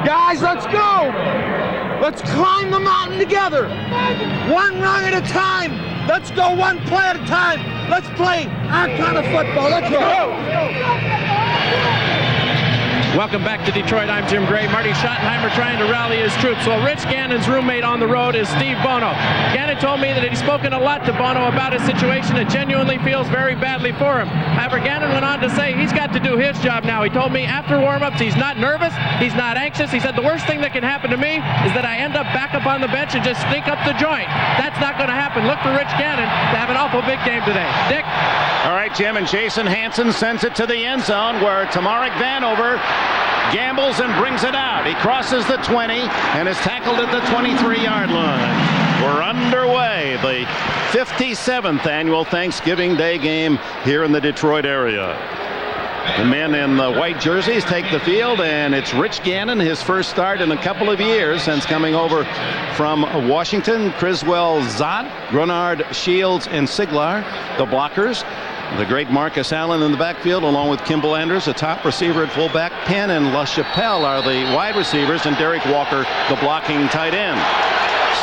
Guys, let's go! Let's climb the mountain together! One rung at a time! Let's go one play at a time! Let's play our kind of football! Let's go! Welcome back to Detroit. I'm Jim Gray. Marty Schottenheimer trying to rally his troops. Well, Rich Gannon's roommate on the road is Steve Bono. Gannon told me that he's spoken a lot to Bono about his situation and genuinely feels very badly for him. However, Gannon went on to say he's got to do his job now. He told me after warm-ups he's not nervous, he's not anxious. He said the worst thing that can happen to me is that I end up back up on the bench and just stink up the joint. That's not going to happen. Look for Rich Gannon to have an awful big game today. Dick? All right, Jim, and Jason Hansen sends it to the end zone where Tamarik Vanover gambles and brings it out. He crosses the 20 and is tackled at the 23-yard line. We're underway. The 57th annual Thanksgiving Day game here in the Detroit area. The men in the white jerseys take the field, and it's Rich Gannon, his first start in a couple of years since coming over from Washington. Criswell, Zott, Grunard, Shields, and Siglar, the blockers. The great Marcus Allen in the backfield, along with Kimball Anders, a top receiver at fullback. Penn and LaChapelle are the wide receivers, and Derek Walker, the blocking tight end.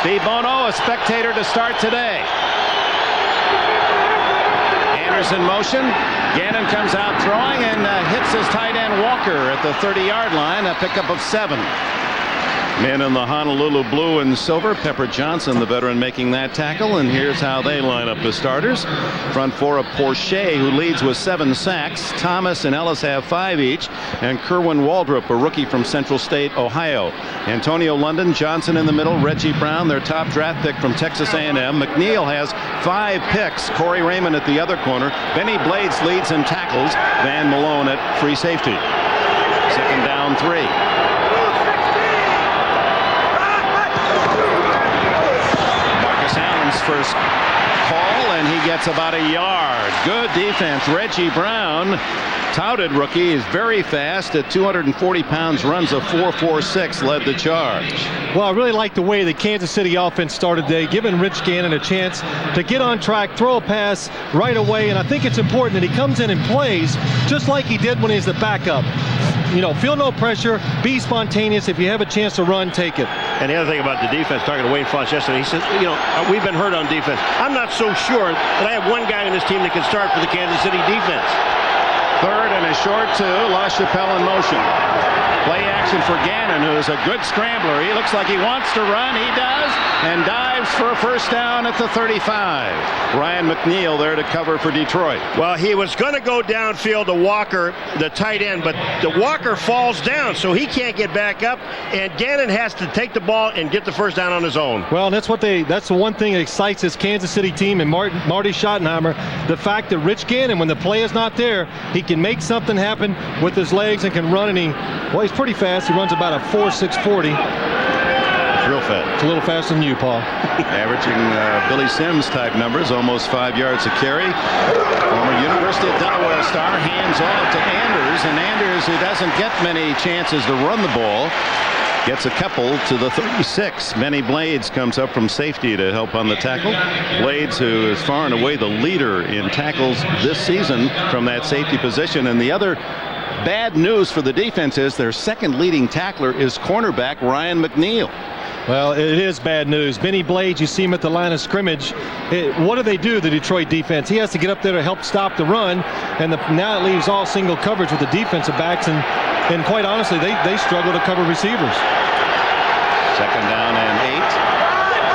Steve Bono, a spectator to start today. Anders in motion. Gannon comes out throwing and hits his tight end Walker at the 30-yard line, a pickup of 7. Men in the Honolulu blue and silver. Pepper Johnson, the veteran, making that tackle. And here's how they line up the starters. Front four of Porcher, who leads with 7 sacks. Thomas and Ellis have 5 each. And Kerwin Waldrop, a rookie from Central State, Ohio. Antonio London, Johnson in the middle. Reggie Brown, their top draft pick from Texas A&M. McNeil has 5 picks. Corey Raymond at the other corner. Benny Blades leads in tackles. Van Malone at free safety. Second down 3. First call, and he gets about a yard. Good defense. Reggie Brown, touted rookie, is very fast at 240 pounds, runs a 4.46, led the charge. Well, I really like the way the Kansas City offense started today, giving Rich Gannon a chance to get on track, throw a pass right away, and I think it's important that he comes in and plays just like he did when he was the backup. You know, feel no pressure, be spontaneous. If you have a chance to run, take it. And the other thing about the defense, talking to Wayne Fonts yesterday, he says, you know, we've been hurt on defense. I'm not so sure that I have one guy on this team that can start for the Kansas City defense. Third and a short 2. LaChapelle in motion. Play action for Gannon, who is a good scrambler. He looks like he wants to run. He does, and dives for a first down at the 35. Ryan McNeil there to cover for Detroit. Well, he was going to go downfield to Walker, the tight end, but the Walker falls down, so he can't get back up, and Gannon has to take the ball and get the first down on his own. Well, that's the one thing that excites this Kansas City team and Marty Schottenheimer, the fact that Rich Gannon, when the play is not there, he can make something happen with his legs and can run, and he's pretty fast. He runs about a 4.640. Real fast. It's a little faster than you, Paul. Averaging Billy Sims type numbers, almost 5 yards a carry. Former University of Delaware star, hands off to Anders, and Anders, who doesn't get many chances to run the ball, gets a couple to the 36. Benny Blades comes up from safety to help on the tackle. Blades, who is far and away the leader in tackles this season from that safety position. And the other bad news for the defense is their second leading tackler is cornerback Ryan McNeil. Well, it is bad news. Benny Blades, you see him at the line of scrimmage. What do they do, the Detroit defense? He has to get up there to help stop the run, and now it leaves all single coverage with the defensive backs, and quite honestly, they struggle to cover receivers. Second down and 8.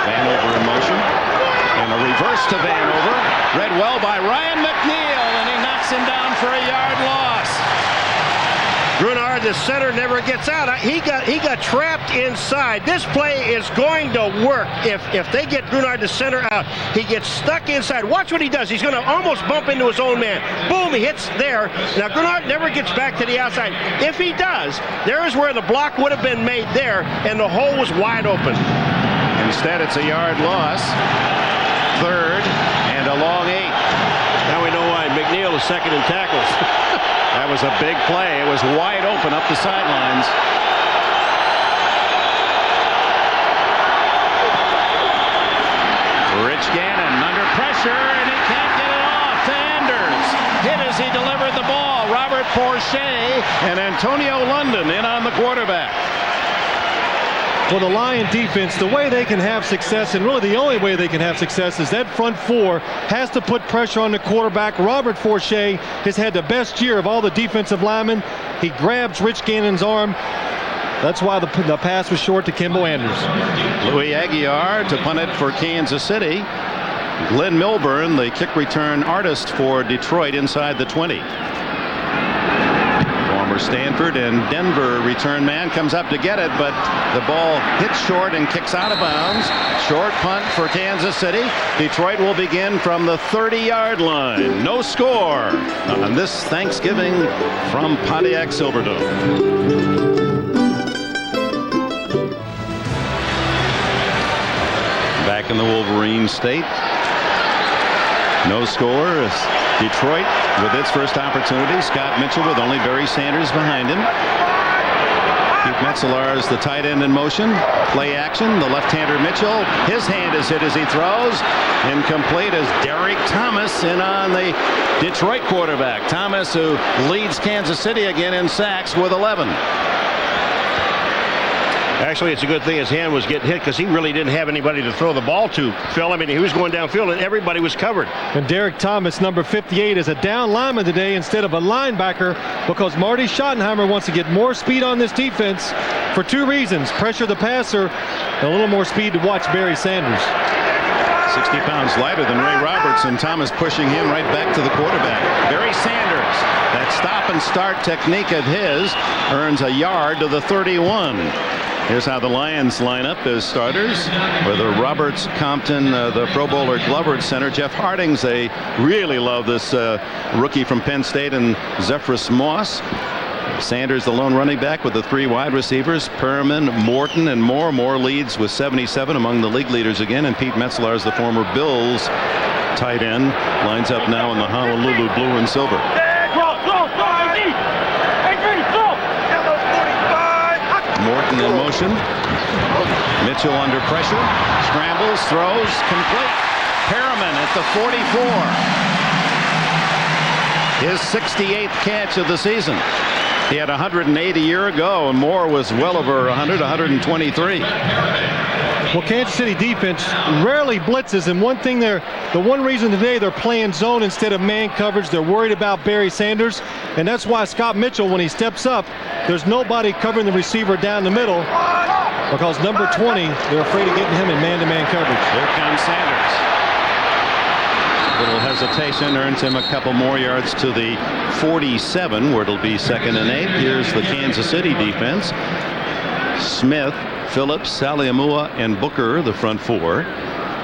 Vanover in motion. And a reverse to Vanover. Read well by Ryan McNeil, and he knocks him down for a yard loss. Grunard, the center, never gets out. He got trapped inside. This play is going to work if they get Grunard, the center, out. He gets stuck inside. Watch what he does. He's going to almost bump into his own man. Boom, he hits there. Now, Grunard never gets back to the outside. If he does, there is where the block would have been made there, and the hole was wide open. Instead, it's a yard loss. Third and a long 8. Now we know why McNeil is second in tackles. That was a big play. It was wide open up the sidelines. Rich Gannon under pressure, and he can't get it off to Anders. Hit as he delivered the ball. Robert Forshea and Antonio London in on the quarterback. For the Lion defense, the way they can have success, and really the only way they can have success, is that front four has to put pressure on the quarterback. Robert Forshea has had the best year of all the defensive linemen. He grabs Rich Gannon's arm. That's why the pass was short to Kimbo Andrews. Louis Aguiar to punt it for Kansas City. Glenn Milburn, the kick return artist for Detroit, inside the 20. Former Stanford and Denver return man comes up to get it, but the ball hits short and kicks out of bounds. Short punt for Kansas City. Detroit will begin from the 30-yard line. No score on this Thanksgiving from Pontiac Silverdome. Back in the Wolverine state. No score as Detroit with its first opportunity. Scott Mitchell with only Barry Sanders behind him. Pete Metzelaar is the tight end in motion. Play action. The left-hander Mitchell. His hand is hit as he throws. Incomplete as Derek Thomas in on the Detroit quarterback. Thomas, who leads Kansas City again in sacks with 11. Actually, it's a good thing his hand was getting hit because he really didn't have anybody to throw the ball to, Phil. I mean, he was going downfield and everybody was covered. And Derek Thomas, number 58, is a down lineman today instead of a linebacker because Marty Schottenheimer wants to get more speed on this defense for two reasons. Pressure the passer and a little more speed to watch Barry Sanders. 60 pounds lighter than Ray Roberts, and Thomas pushing him right back to the quarterback. Barry Sanders, that stop and start technique of his, earns a yard to the 31. Here's how the Lions line up as starters. With the Roberts, Compton, the Pro Bowler Glover at center. Jeff Hardings, they really love this rookie from Penn State, and Zephyrus Moss. Sanders, the lone running back, with the three wide receivers, Perriman, Morton, and Moore. Moore leads with 77, among the league leaders again. And Pete Metzelaar is the former Bills tight end. Lines up now in the Honolulu blue and silver. Morton in motion. Mitchell under pressure. Scrambles, throws, complete. Perriman at the 44. His 68th catch of the season. He had 108 a year ago, and Moore was well over 100, 123. Well, Kansas City defense rarely blitzes, and the one reason today they're playing zone instead of man coverage. They're worried about Barry Sanders, and that's why Scott Mitchell, when he steps up, there's nobody covering the receiver down the middle because number 20, they're afraid of getting him in man-to-man coverage. Here comes Sanders. Little hesitation earns him a couple more yards to the 47, where it'll be 2nd and 8. Here's the Kansas City defense. Smith, Phillips, Saliamua, and Booker, the front four.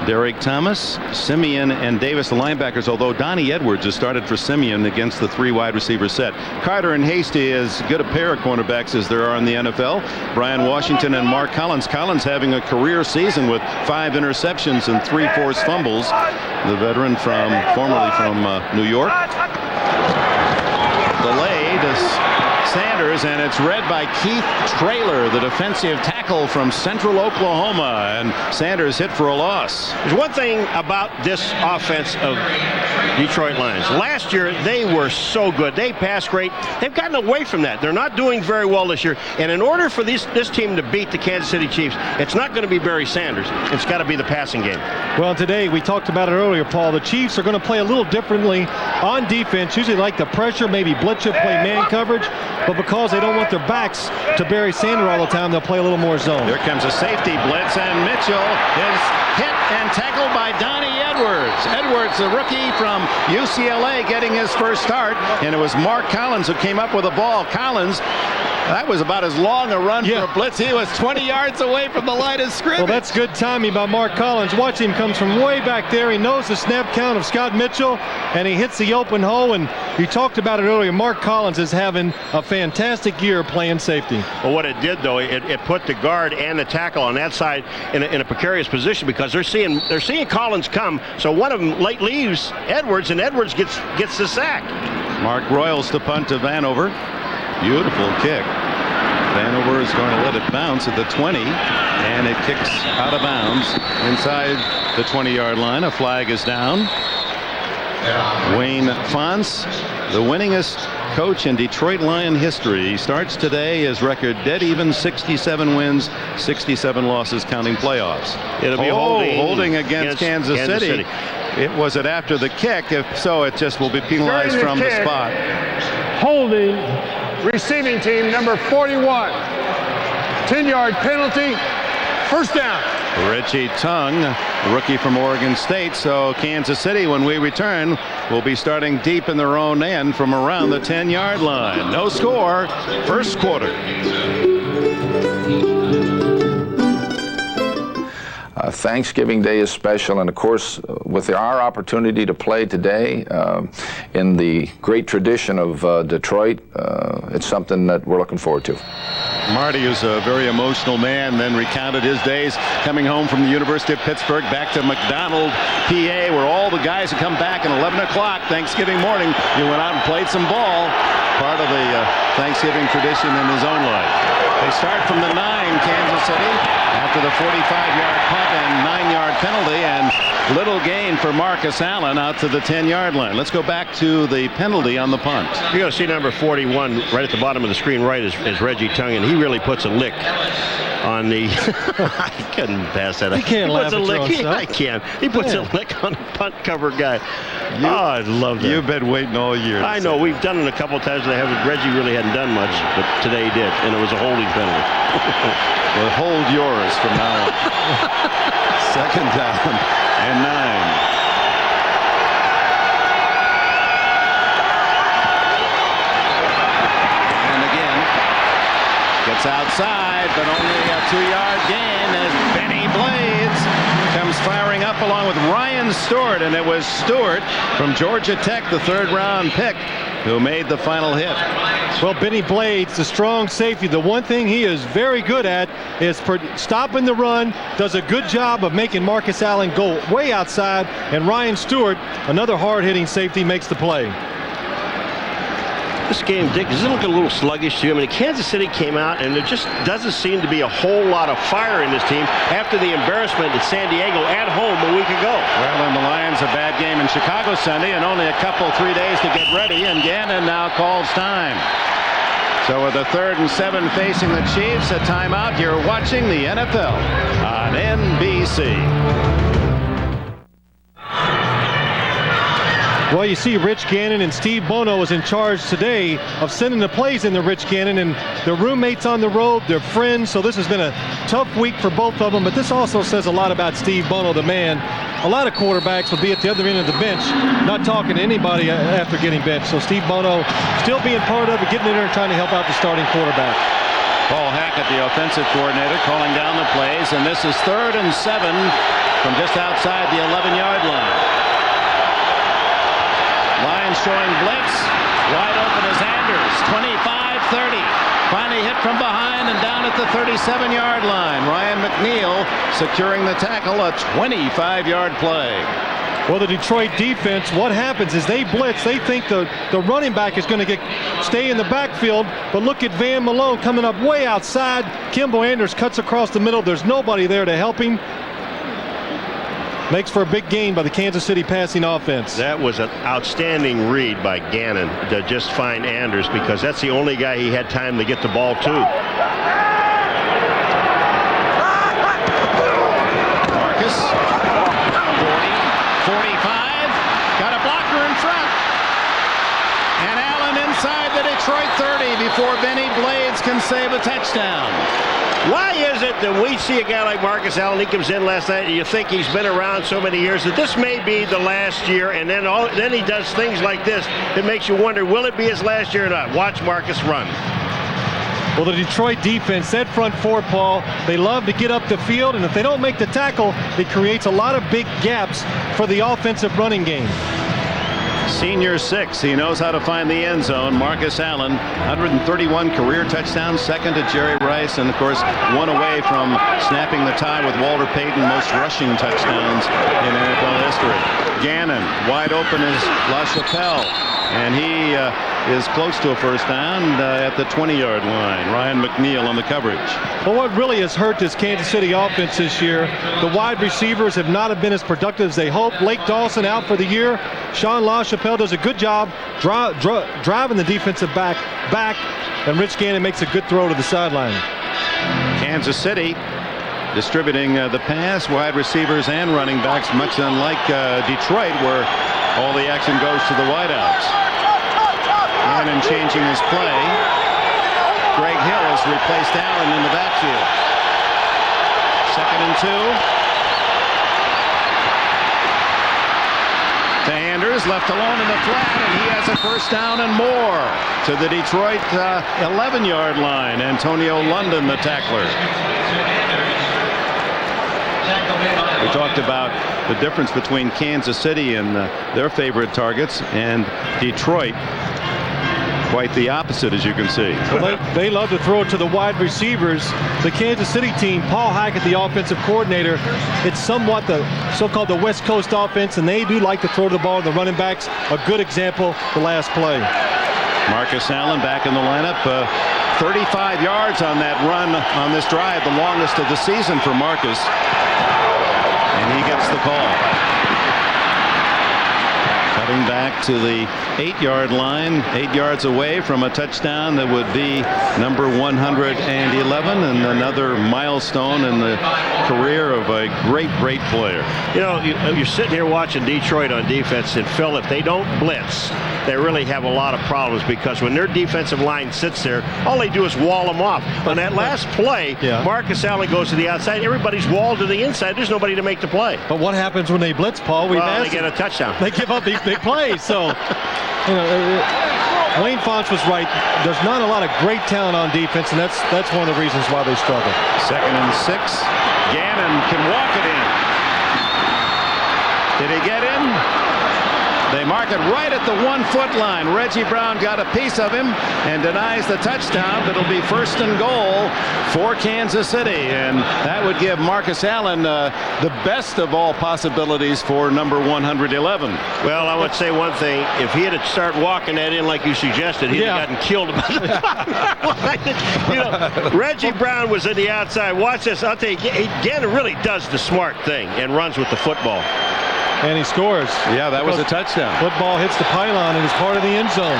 Derek Thomas, Simeon, and Davis, the linebackers, although Donnie Edwards has started for Simeon against the three wide receiver set. Carter and Hasty as good a pair of cornerbacks as there are in the NFL. Brian Washington and Mark Collins. Collins having a career season with 5 interceptions and 3 forced fumbles. The veteran formerly from New York. Delay to Sanders, and it's read by Keith Traylor, the defensive tackle from Central Oklahoma, and Sanders hit for a loss. There's one thing about this offense of Detroit Lions. Last year, they were so good. They passed great. They've gotten away from that. They're not doing very well this year, and in order for this team to beat the Kansas City Chiefs, it's not going to be Barry Sanders. It's got to be the passing game. Well, today, we talked about it earlier, Paul, the Chiefs are going to play a little differently on defense. Usually like the pressure, maybe blitz it, play man coverage. But because they don't want their backs to Barry Sanders all the time, they'll play a little more zone. Here comes a safety blitz, and Mitchell is hit and tackled by Donnie Edwards. Edwards, the rookie from UCLA, getting his first start, and it was Mark Collins who came up with the ball. Collins, that was about as long a run for a blitz. He was 20 yards away from the line of scrimmage. Well, that's good timing by Mark Collins. Watch him, comes from way back there. He knows the snap count of Scott Mitchell, and he hits the open hole. And you talked about it earlier. Mark Collins is having a fantastic year playing safety. Well, what it did, though, it put the guard and the tackle on that side in a precarious position because they're seeing Collins come. So one of them late leaves Edwards, and Edwards gets the sack. Mark Royals to punt to Vanover. Beautiful kick. Vanover is going to let it bounce at the 20, and it kicks out of bounds inside the 20-yard line. A flag is down. Wayne Fonce, the winningest coach in Detroit Lion history. He starts today. His record dead even, 67 wins, 67 losses, counting playoffs. It'll be holding against Kansas City. Was it after the kick? If so, it just will be penalized from the spot. Holding receiving team number 41. 10-yard penalty. First down. Reggie Tongue, rookie from Oregon State. So Kansas City, when we return, will be starting deep in their own end from around the 10-yard line. No score, first quarter. Thanksgiving Day is special, and of course, with our opportunity to play today in the great tradition of Detroit, it's something that we're looking forward to. Marty is a very emotional man, then recounted his days coming home from the University of Pittsburgh back to McDonald, PA, where all the guys had come back at 11 o'clock Thanksgiving morning. He went out and played some ball, part of the Thanksgiving tradition in his own life. They start from the 9, Kansas City, after the 45-yard punt and 9-yard penalty, and little gain for Marcus Allen out to the 10-yard line. Let's go back to the penalty on the punt. You're going to see number 41 right at the bottom of the screen right is Reggie Tongue, and he really puts a lick on the I couldn't pass that. You can't laugh at your own stuff. I can. He puts a lick on the punt cover guy. I love that. You've been waiting all year. I know. We've done it a couple of times. Reggie really hadn't done much, but today he did, and it was a holding penalty. Well, hold yours from now on. Second down and 9. Gets outside, but only a 2-yard gain as Benny Blades comes firing up along with Ryan Stewart, and it was Stewart from Georgia Tech, the 3rd-round pick, who made the final hit. Well, Benny Blades, the strong safety, the one thing he is very good at is stopping the run, does a good job of making Marcus Allen go way outside, and Ryan Stewart, another hard-hitting safety, makes the play. This game, Dick, does it look a little sluggish to you? I mean, Kansas City came out, and there just doesn't seem to be a whole lot of fire in this team after the embarrassment at San Diego at home a week ago. Well, and the Lions a bad game in Chicago Sunday, and only a couple, 3 days to get ready, and Gannon now calls time. So with the 3rd and 7 facing the Chiefs, a timeout. You're watching the NFL on NBC. Well, you see Rich Gannon and Steve Bono was in charge today of sending the plays into Rich Gannon, and their roommates on the road, their friends, so this has been a tough week for both of them, but this also says a lot about Steve Bono, the man. A lot of quarterbacks would be at the other end of the bench, not talking to anybody after getting benched, so Steve Bono still being part of it, getting in there and trying to help out the starting quarterback. Paul Hackett, the offensive coordinator, calling down the plays, and this is 3rd and 7 from just outside the 11-yard line. Lions showing blitz. Wide open is Anders. 25-30. Finally hit from behind and down at the 37-yard line. Ryan McNeil securing the tackle. A 25-yard play. Well, the Detroit defense, what happens is they blitz. They think the running back is going to stay in the backfield, but look at Van Malone coming up way outside. Kimbo Anders cuts across the middle. There's nobody there to help him. Makes for a big gain by the Kansas City passing offense. That was an outstanding read by Gannon to just find Anders, because that's the only guy he had time to get the ball to. Marcus, 40, 45, got a blocker in front. And Allen inside the Detroit 30 before Benny Blades can save a touchdown. Why is it that we see a guy like Marcus Allen, he comes in last night, and you think he's been around so many years, that this may be the last year, and then he does things like this that makes you wonder, will it be his last year or not? Watch Marcus run. Well, the Detroit defense, that front four, Paul, they love to get up the field, and if they don't make the tackle, it creates a lot of big gaps for the offensive running game. Senior 6, he knows how to find the end zone. Marcus Allen, 131 career touchdowns, second to Jerry Rice, and of course one away from snapping the tie with Walter Payton, most rushing touchdowns in NFL history. Gannon, wide open is LaChapelle. And he is close to a first down at the 20-yard line. Ryan McNeil on the coverage. Well, what really has hurt this Kansas City offense this year, the wide receivers have not been as productive as they hoped. Lake Dawson out for the year. Sean LaChapelle does a good job driving the defensive back, and Rich Gannon makes a good throw to the sideline. Kansas City distributing the pass, wide receivers and running backs, much unlike Detroit, where all the action goes to the wideouts. Gannon changing his play. Greg Hill has replaced Allen in the backfield. 2nd and 2. To Anders, left alone in the flat, and he has a first down and more to the Detroit 11-yard line. Antonio London, the tackler. We talked about the difference between Kansas City and their favorite targets and Detroit. Quite the opposite, as you can see. Well, they love to throw it to the wide receivers. The Kansas City team, Paul Hackett, the offensive coordinator, it's somewhat the so-called the West Coast offense, and they do like to throw the ball to the running backs. A good example, the last play. Marcus Allen back in the lineup. 35 yards on that run on this drive, the longest of the season for Marcus. And he gets the call. Cutting back to the 8-yard line, 8 yards away from a touchdown that would be number 111, and another milestone in the career of a great player. You know, you're sitting here watching Detroit on defense, and Phil, if they don't blitz, they really have a lot of problems, because when their defensive line sits there, all they do is wall them off. On that last play, Marcus Allen goes to the outside. Everybody's walled to the inside. There's nobody to make the play. But what happens when they blitz, Paul? They get a touchdown. They give up these big plays. So, you know, Wayne Fonts was right. There's not a lot of great talent on defense, and that's one of the reasons why they struggle. 2nd and 6. Gannon can walk it in. Did he get in? They mark it right at the 1-foot line. Reggie Brown got a piece of him and denies the touchdown, but it'll be 1st and goal for Kansas City. And that would give Marcus Allen the best of all possibilities for number 111. Well, I would say one thing. If he had to start walking that in like you suggested, he'd have gotten killed. You know, Reggie Brown was at the outside. Watch this. I'll tell you, Gannon really does the smart thing and runs with the football. And he scores. Yeah, that was a touchdown. Football hits the pylon and is part of the end zone.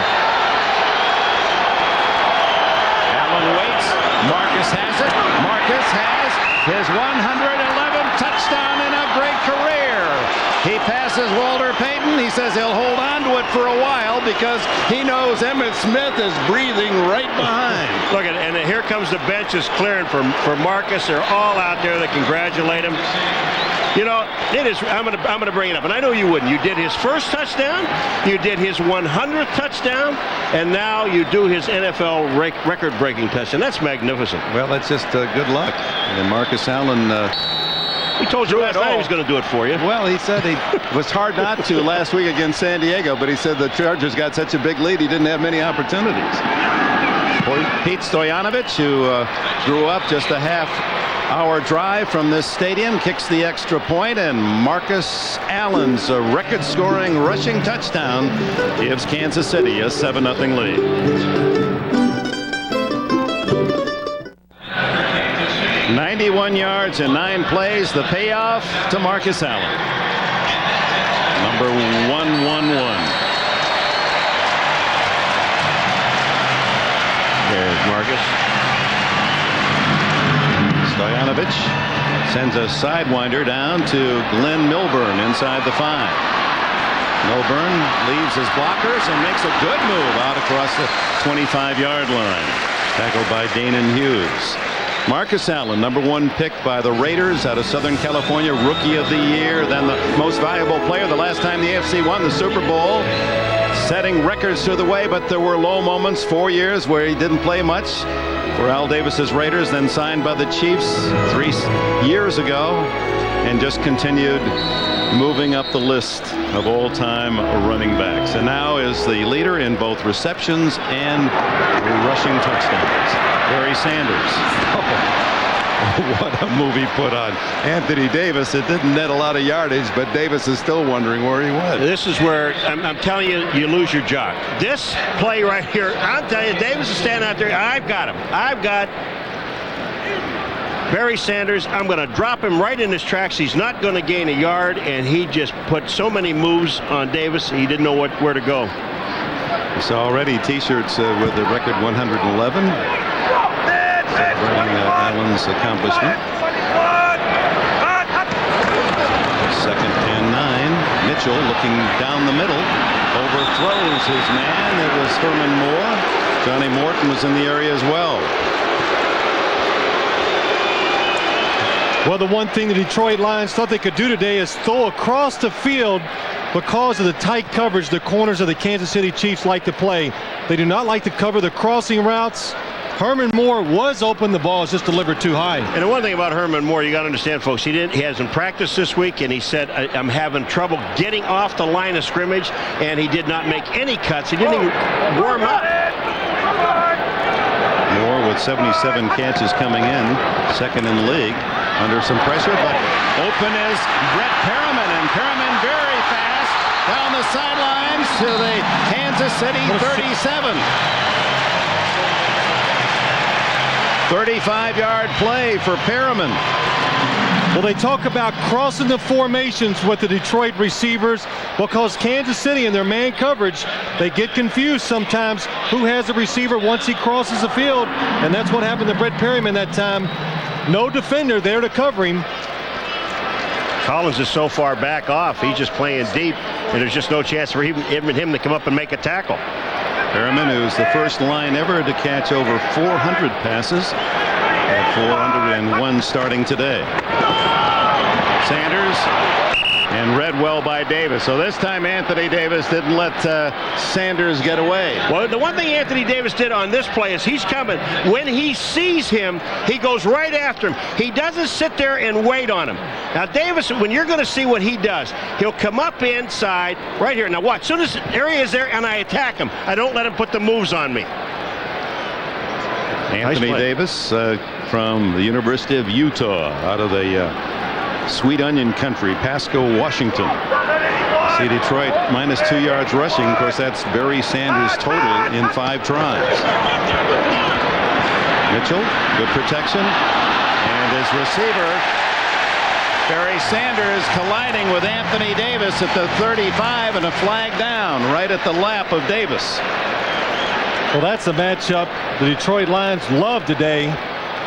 Allen waits. Marcus has it. Marcus has his 111th touchdown in a great career. He passes Walter Payton. He says he'll hold on to it for a while because he knows Emmitt Smith is breathing right behind. Look at it, and here comes the bench is clearing for Marcus. They're all out there. They congratulate him. You know, it is. I'm gonna bring it up, and I know you wouldn't. You did his first touchdown, you did his 100th touchdown, and now you do his NFL record-breaking touchdown. That's magnificent. Well, that's just good luck. And Marcus Allen. He told you last night he was going to do it for you. Well, he said it was hard not to last week against San Diego, but he said the Chargers got such a big lead he didn't have many opportunities. Pete Stoyanovich, who grew up just a half-hour drive from this stadium, kicks the extra point, and Marcus Allen's record-scoring rushing touchdown gives Kansas City a 7-0 lead. 91 yards and 9 plays. The payoff to Marcus Allen. Number 111. There's Marcus. Stoyanovich sends a sidewinder down to Glenn Milburn inside the 5. Milburn leaves his blockers and makes a good move out across the 25-yard line. Tackled by Danon Hughes. Marcus Allen, number 1 pick by the Raiders out of Southern California, Rookie of the Year, then the most valuable player the last time the AFC won the Super Bowl, setting records through the way, but there were low moments, 4 years where he didn't play much for Al Davis's Raiders, then signed by the Chiefs 3 years ago, and just continued moving up the list of all-time running backs, and now is the leader in both receptions and rushing touchdowns. Barry Sanders. What a move he put on Anthony Davis. It didn't net a lot of yardage, but Davis is still wondering where he went. This is where I'm telling you, you lose your jock. This play right here, I'm telling you, Davis is standing out there. I've got him. I've got Barry Sanders. I'm going to drop him right in his tracks. He's not going to gain a yard, and he just put so many moves on Davis, he didn't know where to go. So already T-shirts with the record 111. Celebrating Allen's accomplishment. Second and 9. Mitchell looking down the middle. Overthrows his man. It was Herman Moore. Johnny Morton was in the area as well. Well, the one thing the Detroit Lions thought they could do today is throw across the field. Because of the tight coverage the corners of the Kansas City Chiefs like to play. They do not like to cover the crossing routes. Herman Moore was open. The ball is just delivered too high. And the one thing about Herman Moore, you got to understand, folks, he hasn't practiced this week, and he said, I'm having trouble getting off the line of scrimmage, and he did not make any cuts. He didn't even warm up. Moore with 77 catches coming in, second in the league, under some pressure, but open is Brett Perriman, and Perriman very fast down the sidelines to the Kansas City 37. 35-yard play for Perriman. Well, they talk about crossing the formations with the Detroit receivers because Kansas City in their man coverage, they get confused sometimes who has a receiver once he crosses the field, and that's what happened to Brett Perriman that time. No defender there to cover him. Collins is so far back off, he's just playing deep, and there's just no chance for him to come up and make a tackle. Perriman, who's the first line ever to catch over 400 passes, at 401 starting today. Sanders, and read well by Davis. So this time Anthony Davis didn't let Sanders get away. Well, the one thing Anthony Davis did on this play is he's coming. When he sees him, he goes right after him. He doesn't sit there and wait on him. Now, Davis, when you're going to see what he does, he'll come up inside right here. Now, watch. As soon as the area is there and I attack him, I don't let him put the moves on me. Anthony Davis from the University of Utah, out of the Sweet Onion Country, Pasco, Washington. See Detroit minus 2 yards rushing. Of course, that's Barry Sanders' total in 5 tries. Mitchell, good protection. And his receiver, Barry Sanders, colliding with Anthony Davis at the 35, and a flag down right at the lap of Davis. Well, that's a matchup the Detroit Lions love today.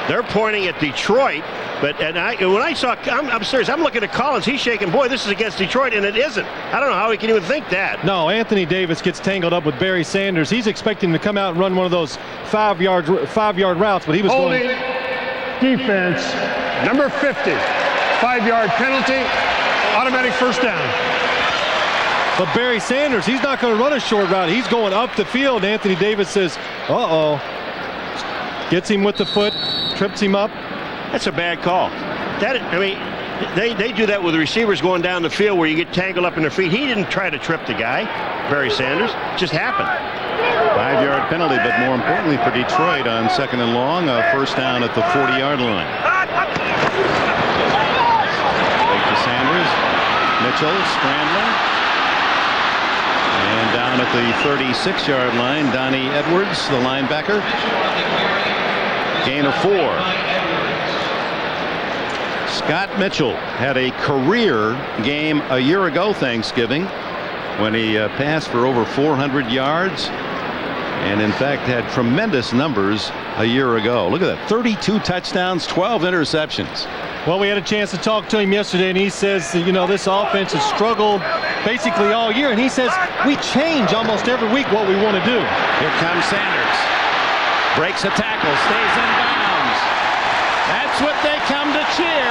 They're pointing at Detroit, but when I saw, I'm serious, I'm looking at Collins, he's shaking, boy, this is against Detroit, and it isn't. I don't know how he can even think that. No, Anthony Davis gets tangled up with Barry Sanders. He's expecting to come out and run one of those 5-yard routes, but he was holding defense, number 50, 5-yard penalty, automatic first down. But Barry Sanders, he's not going to run a short route. He's going up the field. Anthony Davis says, uh-oh. Gets him with the foot, trips him up. That's a bad call. They do that with the receivers going down the field where you get tangled up in their feet. He didn't try to trip the guy, Barry Sanders. It just happened. 5-yard penalty, but more importantly for Detroit on 2nd and long, a first down at the 40-yard line. Back to Sanders. Mitchell scrambling. And down at the 36-yard line, Donnie Edwards, the linebacker. Gain of 4. Scott Mitchell had a career game a year ago Thanksgiving when he passed for over 400 yards and in fact had tremendous numbers a year ago. Look at that, 32 touchdowns, 12 interceptions. Well, we had a chance to talk to him yesterday, and he says, you know, this offense has struggled basically all year, and he says we change almost every week what we want to do. Here comes Sanders. Breaks a tackle, stays in bounds. That's what they come to cheer.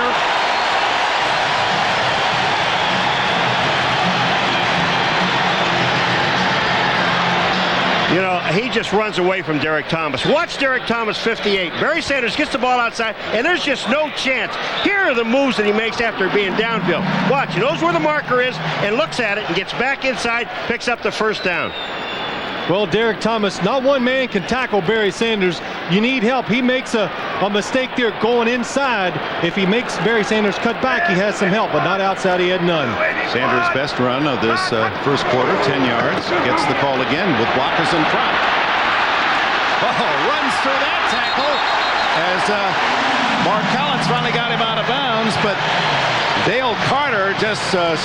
You know, he just runs away from Derek Thomas. Watch Derek Thomas, 58. Barry Sanders gets the ball outside, and there's just no chance. Here are the moves that he makes after being downfield. Watch, he knows where the marker is and looks at it and gets back inside, picks up the first down. Well, Derek Thomas, not one man can tackle Barry Sanders. You need help. He makes a mistake there going inside. If he makes Barry Sanders cut back, he has some help, but not outside. He had none. Sanders' best run of this first quarter, 10 yards. Gets the call again with blockers in front. Oh, runs through that tackle as Mark Collins finally got him out of bounds, but Dale Carter just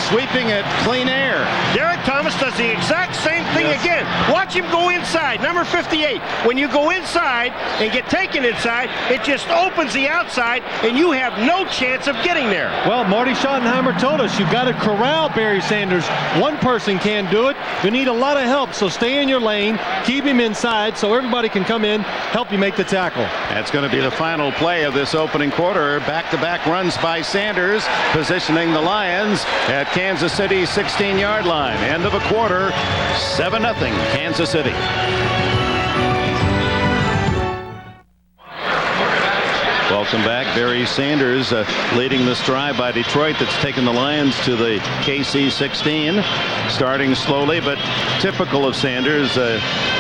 sweeping it clean air. Derek Thomas does the exact same thing again. Watch him go inside, number 58. When you go inside and get taken inside, it just opens the outside, and you have no chance of getting there. Well, Marty Schottenheimer told us you've got to corral Barry Sanders. One person can't do it. You need a lot of help, so stay in your lane, keep him inside so everybody can come in, help you make the tackle. That's going to be the final play of this opening quarter. Back-to-back runs by Sanders, positioning the Lions at Kansas City's 16-yard line. End of a quarter, 7-0 Kansas City. Welcome back. Barry Sanders leading this drive by Detroit that's taken the Lions to the KC 16. Starting slowly, but typical of Sanders.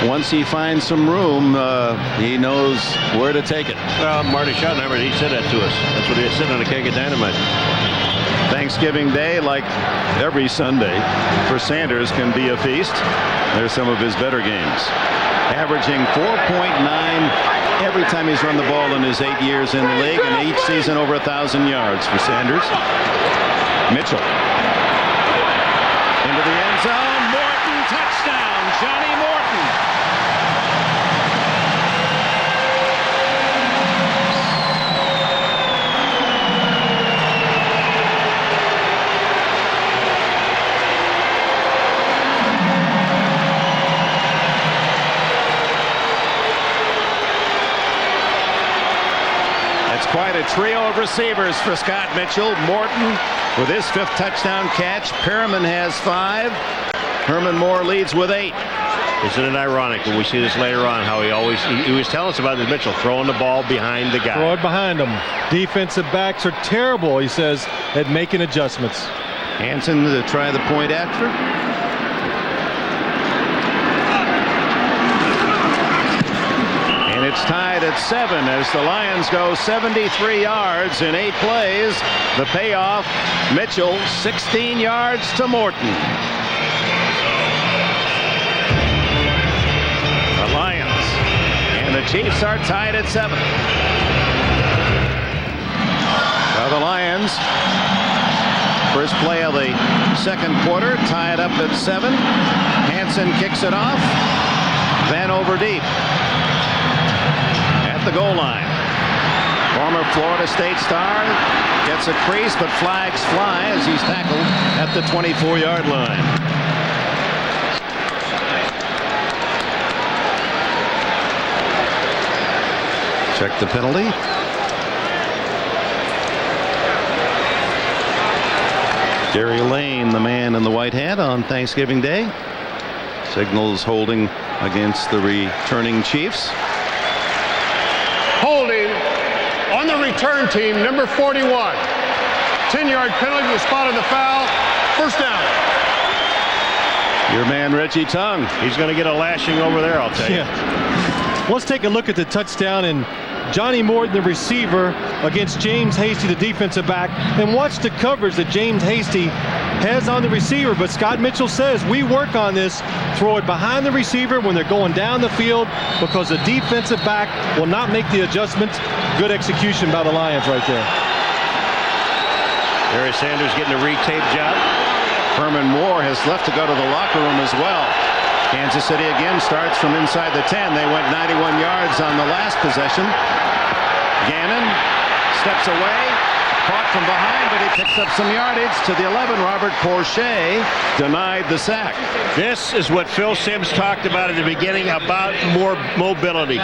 Once he finds some room, he knows where to take it. Well, Marty Schottenheimer, he said that to us. That's what he said on a keg of dynamite. Thanksgiving Day, like every Sunday, for Sanders can be a feast. There's some of his better games. Averaging 4.9 every time he's run the ball in his 8 years in the league, and each season over 1,000 yards for Sanders. Mitchell. Into the end zone. Morton, touchdown. Johnny Morton. Quite a trio of receivers for Scott Mitchell. Morton with his 5th touchdown catch. Perriman has 5. Herman Moore leads with 8. Isn't it ironic when we see this later on how he was telling us about this Mitchell throwing the ball behind the guy. Throw it behind him. Defensive backs are terrible, he says, at making adjustments. Hansen to try the point after. It's tied at 7 as the Lions go 73 yards in 8 plays. The payoff, Mitchell 16 yards to Morton. The Lions and the Chiefs are tied at 7. Well, the Lions, first play of the second quarter, tied up at 7. Hansen kicks it off. Then over deep. The goal line. Former Florida State star gets a crease, but flags fly as he's tackled at the 24-yard line. Check the penalty. Gary Lane, the man in the white hat on Thanksgiving Day, signals holding against the returning Chiefs. Holding on the return team, number 41. 10-yard penalty to the spot of the foul. First down. Your man Reggie Tongue. He's going to get a lashing over there, I'll tell you. Yeah. Let's take a look at the touchdown and Johnny Morton, the receiver, against James Hasty, the defensive back, and watch the coverage that James Hasty has on the receiver. But Scott Mitchell says we work on this. Throw it behind the receiver when they're going down the field because the defensive back will not make the adjustments. Good execution by the Lions right there. Barry Sanders getting a retape job. Herman Moore has left to go to the locker room as well. Kansas City again starts from inside the 10. They went 91 yards on the last possession. Gannon steps away, caught from behind, but he picks up some yardage to the 11. Robert Porcher denied the sack. This is what Phil Simms talked about at the beginning about more mobility.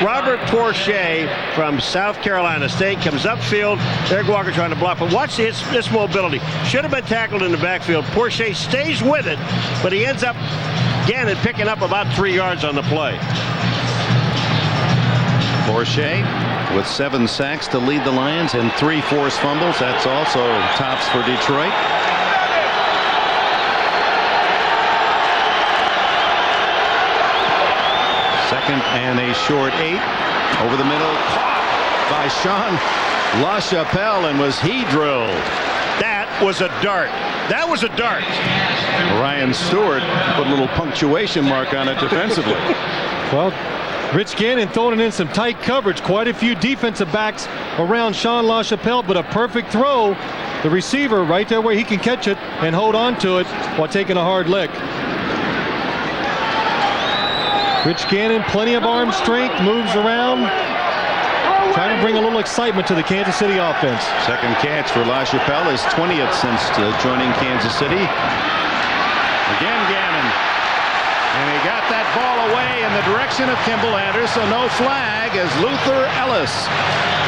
Robert Porcher from South Carolina State comes upfield. Eric Walker trying to block, but watch this mobility. Should have been tackled in the backfield. Porcher stays with it, but he ends up Gannon picking up about 3 yards on the play. Porcher with 7 sacks to lead the Lions and 3 forced fumbles. That's also tops for Detroit. 2nd and a short 8. Over the middle, caught by Sean LaChapelle, and was he drilled? That was a dart. That was a dart. Ryan Stewart put a little punctuation mark on it defensively. Well, Rich Gannon throwing in some tight coverage. Quite a few defensive backs around Sean LaChapelle, but a perfect throw. The receiver right there where he can catch it and hold on to it while taking a hard lick. Rich Gannon, plenty of arm strength, moves around, trying to bring a little excitement to the Kansas City offense. Second catch for LaChapelle, his 20th since joining Kansas City. Again, Gannon. And he got that ball away in the direction of Kimball Anders, so no flag as Luther Ellis,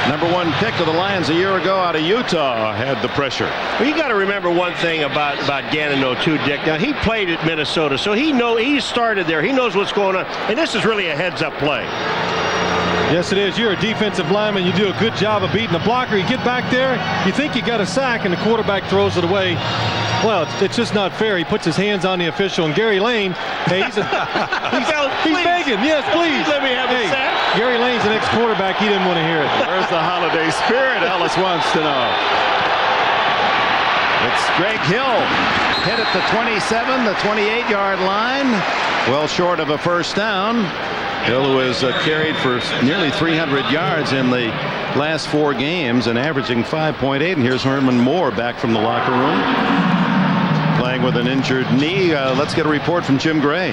#1 pick of the Lions a year ago out of Utah, had the pressure. Well, you got to remember one thing about Gannon, though, too, Dick. Now, he played at Minnesota, so he started there. He knows what's going on, and this is really a heads-up play. Yes, it is. You're a defensive lineman. You do a good job of beating the blocker. You get back there, you think you got a sack, and the quarterback throws it away. Well, it's just not fair. He puts his hands on the official, and Gary Lane, hey, he's begging. Yes, please. Let me have a sack. Gary Lane's the next quarterback. He didn't want to hear it. Where's the holiday spirit? Ellis wants to know. It's Greg Hill. Hit at the 27, the 28-yard line. Well short of a first down. Hill, who has carried for nearly 300 yards in the last 4 games and averaging 5.8. And here's Herman Moore back from the locker room, playing with an injured knee. Let's get a report from Jim Gray.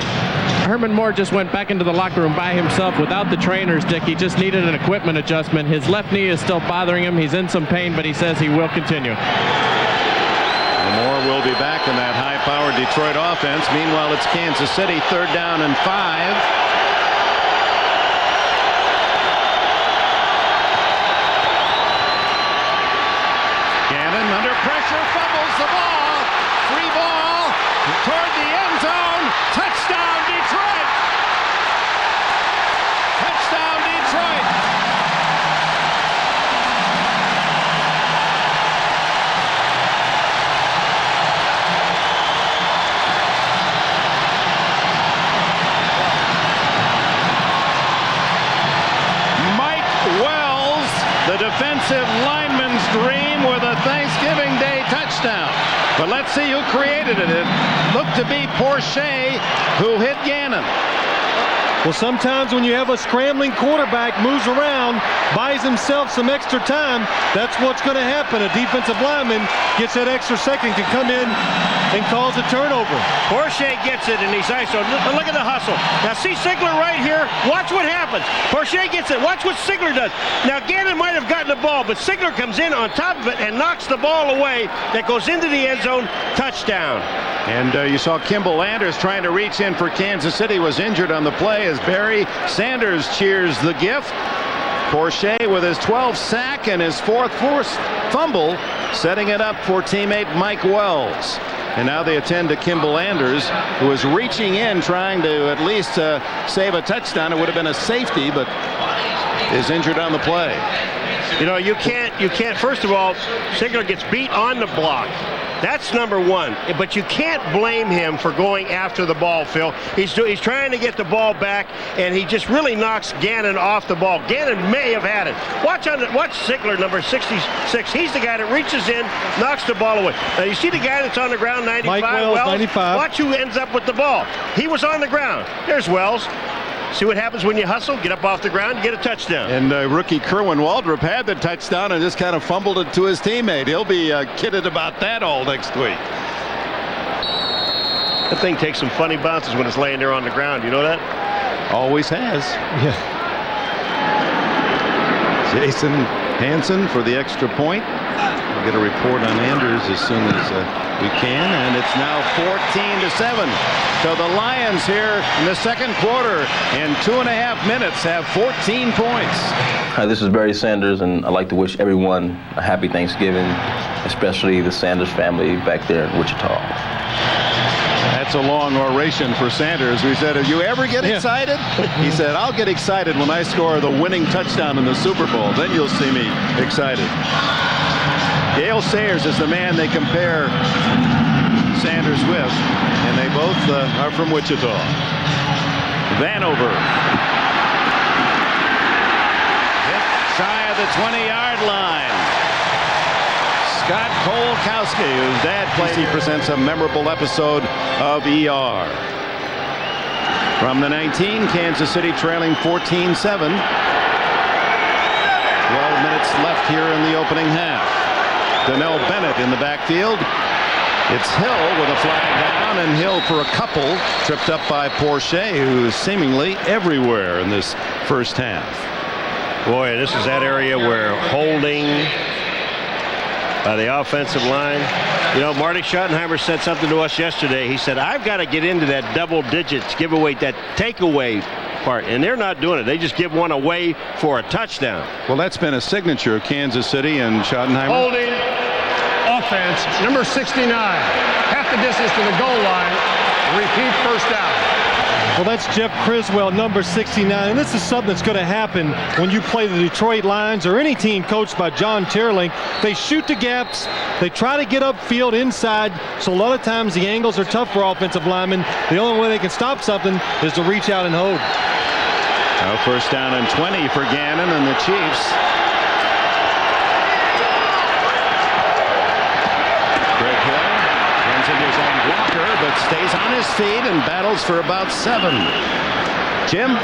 Herman Moore just went back into the locker room by himself without the trainers, Dick. He just needed an equipment adjustment. His left knee is still bothering him. He's in some pain, but he says he will continue. Moore will be back in that high-powered Detroit offense. Meanwhile, it's Kansas City, 3rd down and 5. Under pressure, fumbles the ball. Free ball toward the end zone. Touchdown, Detroit. Touchdown, Detroit. Mike Wells, the defensive lineman's dream, with a Thanksgiving Day touchdown. But let's see who created it. It looked to be Porsche who hit Gannon. Well, sometimes when you have a scrambling quarterback, moves around, buys himself some extra time, that's what's going to happen. A defensive lineman gets that extra second, can come in and cause a turnover. Porsche gets it, and he's ISO. Look at the hustle. Now, see Sigler right here? Watch what happens. Porsche gets it. Watch what Sigler does. Now, Gannon might have gotten the ball, but Sigler comes in on top of it and knocks the ball away. That goes into the end zone. Touchdown. And you saw Kimball Anders trying to reach in for Kansas City, was injured on the play as Barry Sanders cheers the gift. Porsche with his 12th sack and his 4th forced fumble, setting it up for teammate Mike Wells. And now they attend to Kimball Anders, who is reaching in trying to at least save a touchdown. It would have been a safety, but is injured on the play. You know, you can't, first of all, Sigler gets beat on the block. That's #1. But you can't blame him for going after the ball, Phil. He's trying to get the ball back, and he just really knocks Gannon off the ball. Gannon may have had it. Watch Sigler, number 66. He's the guy that reaches in, knocks the ball away. Now, you see the guy that's on the ground, 95? Mike Wells, 95. Watch who ends up with the ball. He was on the ground. There's Wells. See what happens when you hustle, get up off the ground, get a touchdoone. And rookie Kerwin Waldrop had the touchdown and just kind of fumbled it to his teammate. He'll be kidded about that all next week. That thing takes some funny bounces when it's laying there on the ground. You know that? Always has. Yeah. Jason Hansen for the extra point. We'll get a report on Anders as soon as we can. And it's now 14-7. So the Lions here in the second quarter in 2.5 minutes have 14 points. Hi, this is Barry Sanders, and I'd like to wish everyone a happy Thanksgiving, especially the Sanders family back there in Wichita. That's a long oration for Sanders. We said, "Do you ever get excited?" He said, "I'll get excited when I score the winning touchdown in the Super Bowl. Then you'll see me excited." Dale Sayers is the man they compare Sanders with, and they both are from Wichita. Vanover inside the 20-yard line. Scott Kolkowski, whose dad played. He presents a memorable episode of ER. From the 19, Kansas City trailing 14-7. 12 minutes left here in the opening half. Donnell Bennett in the backfield. It's Hill with a flag down, and Hill for a couple, tripped up by Porche, who is seemingly everywhere in this first half. Boy, this is that area where holding by the offensive line. You know, Marty Schottenheimer said something to us yesterday. He said, I've got to get into that double digits giveaway, that takeaway part, and they're not doing it. They just give one away for a touchdown. Well, that's been a signature of Kansas City and Schottenheimer. Holding offense, number 69. Half the distance to the goal line. Repeat first down. Well, that's Jeff Criswell, number 69, and this is something that's going to happen when you play the Detroit Lions or any team coached by John Teerlink. They shoot the gaps, they try to get upfield inside, so a lot of times the angles are tough for offensive linemen. The only way they can stop something is to reach out and hold. Now first down and 20 for Gannon and the Chiefs. Greg Hill runs into his own blocker, but stays on his feet and battles for about 7. Jim?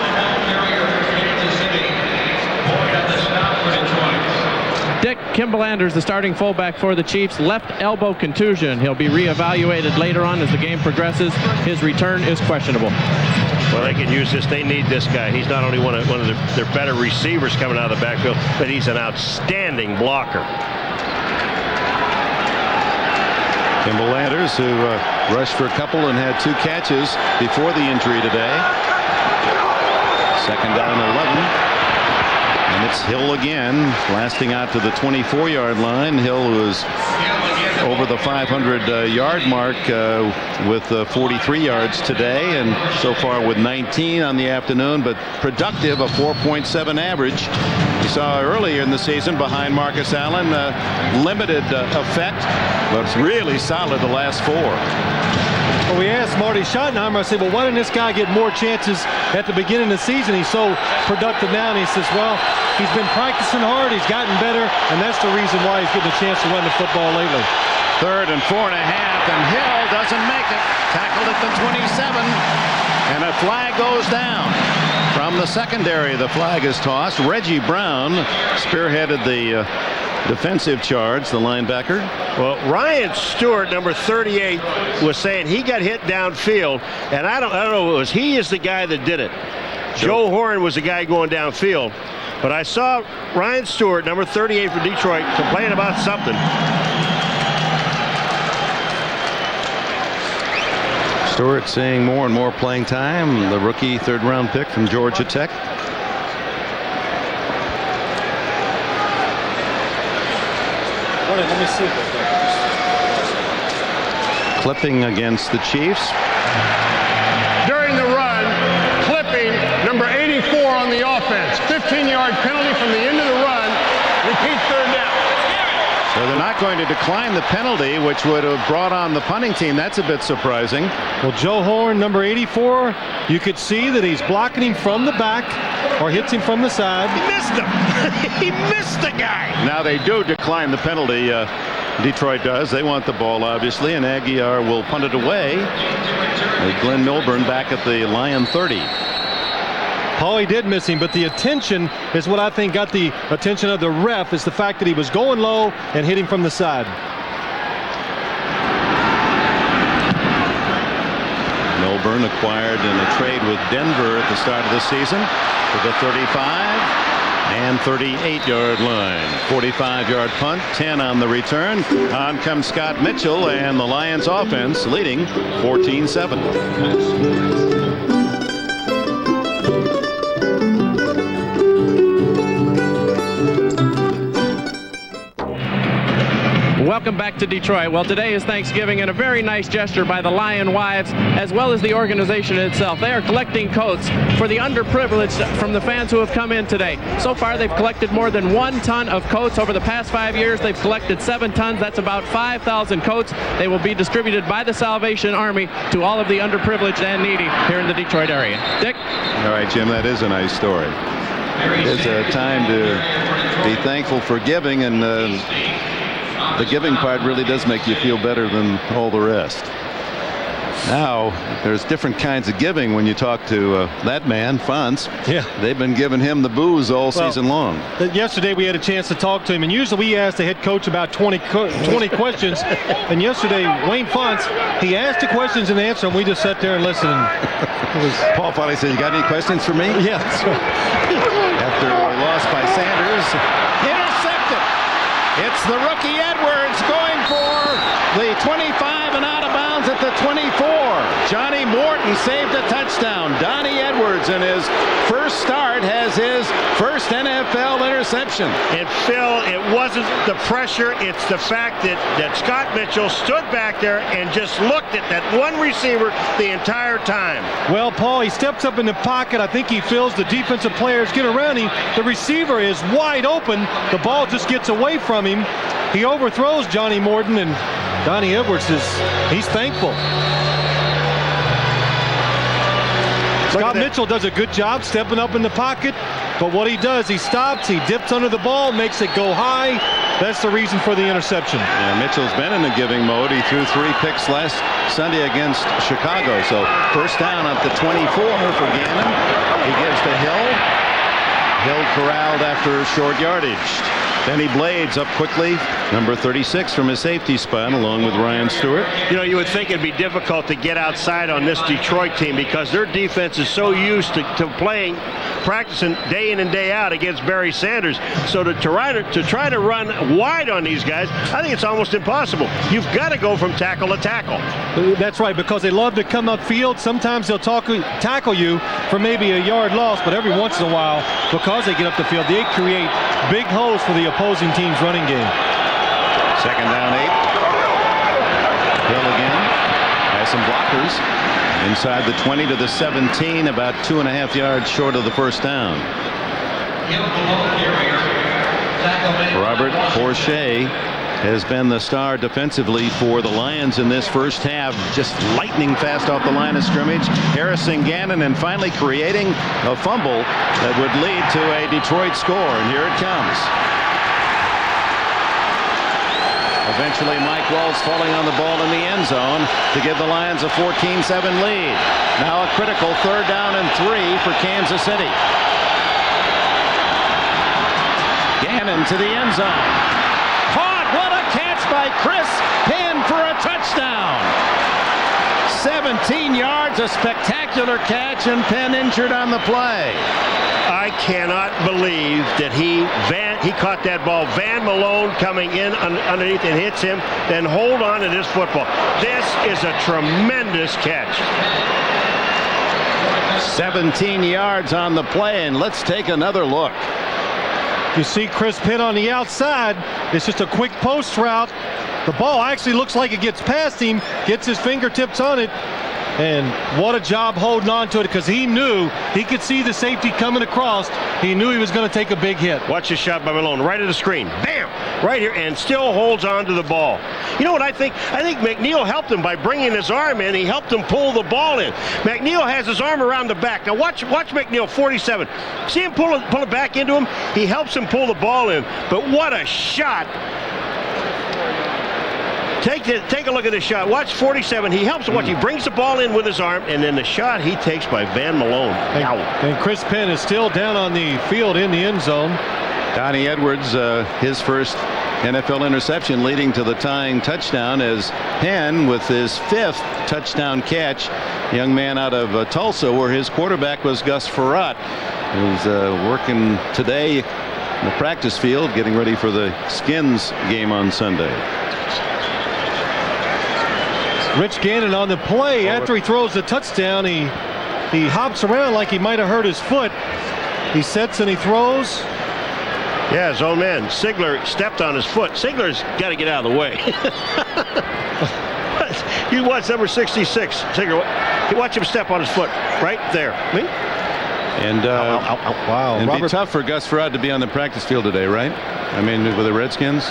Dick, Kimball Anders, the starting fullback for the Chiefs, left elbow contusion. He'll be reevaluated later on as the game progresses. His return is questionable. Well, they can use this. They need this guy. He's not only one of their better receivers coming out of the backfield, but he's an outstanding blocker. Kimball Anders, who rushed for a couple and had 2 catches before the injury today. Second down 11. And it's Hill again, blasting out to the 24-yard line. Hill was over the 500-yard mark with 43 yards today, and so far with 19 on the afternoon, but productive, a 4.7 average. We saw earlier in the season behind Marcus Allen, limited effect, but it's really solid the last 4. Well, we asked Marty Schottenheimer, I said, well, why didn't this guy get more chances at the beginning of the season? He's so productive now, and he says, well, he's been practicing hard, he's gotten better, and that's the reason why he's getting a chance to run the football lately. 3rd and 4.5, and Hill doesn't make it. Tackled at the 27, and a flag goes down. From the secondary, the flag is tossed. Reggie Brown spearheaded the defensive charge, the linebacker. Well, Ryan Stewart, number 38, was saying he got hit downfield, and I don't know, it was he is the guy that did it. Joe Horn was the guy going downfield, but I saw Ryan Stewart, number 38 for Detroit, complain about something. Stewart seeing more and more playing time, the rookie 3rd-round pick from Georgia Tech. Let me see. Clipping against the Chiefs. During the run, clipping number 84 on the offense. 15-yard penalty from the end of the run. Repeat 3rd down. So they're not going to decline the penalty, which would have brought on the punting team. That's a bit surprising. Well, Joe Horn, number 84, you could see that he's blocking him from the back or hits him from the side. He missed him. He missed the guy. Now they do decline the penalty. Detroit does. They want the ball, obviously, and Aguiar will punt it away. With Glenn Milburn back at the Lion 30. Paulie did miss him, but the attention is what I think got the attention of the ref, is the fact that he was going low and hit him from the side. Milburn acquired in a trade with Denver at the start of the season for the 35 and 38-yard line. 45-yard punt, 10 on the return. On comes Scott Mitchell, and the Lions offense leading 14-7. Welcome back to Detroit. Well, today is Thanksgiving, and a very nice gesture by the Lion Wives as well as the organization itself. They are collecting coats for the underprivileged from the fans who have come in today. So far, they've collected more than 1 ton of coats. Over the past 5 years, they've collected 7 tons. That's about 5,000 coats. They will be distributed by the Salvation Army to all of the underprivileged and needy here in the Detroit area. Dick? All right, Jim, that is a nice story. It's a time to be thankful for giving, and the giving part really does make you feel better than all the rest. Now, there's different kinds of giving when you talk to that man, Fonz. Yeah. They've been giving him the booze all season long. Yesterday we had a chance to talk to him, and usually we ask the head coach about 20 questions. And yesterday, Wayne Fonz, he asked the questions and answered them. We just sat there and listened. It was Paul finally said, "You got any questions for me?" Yeah. That's right. After a loss by Sanders, intercepted. It's the rookie Edwards going for the 25 and out of bounds at the 24. Johnny Morton saved a touchdown. Donnie Edwards in his first start has his first NFL interception. And Phil, it wasn't the pressure, it's the fact that Scott Mitchell stood back there and just looked at that one receiver the entire time. Well, Paul, he steps up in the pocket. I think he feels the defensive players get around him. The receiver is wide open. The ball just gets away from him. He overthrows Johnny Morton, and Donnie Edwards he's thankful. Scott Mitchell does a good job stepping up in the pocket, but what he does, he stops, he dips under the ball, makes it go high. That's the reason for the interception. Yeah, Mitchell's been in the giving mode. He threw 3 picks last Sunday against Chicago. So first down at the 24 for Gannon. He gives to Hill. Hill corralled after short yardage. Benny Blades up quickly, number 36 from his safety spot, along with Ryan Stewart. You know, you would think it'd be difficult to get outside on this Detroit team because their defense is so used to practicing day in and day out against Barry Sanders. So to try to run wide on these guys, I think it's almost impossible. You've got to go from tackle to tackle. That's right, because they love to come upfield. Sometimes they'll tackle you for maybe a yard loss, but every once in a while, because they get up the field, they create big holes for the opposing team's running game. Second down 8. Hill again has some blockers inside the 20 to the 17, about 2.5 yards short of the first down. Robert Forshea has been the star defensively for the Lions in this first half, just lightning fast off the line of scrimmage, harassing Gannon and finally creating a fumble that would lead to a Detroit score, and here it comes. Eventually, Mike Walls falling on the ball in the end zone to give the Lions a 14-7 lead. Now a critical 3rd down and 3 for Kansas City. Gannon to the end zone. Caught! What a catch by Chris Penn for a touchdown! 17 yards, a spectacular catch, and Penn injured on the play. I cannot believe that he caught that ball. Van Malone coming in underneath and hits him, then hold on to this football. This is a tremendous catch. 17 yards on the play, and let's take another look. You see Chris Penn on the outside. It's just a quick post route. The ball actually looks like it gets past him, gets his fingertips on it, and what a job holding on to it, because he knew he could see the safety coming across. He knew he was going to take a big hit. Watch this shot by Malone, right at the screen. Bam! Right here, and still holds on to the ball. You know what I think? I think McNeil helped him by bringing his arm in. He helped him pull the ball in. McNeil has his arm around the back. Now watch McNeil, 47. See him pull it back into him? He helps him pull the ball in. But what a shot. Take a look at this shot. Watch 47. He helps him. Watch. He brings the ball in with his arm, and then the shot he takes by Van Malone. And Chris Penn is still down on the field in the end zone. Donnie Edwards, his first NFL interception, leading to the tying touchdown as Penn, with his 5th touchdown catch, young man out of Tulsa, where his quarterback was Gus Frerotte, who's working today in the practice field, getting ready for the Skins game on Sunday. Rich Gannon on the play. After he throws the touchdown, he hops around like he might have hurt his foot. He sets and he throws. Yeah, his own man. Sigler stepped on his foot. Sigler's got to get out of the way. You watch number 66. Sigler, you watch him step on his foot right there. Me? And wow. It'd be tough for Gus Frerotte to be on the practice field today, right? I mean, with the Redskins.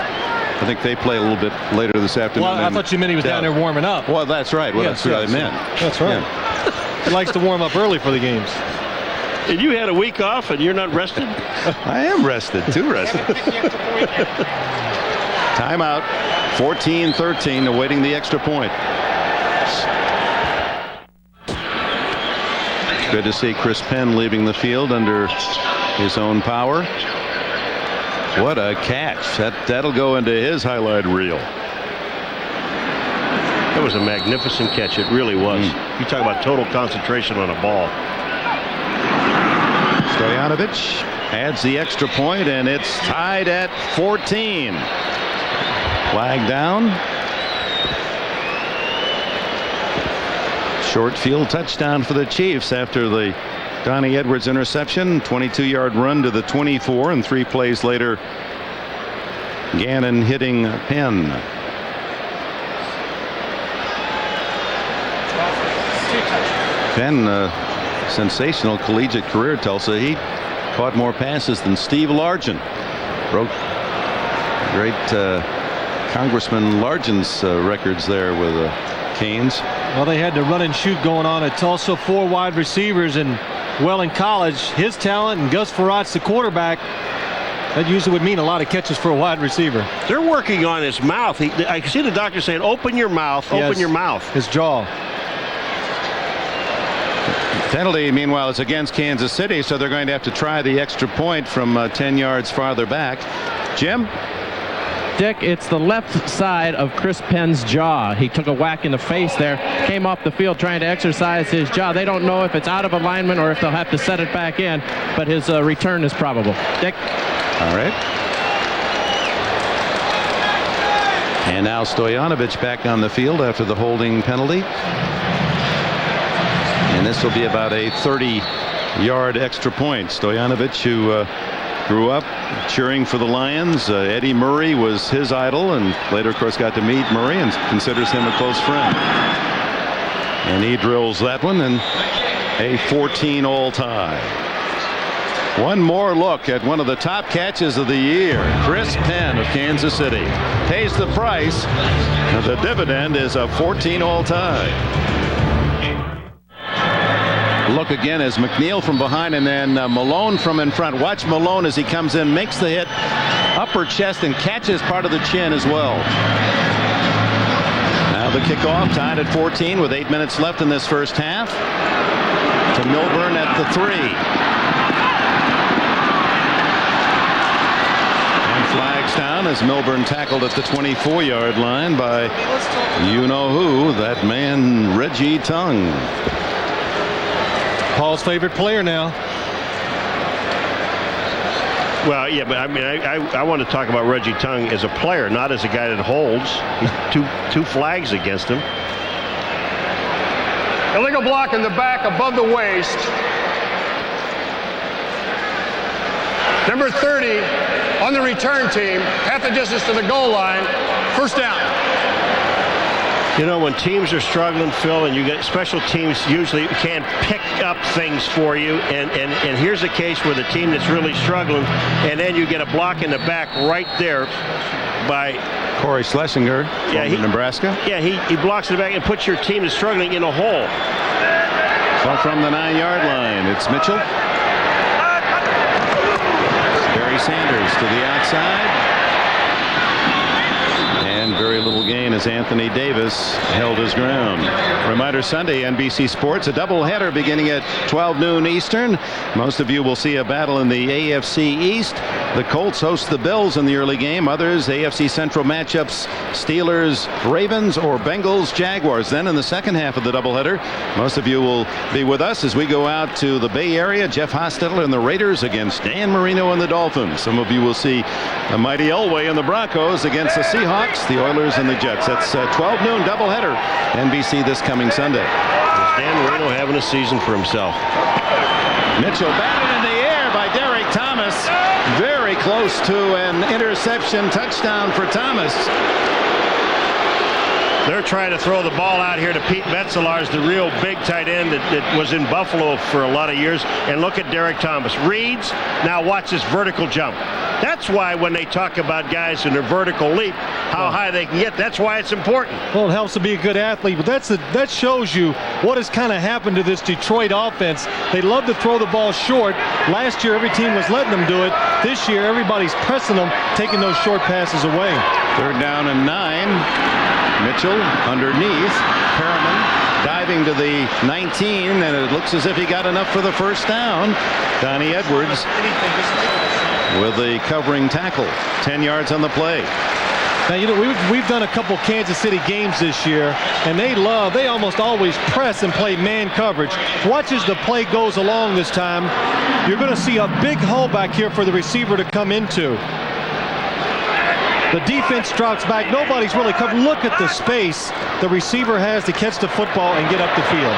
I think they play a little bit later this afternoon. Well, I thought you meant he was down there warming up. Well, that's right. Well, that's what I meant. That's right. Yeah. He likes to warm up early for the games. And you had a week off and you're not rested? I am rested, too rested. Timeout, 14-13, awaiting the extra point. Good to see Chris Penn leaving the field under his own power. What a catch. That'll go into his highlight reel. That was a magnificent catch. It really was. You talk about total concentration on a ball. Stoyanovich adds the extra point, and it's tied at 14. Flag down. Short field touchdown for the Chiefs after the Donnie Edwards interception. 22-yard run to the 24, and 3 plays later, Gannon hitting Penn. Penn, sensational collegiate career, Tulsa. He caught more passes than Steve Largent. Broke great Congressman Largent's records there with the Canes. Well, they had the run and shoot going on at Tulsa. 4 wide receivers, and well, in college, his talent and Gus Frerott's the quarterback. That usually would mean a lot of catches for a wide receiver. They're working on his mouth. I see the doctor saying, "Open your mouth, open your mouth." His jaw. Penalty, meanwhile, is against Kansas City, so they're going to have to try the extra point from 10 yards farther back. Jim? Dick, it's the left side of Chris Penn's jaw. He took a whack in the face there, came off the field trying to exercise his jaw. They don't know if it's out of alignment or if they'll have to set it back in, but his return is probable. Dick? All right. And now Stoyanovich back on the field after the holding penalty. And this will be about a 30-yard extra point. Stoyanovich, who grew up cheering for the Lions. Eddie Murray was his idol, and later, of course, got to meet Murray and considers him a close friend. And he drills that one, and a 14-all tie. One more look at one of the top catches of the year. Chris Penn of Kansas City pays the price. And the dividend is a 14-all tie. Look again as McNeil from behind, and then Malone from in front. Watch Malone as he comes in, makes the hit, upper chest, and catches part of the chin as well. Now the kickoff, tied at 14 with 8 minutes left in this first half. To Milburn at the 3. And flags down as Milburn tackled at the 24-yard line by you-know-who, that man Reggie Tongue. Paul's favorite player now. Well, yeah, but I mean, I want to talk about Reggie Tongue as a player, not as a guy that holds. Two flags against him. Illegal block in the back above the waist. Number 30 on the return team, half the distance to the goal line. First down. You know, when teams are struggling, Phil, and you get special teams usually can't pick up things for you, and here's a case where the team that's really struggling, and then you get a block in the back right there by Corey Schlesinger from Nebraska. Yeah, he blocks in the back and puts your team that's struggling in a hole. So from the 9-yard line, it's Mitchell. Barry Sanders to the outside. And very little gain as Anthony Davis held his ground. Reminder, Sunday, NBC Sports, a doubleheader beginning at 12 noon Eastern. Most of you will see a battle in the AFC East. The Colts host the Bills in the early game. Others, AFC Central matchups, Steelers, Ravens, or Bengals, Jaguars. Then in the second half of the doubleheader, most of you will be with us as we go out to the Bay Area. Jeff Hostetler and the Raiders against Dan Marino and the Dolphins. Some of you will see a mighty Elway and the Broncos against the Seahawks, the Oilers, and the Jets. That's 12 noon doubleheader. NBC this coming Sunday. Dan Marino having a season for himself. Mitchell batted in the air by Derek Thomas. Very close to an interception, touchdown for Thomas. They're trying to throw the ball out here to Pete Metzelaars, the real big tight end that was in Buffalo for a lot of years. And look at Derek Thomas. Reads, now watch this vertical jump. That's why when they talk about guys in their vertical leap, how high they can get. That's why it's important. Well, it helps to be a good athlete, but that shows you what has kind of happened to this Detroit offense. They love to throw the ball short. Last year, every team was letting them do it. This year, everybody's pressing them, taking those short passes away. 3rd down and 9. Mitchell underneath. Perriman diving to the 19, and it looks as if he got enough for the first down. Donnie Edwards with the covering tackle. 10 yards on the play. Now, you know, we've done a couple Kansas City games this year, and they almost always press and play man coverage. Watch as the play goes along this time. You're going to see a big hole back here for the receiver to come into. The defense drops back. Nobody's really covered. Look at the space the receiver has to catch the football and get up the field.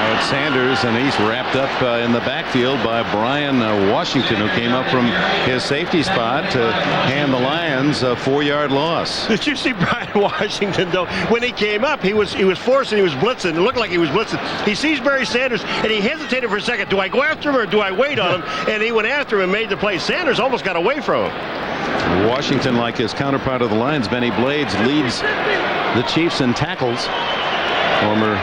Now it's Sanders, and he's wrapped up in the backfield by Brian Washington, who came up from his safety spot to hand the Lions a 4-yard loss. Did you see Brian Washington, though? When he came up, he was forcing, he was blitzing. It looked like he was blitzing. He sees Barry Sanders, and he hesitated for a second. Do I go after him or do I wait on him? And he went after him and made the play. Sanders almost got away from him. Washington, like his counterpart of the Lions, Benny Blades, leads the Chiefs in tackles. Former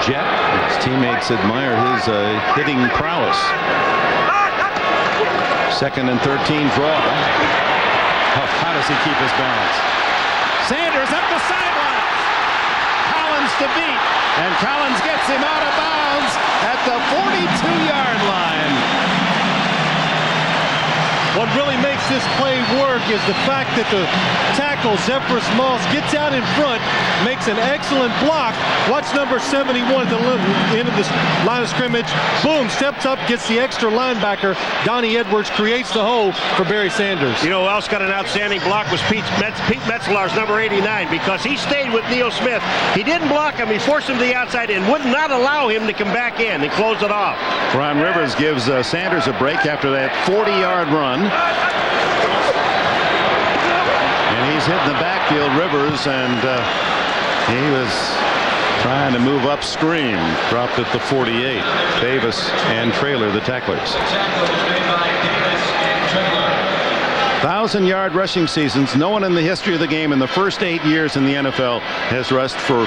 Jet. His teammates admire his hitting prowess. 2nd and 13 draw. How does he keep his balance? Sanders up the sideline. Collins to beat. And Collins gets him out of bounds at the 42-yard line. What really makes this play work is the fact that the tackle, Zephyrus Moss, gets out in front, makes an excellent block. Watch number 71 at the end of the line of scrimmage. Boom, steps up, gets the extra linebacker. Donnie Edwards creates the hole for Barry Sanders. You know who else got an outstanding block was Pete Metzlar's number 89, because he stayed with Neil Smith. He didn't block him. He forced him to the outside and would not allow him to come back in and close it off. Ron Rivers gives Sanders a break after that 40-yard run. And he's hitting the backfield, Rivers, and he was trying to move upstream. Dropped at the 48. Davis and Traylor, the tacklers. 1,000-yard rushing seasons. No one in the history of the game in the first 8 years in the NFL has rushed for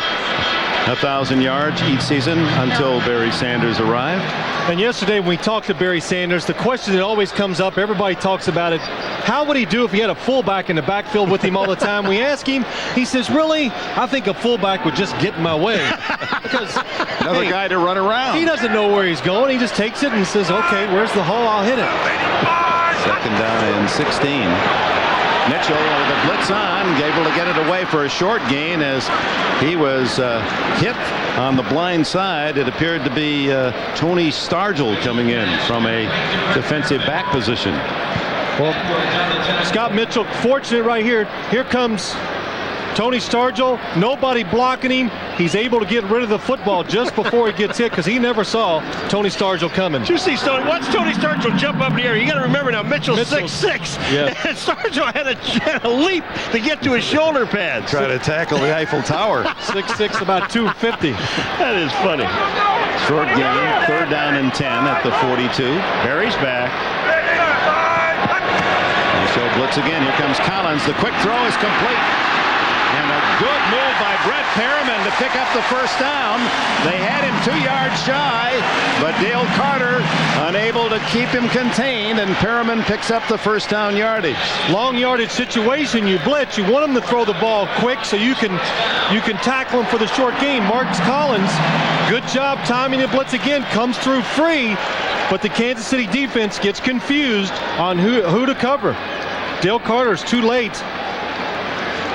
1,000 yards each season until Barry Sanders arrived. And yesterday when we talked to Barry Sanders, the question that always comes up, everybody talks about it, how would he do if he had a fullback in the backfield with him all the time? We ask him, he says, really? I think a fullback would just get in my way. Because another guy to run around. He doesn't know where he's going. He just takes it and says, okay, where's the hole? I'll hit it. 2nd down and 16. Mitchell with a blitz on, able to get it away for a short gain as he was hit on the blind side. It appeared to be Tony Stargell coming in from a defensive back position. Well, Scott Mitchell, fortunate right here. Here comes Tony Stargell, nobody blocking him. He's able to get rid of the football just before he gets hit because he never saw Tony Stargell coming. Did you see watch Tony Stargell jump up in the air? You got to remember now, Mitchell's 6'6". Yeah. And Stargell had a leap to get to his shoulder pads. Try to tackle the Eiffel Tower. 6'6", about 250. That is funny. Short gain, 3rd down and 10 at the 42. Barry's back. They show blitz again. Here comes Collins. The quick throw is complete. And a good move by Brett Perriman to pick up the first down. They had him 2 yards shy, but Dale Carter unable to keep him contained, and Perriman picks up the first down yardage. Long yardage situation, you blitz, you want him to throw the ball quick so you can tackle him for the short gain. Marcus Collins, good job timing the blitz again, comes through free, but the Kansas City defense gets confused on who to cover. Dale Carter's too late.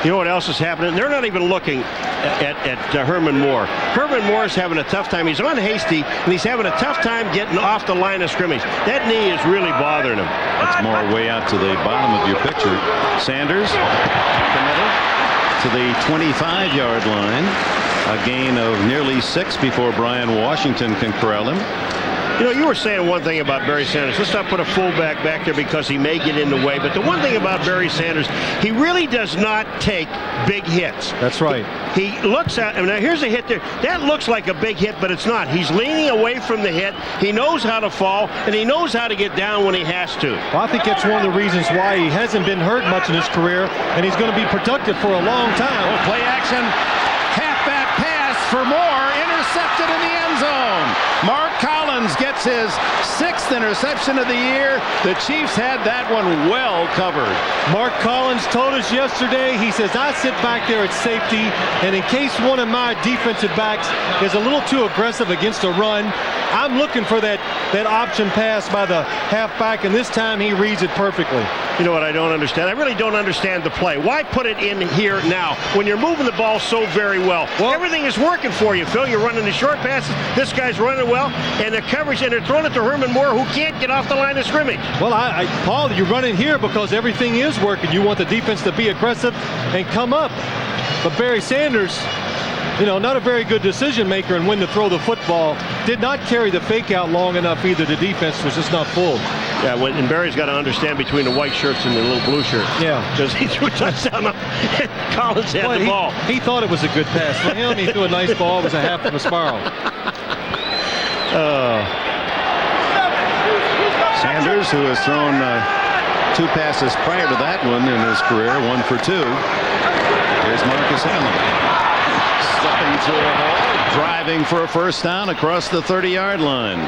You know what else is happening? They're not even looking at Herman Moore. Herman Moore is having a tough time. He's on hasty, and he's having a tough time getting off the line of scrimmage. That knee is really bothering him. That's more way out to the bottom of your picture. Sanders, the middle, to the 25-yard line. A gain of nearly 6 before Brian Washington can corral him. You know, you were saying one thing about Barry Sanders. Let's not put a fullback back there because he may get in the way. But the one thing about Barry Sanders, he really does not take big hits. That's right. He looks at, and now here's a hit there. That looks like a big hit, but it's not. He's leaning away from the hit. He knows how to fall, and he knows how to get down when he has to. Well, I think that's one of the reasons why he hasn't been hurt much in his career, and he's going to be productive for a long time. Oh, play action, halfback pass for more, intercepted in the end zone. Mark Collins gets his 6th interception of the year. The Chiefs had that one well covered. Mark Collins told us yesterday, he says, I sit back there at safety, and in case one of my defensive backs is a little too aggressive against a run, I'm looking for that option pass by the halfback, and this time he reads it perfectly. You know what I don't understand? I really don't understand the play. Why put it in here now when you're moving the ball so very well? Everything is working for you, Phil. You're running the short passes. This guy's running well, and the coverage, and they're throwing it to Herman Moore, who can't get off the line of scrimmage. Well, Paul, you're running here because everything is working. You want the defense to be aggressive and come up. But Barry Sanders, you know, not a very good decision maker and when to throw the football. Did not carry the fake out long enough either. The defense was just not full. Yeah, and Barry's got to understand between the white shirts and the little blue shirt. Yeah. Because he threw a touchdown. Collins had the ball. He thought it was a good pass for him. He threw a nice ball. It was a half of a spiral. Sanders, who has thrown 2 passes prior to that one in his career, 1 for 2. Here's Marcus Allen. Stepping through a hole, driving for a first down across the 30-yard line.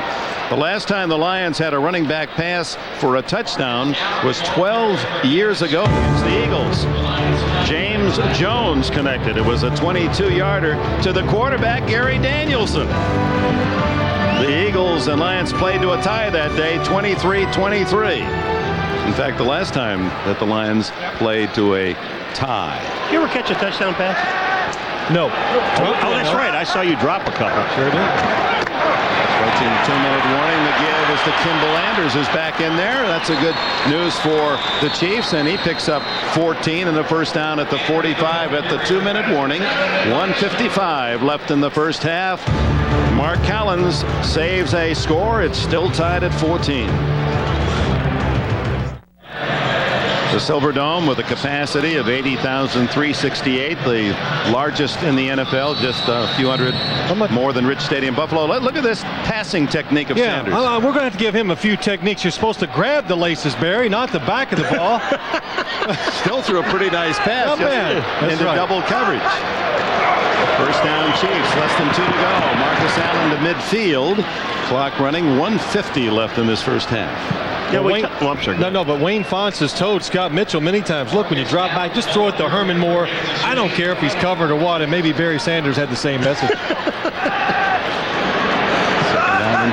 The last time the Lions had a running back pass for a touchdown was 12 years ago against the Eagles. James Jones connected. It was a 22-yarder to the quarterback, Gary Danielson. The Eagles and Lions played to a tie that day, 23-23. In fact, the last time that the Lions played to a tie. You ever catch a touchdown pass? No. Oh, that's right. I saw you drop a couple. Sure did. Approaching 2-minute warning. The give is to Kimball Anders, who's back in there. That's a good news for the Chiefs, and he picks up 14 and a first down at the 45 at the 2-minute warning. 1:55 left in the first half. Mark Collins saves a score. It's still tied at 14. The Silver Dome with a capacity of 80,368, the largest in the NFL, just a few hundred more than Rich Stadium Buffalo. Look at this passing technique of Sanders. We're going to have to give him a few techniques. You're supposed to grab the laces, Barry, not the back of the ball. Still threw a pretty nice pass into double coverage. First down Chiefs, less than 2 to go. Marcus Allen to midfield. Clock running, 1:50 left in this first half. Yeah, but Wayne Fonts has told Scott Mitchell many times, look, when you drop back, just throw it to Herman Moore. I don't care if he's covered or what, and maybe Barry Sanders had the same message.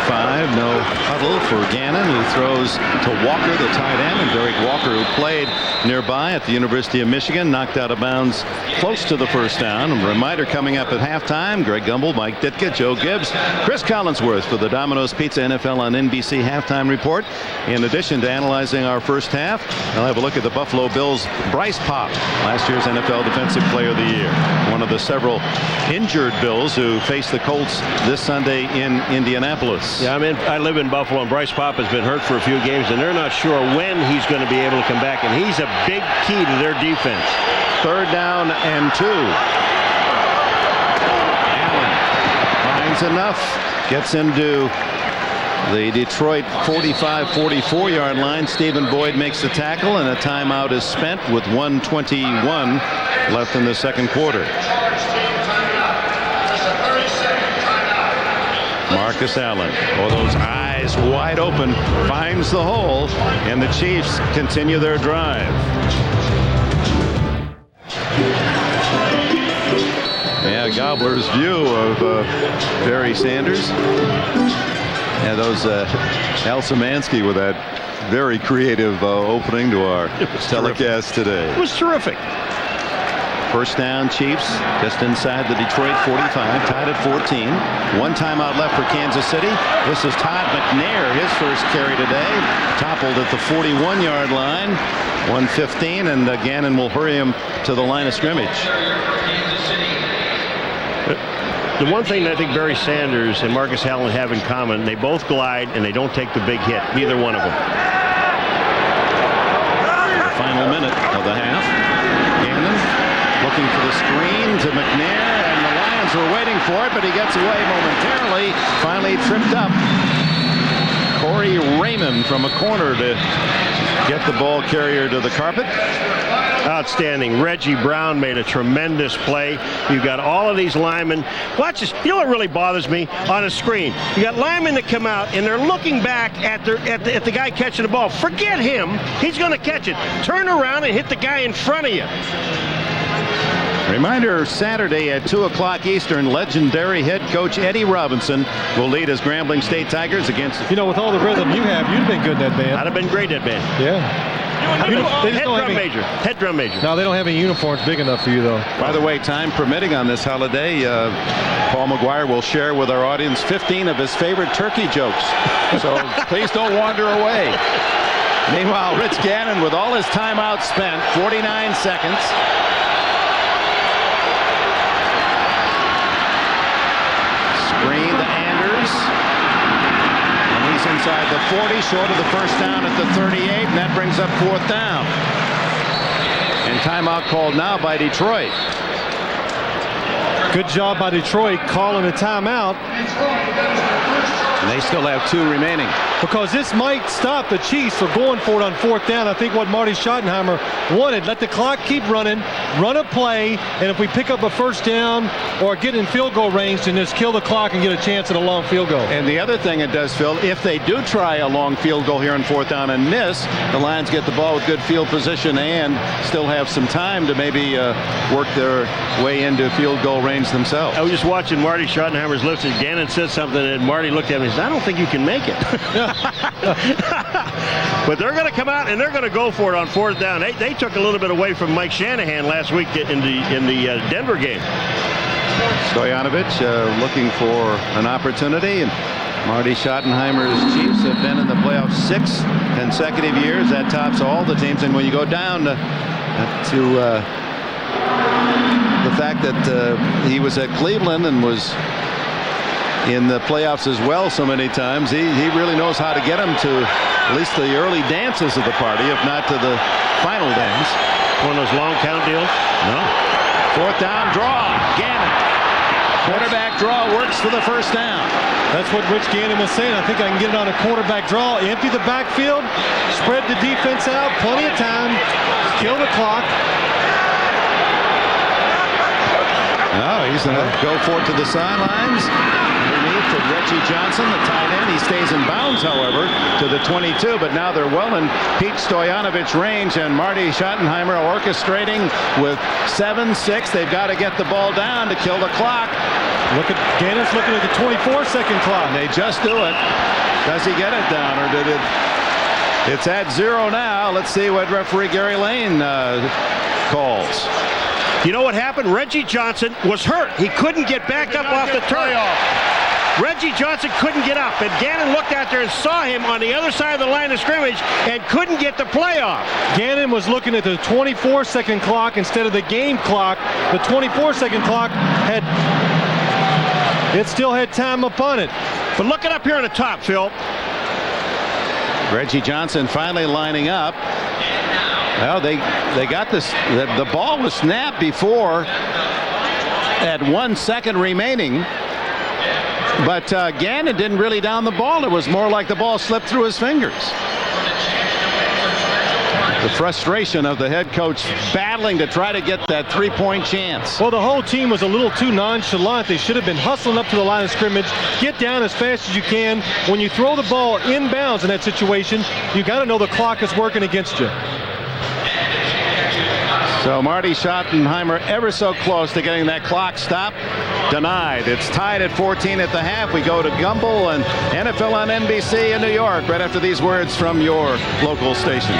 5, no huddle for Gannon, who throws to Walker, the tight end, and Derek Walker, who played nearby at the University of Michigan, knocked out of bounds close to the first down. A reminder coming up at halftime, Greg Gumbel, Mike Ditka, Joe Gibbs, Chris Collinsworth for the Domino's Pizza NFL on NBC halftime report. In addition to analyzing our first half, I'll have a look at the Buffalo Bills' Bryce Popp, last year's NFL Defensive Player of the Year. One of the several injured Bills who face the Colts this Sunday in Indianapolis. Yeah, I live in Buffalo, and Bryce Popp has been hurt for a few games, and they're not sure when he's going to be able to come back, and he's a big key to their defense. 3rd down and 2. Allen finds enough, gets into the Detroit 45-44 yard line. Stephen Boyd makes the tackle, and a timeout is spent with 1:21 left in the second quarter. Marcus Allen, those eyes wide open, finds the hole, and the Chiefs continue their drive. Yeah, Gobbler's view of Barry Sanders. Yeah, those Al Szymanski with that very creative opening to our telecast today. It was terrific. First down Chiefs just inside the Detroit 45, tied at 14. 1 timeout left for Kansas City. This is Todd McNair, his first carry today, toppled at the 41-yard line. 1:15, and Gannon will hurry him to the line of scrimmage. The one thing that I think Barry Sanders and Marcus Allen have in common, they both glide and they don't take the big hit. Neither one of them. The final minute of the half. Gannon looking for the screen to McNair, and the Lions were waiting for it, but he gets away momentarily. Finally tripped up. Corey Raymond from a corner to get the ball carrier to the carpet. Outstanding. Reggie Brown made a tremendous play. You've got all of these linemen. Watch this. You know what really bothers me on a screen? You got linemen that come out and they're looking back at the guy catching the ball. Forget him. He's going to catch it. Turn around and hit the guy in front of you. Reminder, Saturday at 2 o'clock Eastern, legendary head coach Eddie Robinson will lead his Grambling State Tigers against... You know, with all the rhythm you have, you'd have been good in that band. I'd have been great at that band. Yeah. Head drum major. Head drum major. No, they don't have any uniforms big enough for you, though. By the way, time permitting on this holiday, Paul McGuire will share with our audience 15 of his favorite turkey jokes. So please don't wander away. Meanwhile, Rich Gannon, with all his timeouts spent, 49 seconds. Screen to Anders. And he's inside the 40, short of the first down at the 38, and that brings up 4th down. And timeout called now by Detroit. Good job by Detroit calling a timeout. And they still have 2 remaining. Because this might stop the Chiefs from going for it on 4th down. I think what Marty Schottenheimer wanted, let the clock keep running, run a play, and if we pick up a first down or get in field goal range, then just kill the clock and get a chance at a long field goal. And the other thing it does, Phil, if they do try a long field goal here on 4th down and miss, the Lions get the ball with good field position and still have some time to maybe work their way into field goal range themselves. I was just watching Marty Schottenheimer's lips, and Gannon said something, and Marty looked at me and said, I don't think you can make it. But they're going to come out and they're going to go for it on 4th down. They took a little bit away from Mike Shanahan last week in the Denver game. Stojanovic looking for an opportunity, and Marty Schottenheimer's Chiefs have been in the playoffs 6 consecutive years. That tops all the teams. And when you go down to the fact that he was at Cleveland and was in the playoffs as well so many times, he really knows how to get them to at least the early dances of the party, if not to the final dance. One of those long count deals? No. 4th down draw. Gannon. Quarterback draw works for the first down. That's what Rich Gannon was saying. I think I can get it on a quarterback draw, empty the backfield, spread the defense out, plenty of time, kill the clock. No, he's going to go for it to the sidelines. Underneath to Reggie Johnson, the tight end. He stays in bounds, however, to the 22. But now they're well in Pete Stoyanovich range, and Marty Schottenheimer orchestrating with 7-6. They've got to get the ball down to kill the clock. Look at Gannon's looking at the 24-second clock. And they just do it. Does he get it down, or did it? It's at 0 now. Let's see what referee Gary Lane calls. You know what happened? Reggie Johnson was hurt. He couldn't get back up off the turf. Reggie Johnson couldn't get up, and Gannon looked out there and saw him on the other side of the line of scrimmage and couldn't get the play off. Gannon was looking at the 24-second clock instead of the game clock. The 24-second clock still had time upon it. But look it up here on the top, Phil. Reggie Johnson finally lining up. Well, they got this. The ball was snapped before at 1 second remaining. But Gannon didn't really down the ball. It was more like the ball slipped through his fingers. The frustration of the head coach battling to try to get that 3-point chance. Well, the whole team was a little too nonchalant. They should have been hustling up to the line of scrimmage. Get down as fast as you can. When you throw the ball inbounds in that situation, you got to know the clock is working against you. So Marty Schottenheimer ever so close to getting that clock stopped. Denied. It's tied at 14 at the half. We go to Gumbel and NFL on NBC in New York right after these words from your local station.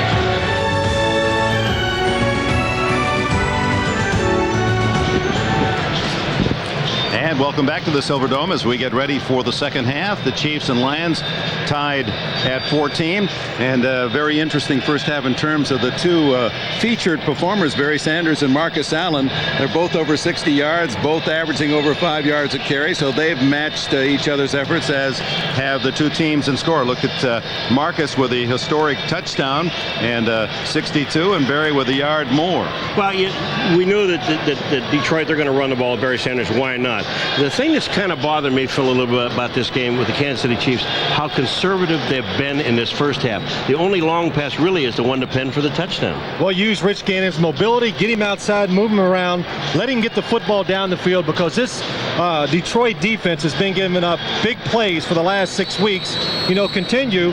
And welcome back to the Silverdome as we get ready for the second half. The Chiefs and Lions tied at 14, and a very interesting first half in terms of the two featured performers, Barry Sanders and Marcus Allen. They're both over 60 yards, both averaging over 5 yards a carry, so they've matched each other's efforts, as have the two teams in score. Look at Marcus with a historic touchdown and 62, and Barry with a yard more. Well, we knew that Detroit, they're going to run the ball with Barry Sanders. Why not? The thing that's kind of bothered me, Phil, a little bit about this game with the Kansas City Chiefs, how conservative they've been in this first half. The only long pass really is the one to Penn for the touchdown. Well, use Rich Gannon's mobility, get him outside, move him around, let him get the football down the field, because this Detroit defense has been giving up big plays for the last 6 weeks. Continue,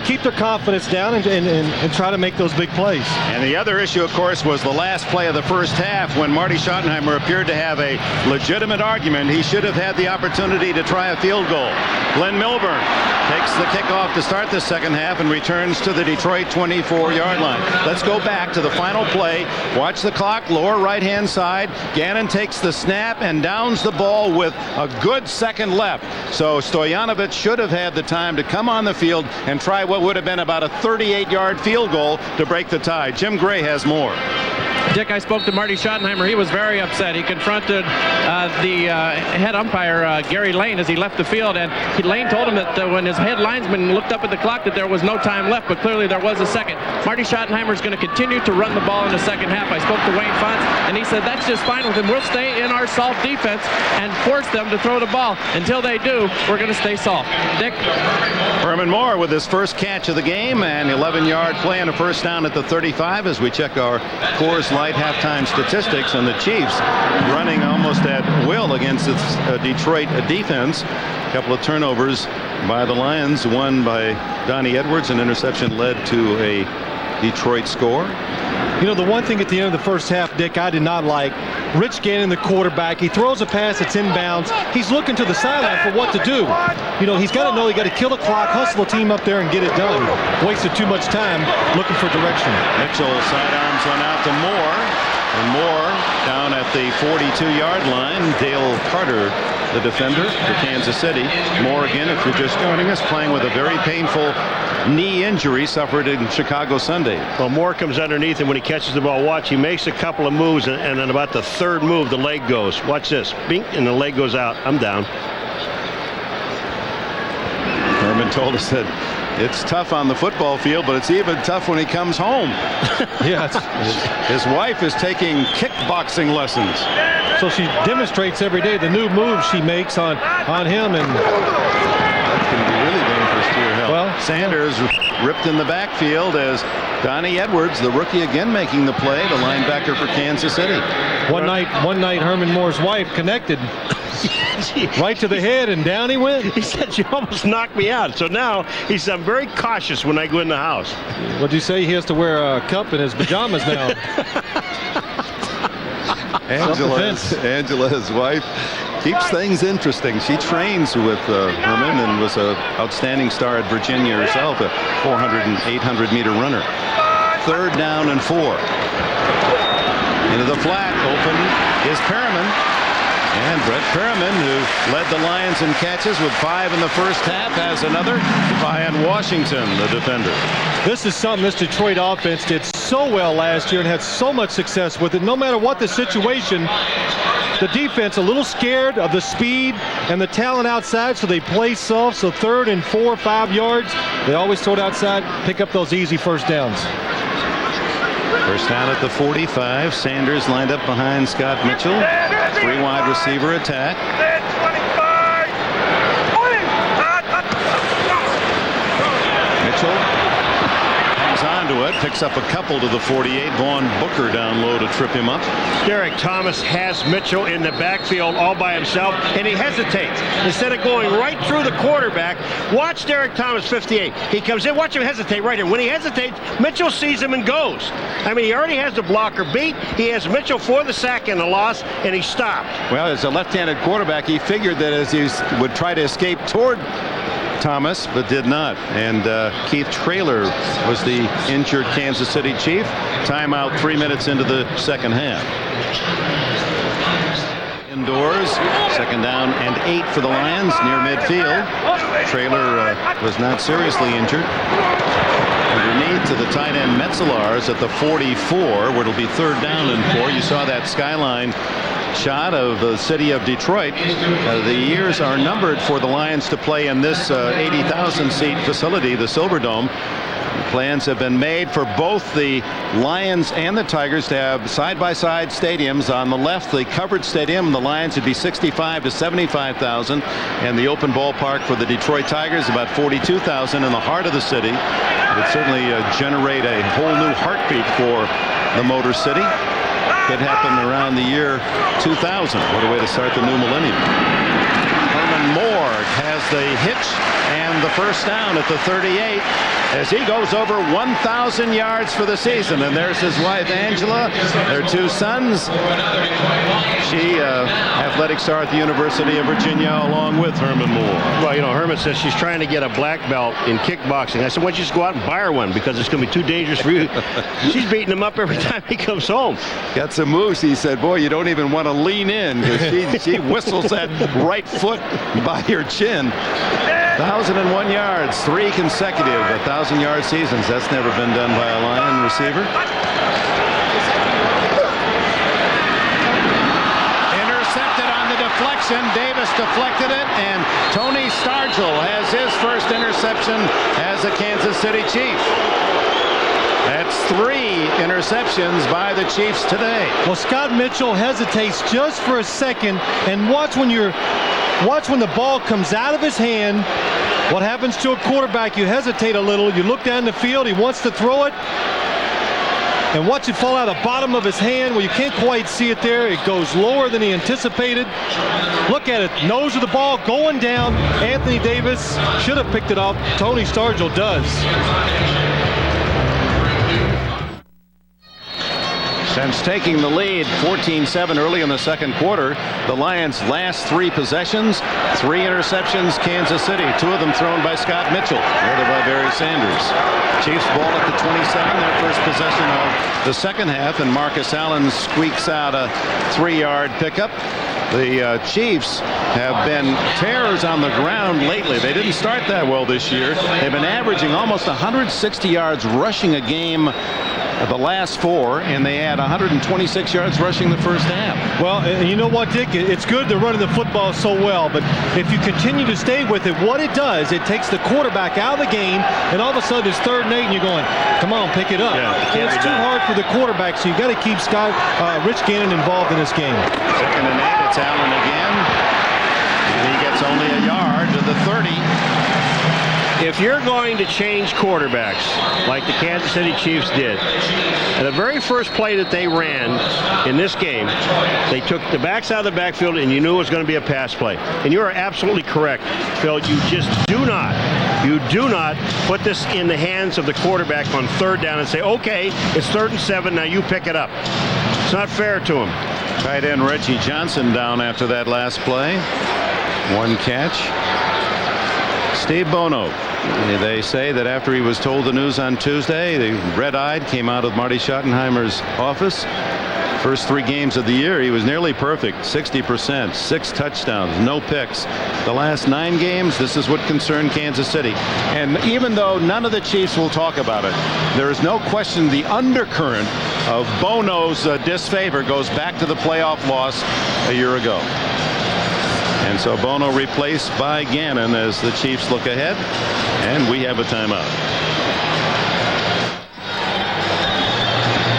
keep their confidence down and try to make those big plays. And the other issue, of course, was the last play of the first half when Marty Schottenheimer appeared to have a legitimate argument. He should have had the opportunity to try a field goal. Glenn Milburn takes the kickoff to start the second half and returns to the Detroit 24-yard line. Let's go back to the final play. Watch the clock, lower right-hand side. Gannon takes the snap and downs the ball with a good second left. So Stojanovic should have had the time to come on the field and try what would have been about a 38-yard field goal to break the tie. Jim Gray has more. Dick, I spoke to Marty Schottenheimer. He was very upset. He confronted the head umpire, Gary Lane, as he left the field, and Lane told him that when his head linesman looked up at the clock that there was no time left, but clearly there was a second. Marty Schottenheimer is going to continue to run the ball in the second half. I spoke to Wayne Fonts, and he said that's just fine with him. We'll stay in our soft defense and force them to throw the ball. Until they do, we're going to stay soft. Dick? Herman Moore with his first catch of the game, and 11-yard play and a first down at the 35 as we check our Coors Light halftime statistics, and the Chiefs running almost at will against its Detroit defense. A couple of turnovers by the Lions, one by Donnie Edwards. An interception led to a Detroit score. The one thing at the end of the first half, Dick, I did not like. Rich Gannon, the quarterback, he throws a pass that's inbounds. He's looking to the sideline for what to do. He's got to know he got to kill the clock, hustle the team up there and get it done. Wasted too much time looking for direction. Mitchell sidearms one out to Moore, and Moore down at the 42-yard line. Dale Carter, the defender for Kansas City. Moore, again, if you're just joining us, playing with a very painful knee injury suffered in Chicago Sunday. Well, Moore comes underneath, and when he catches the ball, watch, he makes a couple of moves, and then about the third move, the leg goes. Watch this. Bink, and the leg goes out. I'm down. Herman told us that it's tough on the football field, but it's even tough when he comes home. Yeah, his wife is taking kickboxing lessons. So she demonstrates every day the new moves she makes on him, and that can be really dangerous to your health. Well, Sanders ripped in the backfield as Donnie Edwards, the rookie, again making the play, the linebacker for Kansas City. One night Herman Moore's wife connected right to the head, and down he went. He said, "You almost knocked me out." So now he said, "I'm very cautious when I go in the house." What'd you say? He has to wear a cup in his pajamas now. Angela, his wife, keeps things interesting. She trains with Herman and was an outstanding star at Virginia herself, a 400 and 800 meter runner. Third down and 4. Into the flat, open is Perriman. And Brett Perriman, who led the Lions in catches with 5 in the first half, has another. Brian Washington, the defender. This is something this Detroit offense did so well last year and had so much success with it. No matter what the situation, the defense a little scared of the speed and the talent outside, so they play soft. So 3rd and 4, 5 yards, they always throw it outside, pick up those easy first downs. First down at the 45. Sanders lined up behind Scott Mitchell. 3 wide receiver attack. Mitchell hangs on to it, picks up a couple to the 48. Vaughn Booker down low to trip him up. Derek Thomas has Mitchell in the backfield all by himself, and he hesitates. Instead of going right through the quarterback, watch Derek Thomas, 58. He comes in, watch him hesitate right here. When he hesitates, Mitchell sees him and goes. I mean, he already has the blocker beat. He has Mitchell for the sack and the loss, and he stopped. Well, as a left-handed quarterback, he figured that as he would try to escape toward Thomas, but did not. And Keith Traylor was the injured Kansas City Chief. Timeout 3 minutes into the second half. Indoors, 2nd down and 8 for the Lions near midfield. Trailer was not seriously injured. Underneath to the tight end Metzelaars at the 44, where it'll be 3rd down and 4. You saw that skyline shot of the city of Detroit. The years are numbered for the Lions to play in this 80,000 seat facility, the Silverdome. Plans have been made for both the Lions and the Tigers to have side-by-side stadiums. On the left, the covered stadium, the Lions would be 65 to 75,000, and the open ballpark for the Detroit Tigers about 42,000 in the heart of the city. It would certainly generate a whole new heartbeat for the Motor City. Could happen around the year 2000. What a way to start the new millennium. Herman Moore has the hitch and the 1st down at the 38 as he goes over 1,000 yards for the season. And there's his wife Angela, their 2 sons. She athletic star at the University of Virginia along with Herman Moore. Well, you know, Herman says she's trying to get a black belt in kickboxing. I said, why don't you just go out and buy her one, because it's going to be too dangerous for you. She's beating him up every time he comes home. Got some moves. He said, boy, you don't even want to lean in, because she whistles that right foot by your chin. 1,001 yards, 3 consecutive 1,000-yard seasons. That's never been done by a Lion receiver. Intercepted on the deflection. Davis deflected it, and Tony Stargell has his first interception as a Kansas City Chief. That's 3 interceptions by the Chiefs today. Well, Scott Mitchell hesitates just for a second, and watch when the ball comes out of his hand. What happens to a quarterback? You hesitate a little. You look down the field. He wants to throw it. And watch it fall out of the bottom of his hand. Well, you can't quite see it there. It goes lower than he anticipated. Look at it. Nose of the ball going down. Anthony Davis should have picked it up. Tony Stargell does. Since taking the lead 14-7 early in the 2nd quarter, the Lions' last 3 possessions, 3 interceptions, Kansas City, 2 of them thrown by Scott Mitchell, the other by Barry Sanders. Chiefs ball at the 27, their first possession of the 2nd half, and Marcus Allen squeaks out a 3-yard pickup. The Chiefs have been terrors on the ground lately. They didn't start that well this year. They've been averaging almost 160 yards rushing a game the last 4, and they had 126 yards rushing the first half. Well, and you know what, Dick? It's good they're running the football so well, but if you continue to stay with it, what it does, it takes the quarterback out of the game, and all of a sudden it's 3rd and 8, and you're going, come on, pick it up. Yeah, it's too hard for the quarterback, so you've got to keep Rich Gannon involved in this game. 2nd and 8, it's Allen again, and he gets only a yard to the 30. If you're going to change quarterbacks like the Kansas City Chiefs did, and the very first play that they ran in this game, they took the backs out of the backfield, and you knew it was going to be a pass play. And you are absolutely correct, Phil. You just do not put this in the hands of the quarterback on 3rd down and say, okay, it's 3rd and 7, now you pick it up. It's not fair to him. Tight end Reggie Johnson down after that last play. 1 catch. Steve Bono. They say that after he was told the news on Tuesday, the red-eyed came out of Marty Schottenheimer's office. First 3 games of the year, he was nearly perfect, 60%, 6 touchdowns, no picks. The last 9 games, this is what concerned Kansas City. And even though none of the Chiefs will talk about it, there is no question the undercurrent of Bono's disfavor goes back to the playoff loss a year ago. And so Bono replaced by Gannon as the Chiefs look ahead, and we have a timeout.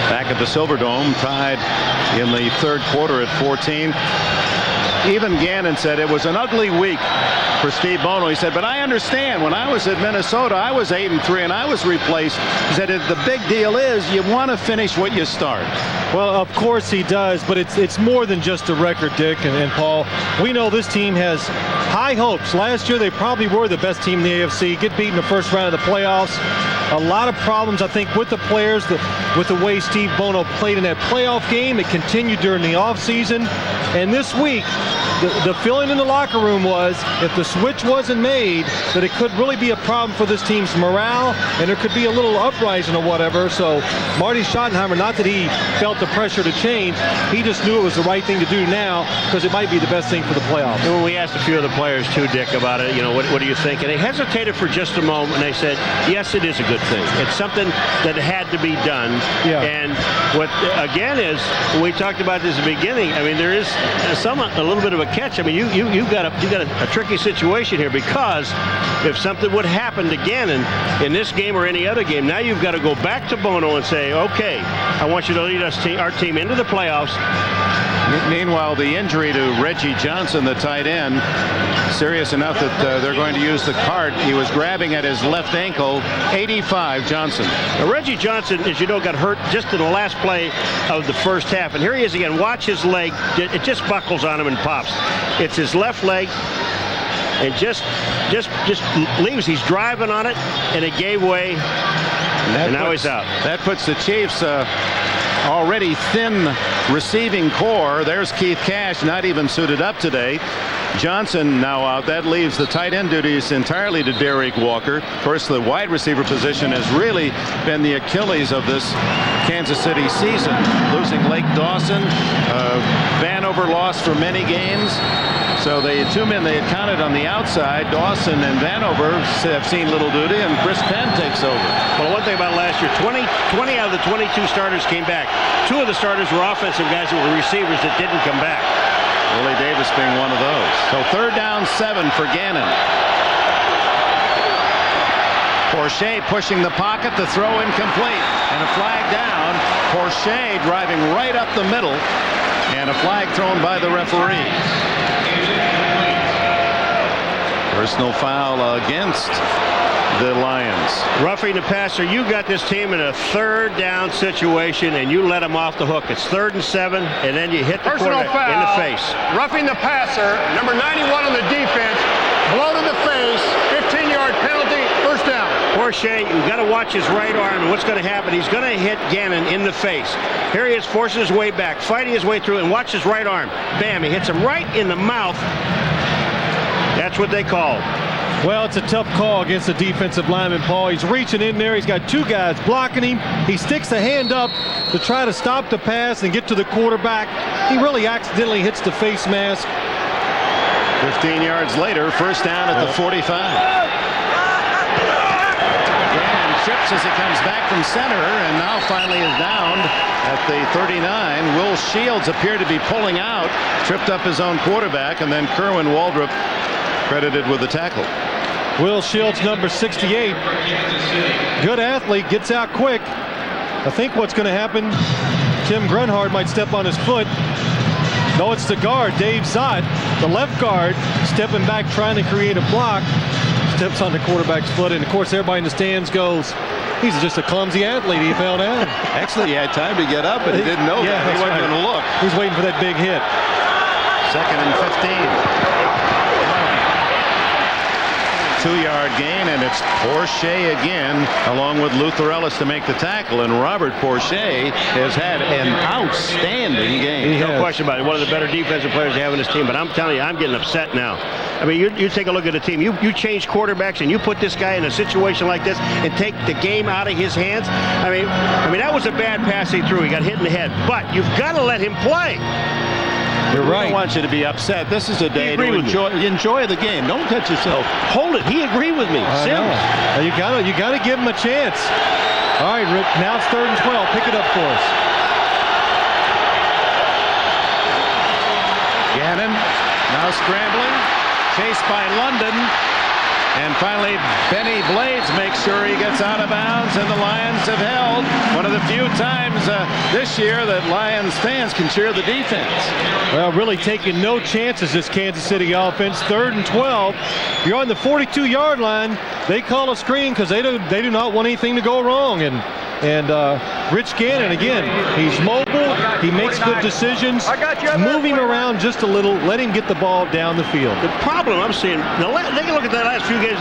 Back at the Silverdome, tied in the 3rd quarter at 14. Even Gannon said it was an ugly week for Steve Bono. He said, but I understand. When I was at Minnesota, I was 8-3 and I was replaced. He said, the big deal is you want to finish what you start. Well, of course he does, but it's more than just a record, Dick and Paul. We know this team has high hopes. Last year, they probably were the best team in the AFC. Get beat in the first round of the playoffs. a lot of problems, I think, with the players, with the way Steve Bono played in that playoff game. It continued during the offseason. And this week, the feeling in the locker room was if the switch wasn't made, that it could really be a problem for this team's morale, and there could be a little uprising or whatever. So Marty Schottenheimer, not that he felt the pressure to change, he just knew it was the right thing to do now because it might be the best thing for the playoffs. And when we asked a few of the players too, Dick, about it, what do you think? And they hesitated for just a moment, and they said, yes, it is a good thing. It's something that had to be done. Yeah. And what, again, is, when we talked about this at the beginning, I mean, there is a little bit of a catch. I mean, you've got a tricky situation here, because if something would happen to Gannon in this game or any other game, now you've got to go back to Bono and say, okay, I want you to lead our team into the playoffs. Meanwhile, the injury to Reggie Johnson, the tight end, serious enough that they're going to use the cart. He was grabbing at his left ankle. 85, Johnson. Now, Reggie Johnson, as you know, got hurt just in the last play of the first half. And here he is again. Watch his leg. It just buckles on him and pops. It's his left leg. And just leaves. He's driving on it, and it gave way. And now he's out. That puts the Chiefs already thin receiving core. There's Keith Cash, not even suited up today. Johnson now out. That leaves the tight end duties entirely to Derek Walker. Of course, the wide receiver position has really been the Achilles of this Kansas City season. Losing Lake Dawson, Vanover lost for many games. So the two men they had counted on the outside, Dawson and Vanover, have seen little duty, and Chris Penn takes over. Well, one thing about last year, 20 out of the 22 starters came back. 2 of the starters were offensive guys that were receivers that didn't come back. Willie Davis being one of those. So 3rd down 7 for Gannon. Porcher pushing the pocket, the throw incomplete, and a flag down. Porcher driving right up the middle, and a flag thrown by the referee. Personal foul against the Lions. Roughing the passer. You got this team in a 3rd down situation, and you let them off the hook. It's 3rd and 7, and then you hit the quarterback in the face. Roughing the passer, number 91 on the defense, blow to the face, 15-yard penalty, 1st down. Porcher, you've got to watch his right arm, and what's going to happen, he's going to hit Gannon in the face. Here he is, forcing his way back, fighting his way through, and watch his right arm. Bam, he hits him right in the mouth. That's what they call. Well, it's a tough call against the defensive lineman, Paul. He's reaching in there. He's got 2 guys blocking him. He sticks a hand up to try to stop the pass and get to the quarterback. He really accidentally hits the face mask. 15 yards later, 1st down at the 45. Gannon trips as he comes back from center, and now finally is down at the 39. Will Shields appeared to be pulling out, tripped up his own quarterback, and then Kerwin Waldrop credited with the tackle. Will Shields, number 68. Good athlete, gets out quick. I think what's going to happen, Tim Grunhard might step on his foot. No, it's the guard, Dave Zott, the left guard, stepping back trying to create a block. Steps on the quarterback's foot, and of course everybody in the stands goes, he's just a clumsy athlete, he fell down. Actually, he had time to get up, but he didn't know that. He wasn't going to look. He was waiting for that big hit. 2nd and 15. 2-yard gain, and it's Porcher again, along with Luther Ellis to make the tackle. And Robert Porcher has had an outstanding game. No question about it. One of the better defensive players to have in this team. But I'm telling you, I'm getting upset now. I mean, you take a look at the team. You change quarterbacks, and you put this guy in a situation like this and take the game out of his hands. I mean, that was a bad pass he threw. He got hit in the head. But you've got to let him play. You're right. I don't want you to be upset. This is a day to enjoy the game. Don't touch yourself. Hold it. He agreed with me. You gotta give him a chance. All right, Rick. Now it's 3rd and 12. Pick it up for us. Gannon now scrambling, chased by London, and finally Benny Blades makes sure he gets out of bounds, and the Lions have held. One of the few times this year that Lions fans can cheer the defense. Well, really taking no chances, this Kansas City offense. 3rd and 12. You're on the 42-yard line. They call a screen because they do not want anything to go wrong. And And Rich Gannon, again, he's mobile. He makes good decisions. Move him around just a little. Let him get the ball down the field. The problem I'm seeing, now take a look at the last few games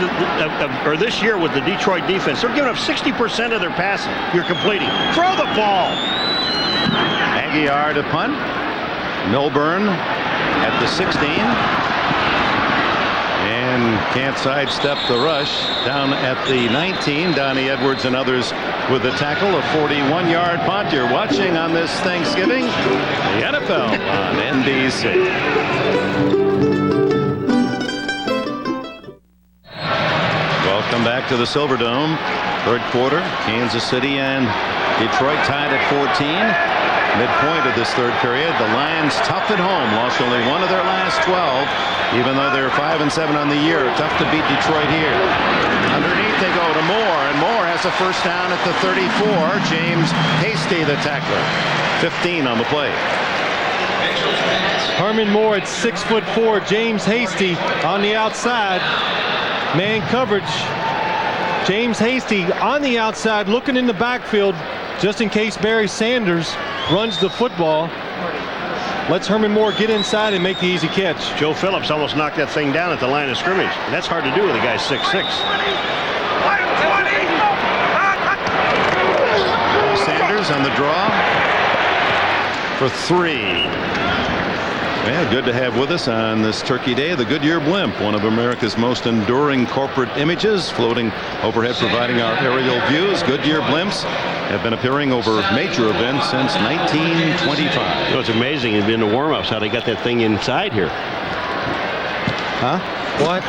or this year with the Detroit defense. They're giving up 60% of their passes. You're completing. Throw the ball. Aguiar to punt. Milburn at the 16. And can't sidestep the rush down at the 19. Donnie Edwards and others with the tackle. A 41-yard punt. You're watching on this Thanksgiving the NFL on NBC. Welcome back to the Silverdome. Third quarter. Kansas City and Detroit tied at 14. Midpoint of this third period, the Lions tough at home, lost only one of their last 12, even though they're 5-7 on the year. Tough to beat Detroit here. Underneath they go to Moore, and Moore has a first down at the 34. James Hasty, the tackler, 15 on the play. Herman Moore at 6'4". James Hasty on the outside. Man coverage. James Hasty on the outside, looking in the backfield, just in case Barry Sanders runs the football. Lets Herman Moore get inside and make the easy catch. Joe Phillips almost knocked that thing down at the line of scrimmage. And that's hard to do with a guy 6'6". Sanders on the draw for 3. Yeah, good to have with us on this Turkey Day the Goodyear blimp, one of America's most enduring corporate images, floating overhead providing our aerial views. Goodyear blimps have been appearing over major events since 1925. You know, it's amazing in the warm-ups how they got that thing inside here. Huh? What?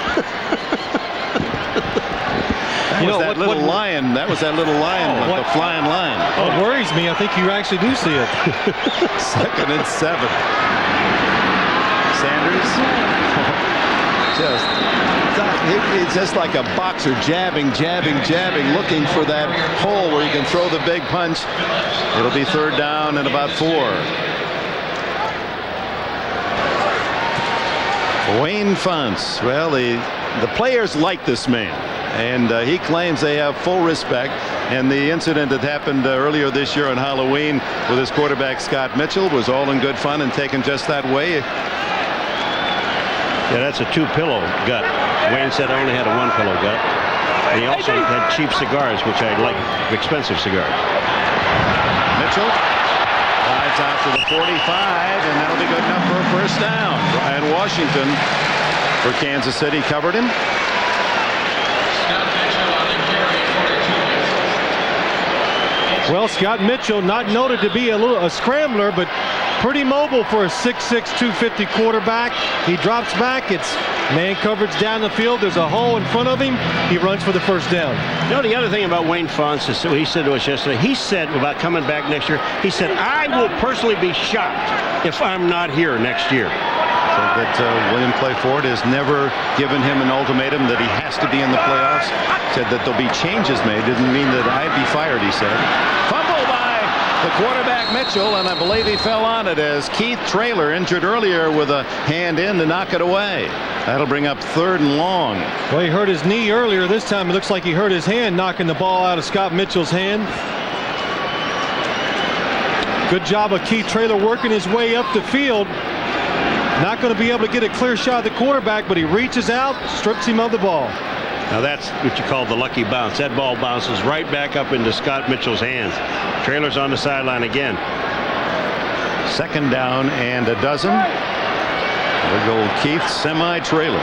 That was that little lion. That was that little lion, the flying lion. Oh, it worries me. I think you actually do see it. 2nd and 7. Sanders it's just like a boxer, jabbing, looking for that hole where you can throw the big punch. It'll be 3rd down and about 4. Wayne Fonts. Well, the players like this man, and he claims they have full respect. And the incident that happened earlier this year on Halloween with his quarterback Scott Mitchell was all in good fun and taken just that way. Yeah, that's a 2-pillow gut. Wayne said I only had a 1-pillow gut. And he also had cheap cigars, which I like, expensive cigars. Mitchell slides out to the 45, and that'll be good enough for a first down. Brian Washington for Kansas City covered him. Well, Scott Mitchell, not noted to be a scrambler, but pretty mobile for a 6'6", 250 quarterback. He drops back. It's man coverage down the field. There's a hole in front of him. He runs for the first down. You know, the other thing about Wayne Fonts is what he said to us yesterday. He said about coming back next year, he said, I will personally be shocked if I'm not here next year. Said that William Clay Ford has never given him an ultimatum that he has to be in the playoffs. Said that there'll be changes made. Didn't mean that I'd be fired, he said. Fumble by the quarterback Mitchell, and I believe he fell on it as Keith Traylor, injured earlier, with a hand in to knock it away. That'll bring up 3rd and long. Well, he hurt his knee earlier. This time it looks like he hurt his hand, knocking the ball out of Scott Mitchell's hand. Good job of Keith Traylor working his way up the field. Not going to be able to get a clear shot at the quarterback, but he reaches out, strips him of the ball. Now that's what you call the lucky bounce. That ball bounces right back up into Scott Mitchell's hands. Traylor's on the sideline again. 2nd down and a dozen. There go Keith semi-trailer.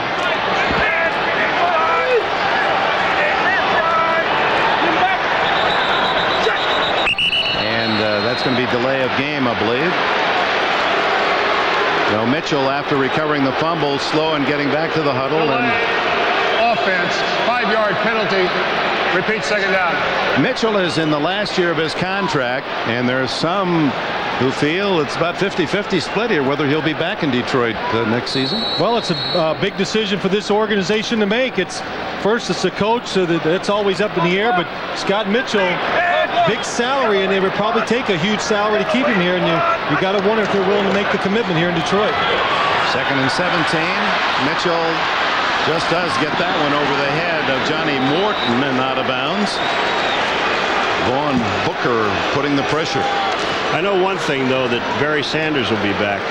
And that's going to be delay of game, I believe. Now Mitchell, after recovering the fumble, slow in getting back to the huddle. And offense, 5-yard penalty. Repeat 2nd down. Mitchell is in the last year of his contract, and there's some who feel it's about 50-50 split here whether he'll be back in Detroit next season. Well, it's a big decision for this organization to make. It's the coach, so that's always up in the air. But Scott Mitchell, big salary, and they would probably take a huge salary to keep him here. And you got to wonder if they're willing to make the commitment here in Detroit. 2nd and 17. Mitchell just does get that one over the head of Johnny Morton and out of bounds. Vaughn Booker putting the pressure. I know one thing, though, that Barry Sanders will be back.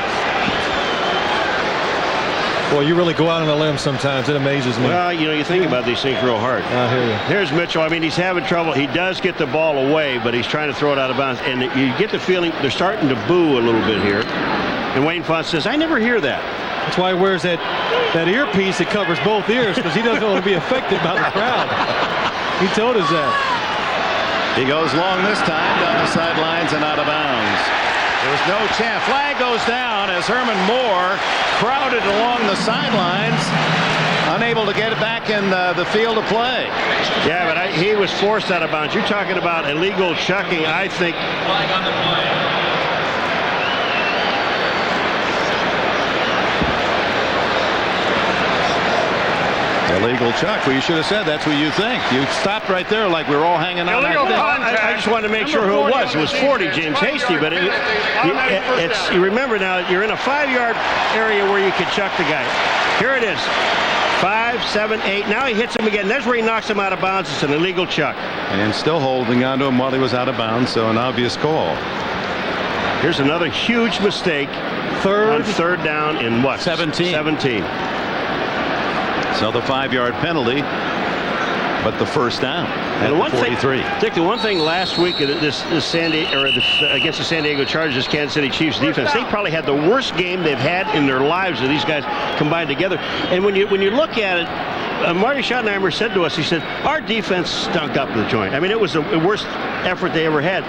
Well, you really go out on a limb sometimes. It amazes me. Well, you know, you think about these things real hard. I hear you. Here's Mitchell. I mean, he's having trouble. He does get the ball away, but he's trying to throw it out of bounds. And you get the feeling they're starting to boo a little bit here. And Wayne Fonte says, I never hear that. That's why he wears that earpiece that covers both ears, because he doesn't want to be affected by the crowd. He told us that. He goes long this time, down the sidelines and out of bounds. There's no chance. Flag goes down as Herman Moore crowded along the sidelines, unable to get it back in the field of play. Yeah, but he was forced out of bounds. You're talking about illegal chucking, I think. Flag on the play. Illegal chuck. Well, you should have said that's what you think. You stopped right there like we were all hanging out. I just wanted to make sure who it was. It was 40, James Hasty, but you remember now, you're in a 5-yard area where you can chuck the guy. Here it is. 5, 7, 8. Now he hits him again. There's where he knocks him out of bounds. It's an illegal chuck. And still holding on to him while he was out of bounds, so an obvious call. Here's another huge mistake. Third down in what? 17. So the 5-yard penalty, but the first down at the 43. Dick, the one thing last week against the San Diego Chargers, this Kansas City Chiefs defense, they probably had the worst game they've had in their lives of these guys combined together. And when you look at it, Marty Schottenheimer said to us, he said, our defense stunk up the joint. I mean, it was the worst effort they ever had.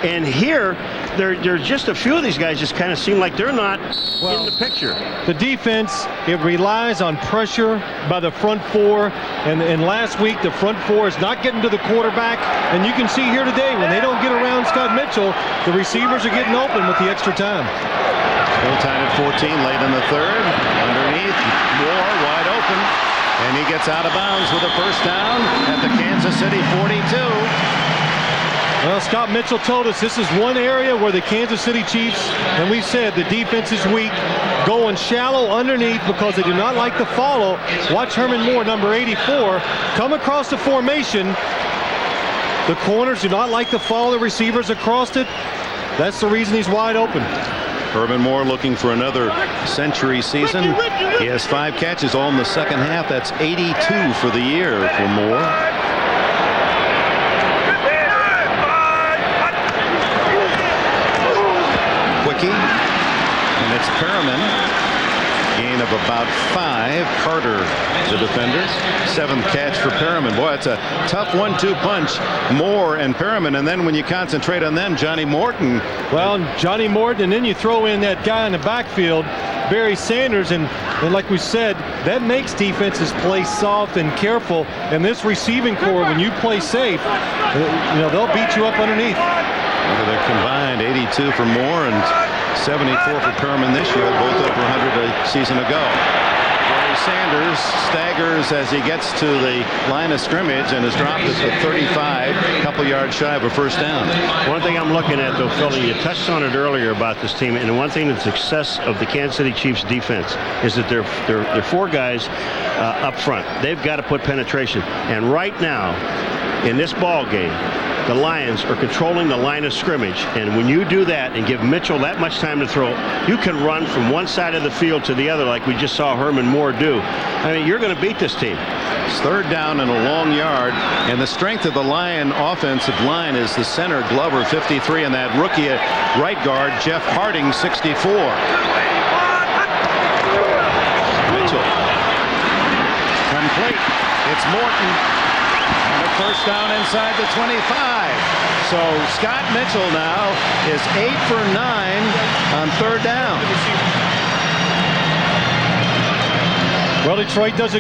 And here, there are just a few of these guys just kind of seem like they're not in the picture. The defense, it relies on pressure by the front four. And last week, the front four is not getting to the quarterback. And you can see here today, when they don't get around Scott Mitchell, the receivers are getting open with the extra time. Still tied at 14 late in the third. Underneath, Moore wide open. And he gets out of bounds with a first down at the Kansas City 42. Well, Scott Mitchell told us this is one area where the Kansas City Chiefs, and we said the defense is weak, going shallow underneath because they do not like to follow. Watch Herman Moore, number 84, come across the formation. The corners do not like to follow the receivers across it. That's the reason he's wide open. Herman Moore looking for another century season. He has 5 catches all in the second half. That's 82 for the year for Moore. Quickie, and it's Perriman. Gain of about 5. Carter, the defender. 7th catch for Perriman. Boy, it's a tough 1-2 punch. Moore and Perriman, and then when you concentrate on them, Johnny Morton. Well, Johnny Morton, and then you throw in that guy in the backfield, Barry Sanders, and like we said, that makes defenses play soft and careful. And this receiving core, when you play safe, they'll beat you up underneath. They're combined 82 for Moore and 74 for Perriman this year, both over 100 a season ago. Barry Sanders staggers as he gets to the line of scrimmage and is dropped at the 35, a couple yards shy of a first down. One thing I'm looking at, though, Phil, you touched on it earlier about this team, and one thing, the success of the Kansas City Chiefs defense is that they're 4 guys up front. They've got to put penetration. And right now, in this ball game, the Lions are controlling the line of scrimmage, and when you do that and give Mitchell that much time to throw, you can run from one side of the field to the other like we just saw Herman Moore do. I mean, you're going to beat this team. It's 3rd down and a long yard, and the strength of the Lion offensive line is the center, Glover, 53, and that rookie at right guard, Jeff Harding, 64. Mitchell. Complete. It's Morton. First down inside the 25. So Scott Mitchell now is 8 for 9 on 3rd down. Well, Detroit does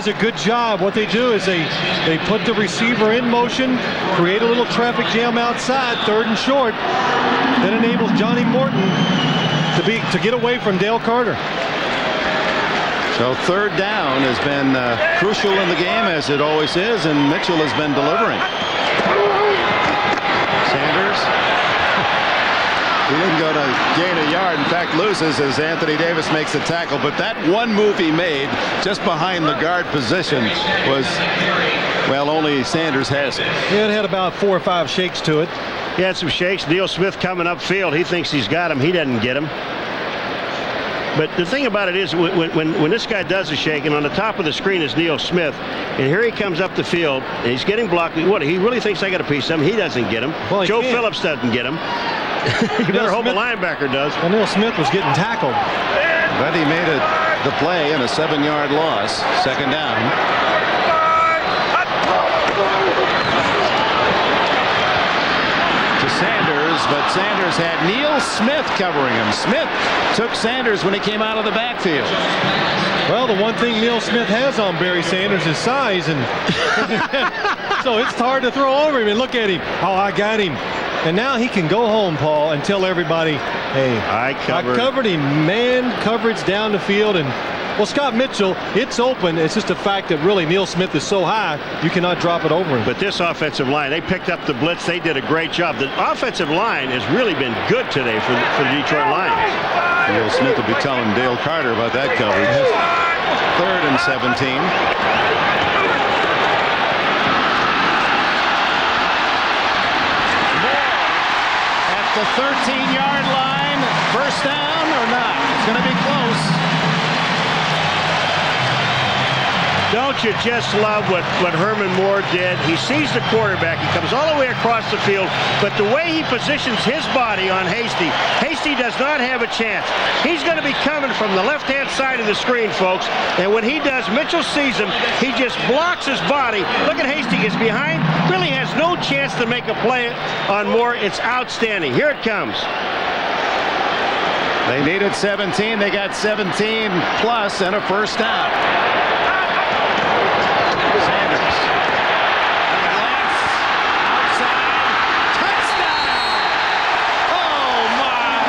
a good job. What they do is they put the receiver in motion, create a little traffic jam outside, 3rd and short. That enables Johnny Morton to get away from Dale Carter. So 3rd down has been crucial in the game, as it always is, and Mitchell has been delivering. Sanders. He didn't go to gain a yard. In fact, loses as Anthony Davis makes the tackle. But that one move he made just behind the guard position was, well, only Sanders has it. Yeah, it had about 4 or 5 shakes to it. He had some shakes. Neil Smith coming upfield. He thinks he's got him. He doesn't get him. But the thing about it is when this guy does a shake, and on the top of the screen is Neil Smith, and here he comes up the field, and he's getting blocked. What, he really thinks I got a piece of him? He doesn't get him. Well, Joe Phillips doesn't get him. You better hope a linebacker does. Well, Neil Smith was getting tackled. But he made it the play in a 7-yard loss. Second down. To Sanders, but Sanders had Neil Smith covering him. Smith took Sanders when he came out of the backfield. Well, the one thing Neil Smith has on Barry Sanders is size, and so it's hard to throw over him. And look at him. Oh, I got him. And now he can go home, Paul, and tell everybody, hey, I covered him. Man coverage down the field. And, well, Scott Mitchell, it's open. It's just a fact that really Neil Smith is so high, you cannot drop it over him. But this offensive line, they picked up the blitz. They did a great job. The offensive line has really been good today for the Detroit Lions. Neil Smith will be telling Dale Carter about that coverage. 3rd and 17. The 13-yard line, first down or not? It's going to be close. Don't you just love what Herman Moore did? He sees the quarterback. He comes all the way across the field, but the way he positions his body on Hasty does not have a chance. He's going to be coming from the left-hand side of the screen, folks, and when he does, Mitchell sees him. He just blocks his body. Look at Hasty. He's behind. Really has no chance to make a play on Moore. It's outstanding. Here it comes. They needed 17. They got 17 plus and a first down. Sanders. Lance. Outside. Touchdown. Oh, my.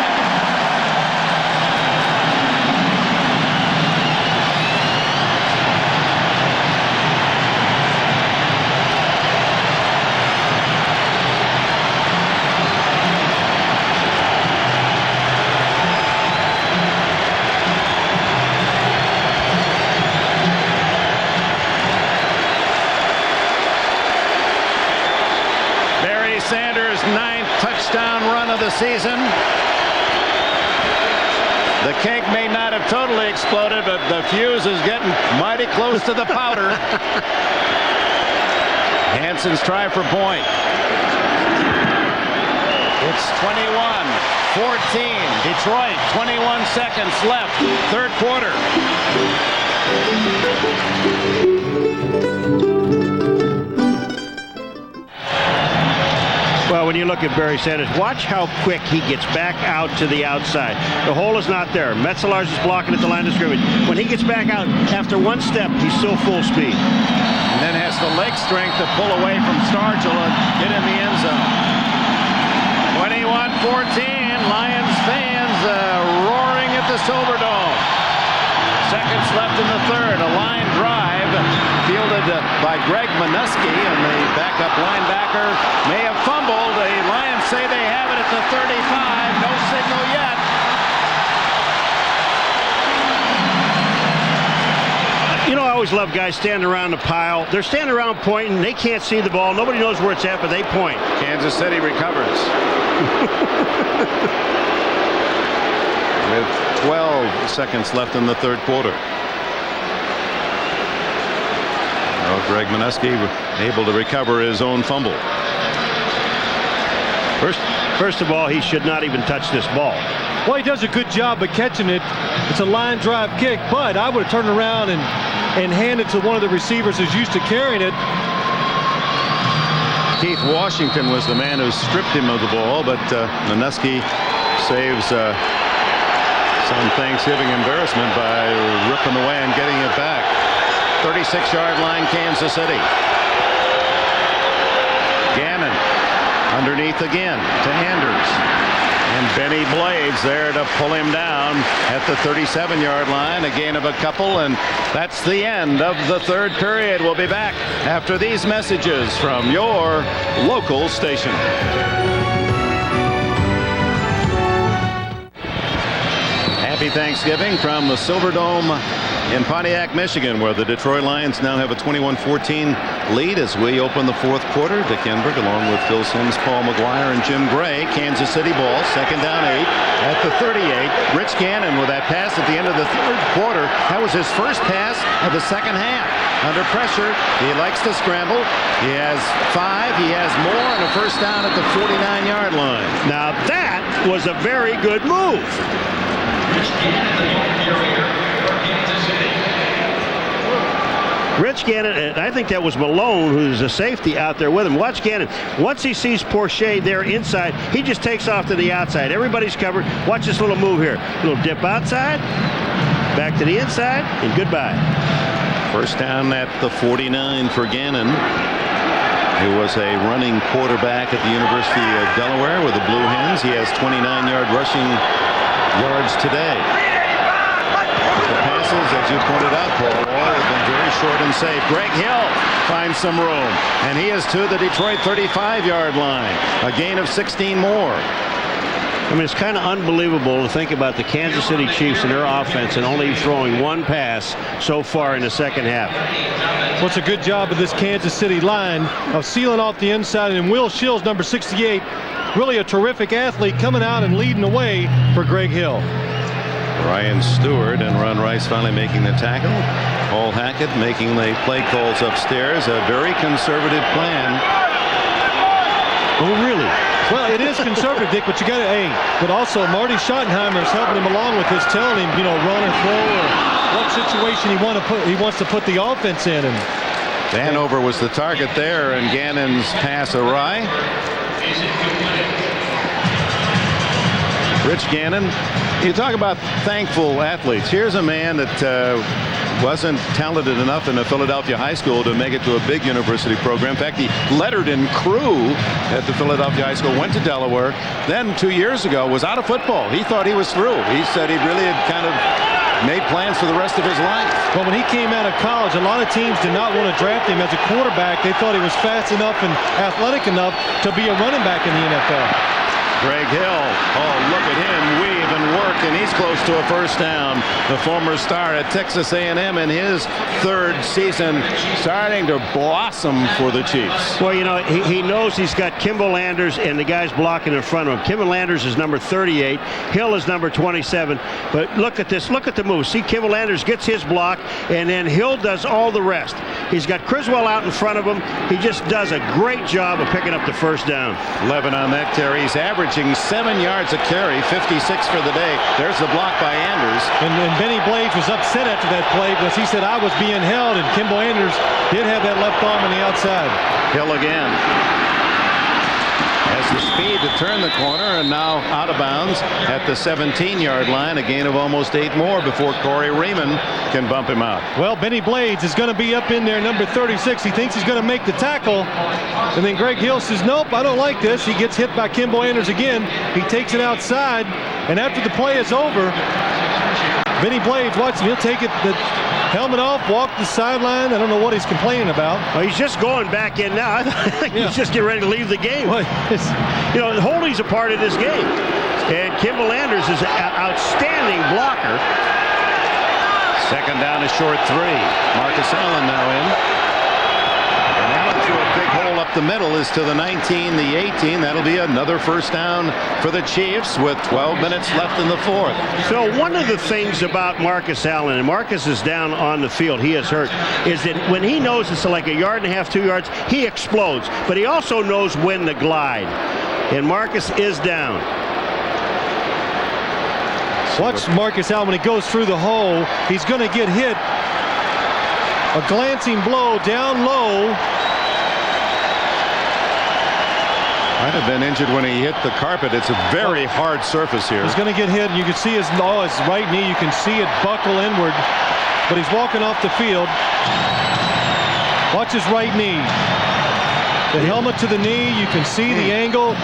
Sanders' 9th touchdown run of the season. The cake may not have totally exploded, but the fuse is getting mighty close to the powder. Hanson's try for point. It's 21-14. Detroit, 21 seconds left. 3rd quarter. Well, when you look at Barry Sanders, watch how quick he gets back out to the outside. The hole is not there. Metzelaars is blocking at the line of scrimmage. When he gets back out, after one step, he's still full speed. And then has the leg strength to pull away from Stargell and get in the end zone. 21-14. Lions fans roaring at the Silverdome. Seconds left in the 3rd. A line drive fielded by Greg Minuski, and the backup linebacker may have fumbled. The Lions say they have it at the 35. No signal yet. You know, I always love guys standing around the pile. They're standing around pointing. They can't see the ball. Nobody knows where it's at, but they point. Kansas City recovers. With 12 seconds left in the 3rd quarter. Greg Minuski able to recover his own fumble. First of all, he should not even touch this ball. Well, he does a good job of catching it. It's a line drive kick, but I would have turned around and hand it to one of the receivers who's used to carrying it. Keith Washington was the man who stripped him of the ball, but Minuski saves some Thanksgiving embarrassment by ripping away and getting it back. 36-yard line, Kansas City. Gannon underneath again to Anders. And Benny Blades there to pull him down at the 37-yard line. A gain of a couple, and that's the end of the 3rd period. We'll be back after these messages from your local station. Thanksgiving from the Silverdome in Pontiac, Michigan, where the Detroit Lions now have a 21-14 lead as we open the fourth quarter. Dick Enberg along with Phil Simms, Paul McGuire, and Jim Gray. Kansas City ball, second down 8 at the 38. Rich Gannon with that pass at the end of the third quarter. That was his first pass of the second half. Under pressure, he likes to scramble. He has 5, he has more, and a first down at the 49-yard line. Now that was a very good move. Rich Gannon, and I think that was Malone, who's a safety out there with him. Watch Gannon. Once he sees Porcher there inside, he just takes off to the outside. Everybody's covered. Watch this little move here. A little dip outside, back to the inside, and goodbye. First down at the 49 for Gannon, who was a running quarterback at the University of Delaware with the Blue Hens. He has 29-yard rushing yards today. The passes, as you pointed out, Paul, all have been very short and safe. Greg Hill finds some room, and he is to the Detroit 35-yard line. A gain of 16 more. I mean, it's kind of unbelievable to think about the Kansas City Chiefs and their offense and only throwing one pass so far in the second half. Well, it's a good job of this Kansas City line of sealing off the inside, and Will Shields, number 68, really a terrific athlete, coming out and leading the way for Greg Hill. Ryan Stewart and Ron Rice finally making the tackle. Paul Hackett making the play calls upstairs. A very conservative plan. Oh, really? Well, it is conservative, Dick, but you got to, but also Marty Schottenheimer's helping him along with this, telling him, run or throw or what situation he wants to put the offense in. And Vanover was the target there, and Gannon's pass awry. Rich Gannon, you talk about thankful athletes. Here's a man that wasn't talented enough in a Philadelphia high school to make it to a big university program. In fact, he lettered in crew at the Philadelphia high school, went to Delaware, then 2 years ago was out of football. He thought he was through. He said he really had kind of made plans for the rest of his life. Well, when he came out of college, a lot of teams did not want to draft him as a quarterback. They thought he was fast enough and athletic enough to be a running back in the NFL. Greg Hill, oh, look at him weave and work, and he's close to a first down. The former star at Texas A&M in his third season, starting to blossom for the Chiefs. Well, he knows he's got Kimball Landers and the guys blocking in front of him. Kimball Landers is number 38. Hill is number 27. But look at this. Look at the move. See, Kimball Landers gets his block, and then Hill does all the rest. He's got Criswell out in front of him. He just does a great job of picking up the first down. 11 on that carry. He's averaging 7 yards a carry, 56 for the day. There's the block by Anders. And Benny Blades was upset after that play because he said, I was being held, and Kimball Anders did have that left arm on the outside. Hill again has the speed to turn the corner, and now out of bounds at the 17-yard line. A gain of almost 8 more before Corey Raymond can bump him out. Well, Benny Blades is going to be up in there, number 36. He thinks he's going to make the tackle, and then Greg Hill says, nope, I don't like this. He gets hit by Kimball Anders again. He takes it outside, and after the play is over, Benny Blades, watch him. He'll take it, the helmet off, walk the sideline. I don't know what he's complaining about. Well, he's just going back in now. I think he's just getting ready to leave the game. Well, the holding's a part of this game. And Kimball Anders is an outstanding blocker. Second down, a short 3. Marcus Allen now in. And Allen threw a big hole up the middle, is to the 19, the 18. That'll be another first down for the Chiefs with 12 minutes left in the fourth. So one of the things about Marcus Allen, and Marcus is down on the field, he is hurt, is that when he knows it's like 1.5 yards, 2 yards, he explodes. But he also knows when to glide. And Marcus is down. Watch Marcus Allen when he goes through the hole. He's going to get hit. A glancing blow down low. Might have been injured when he hit the carpet. It's a very hard surface here. He's going to get hit. You can see his right knee. You can see it buckle inward. But he's walking off the field. Watch his right knee. The helmet to the knee. You can see the angle.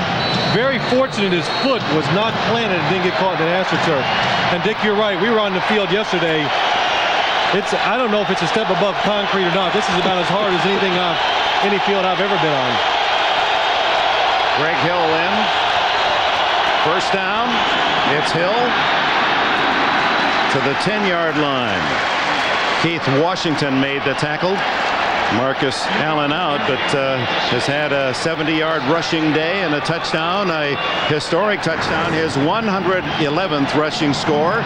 Very fortunate his foot was not planted and didn't get caught in the AstroTurf. And Dick, you're right. We were on the field yesterday. I don't know if it's a step above concrete or not. This is about as hard as any field I've ever been on. Greg Hill in. First down. It's Hill. to the 10-yard line. Keith Washington made the tackle. Marcus Allen out, but has had a 70-yard rushing day and a touchdown, a historic touchdown, his 111th rushing score.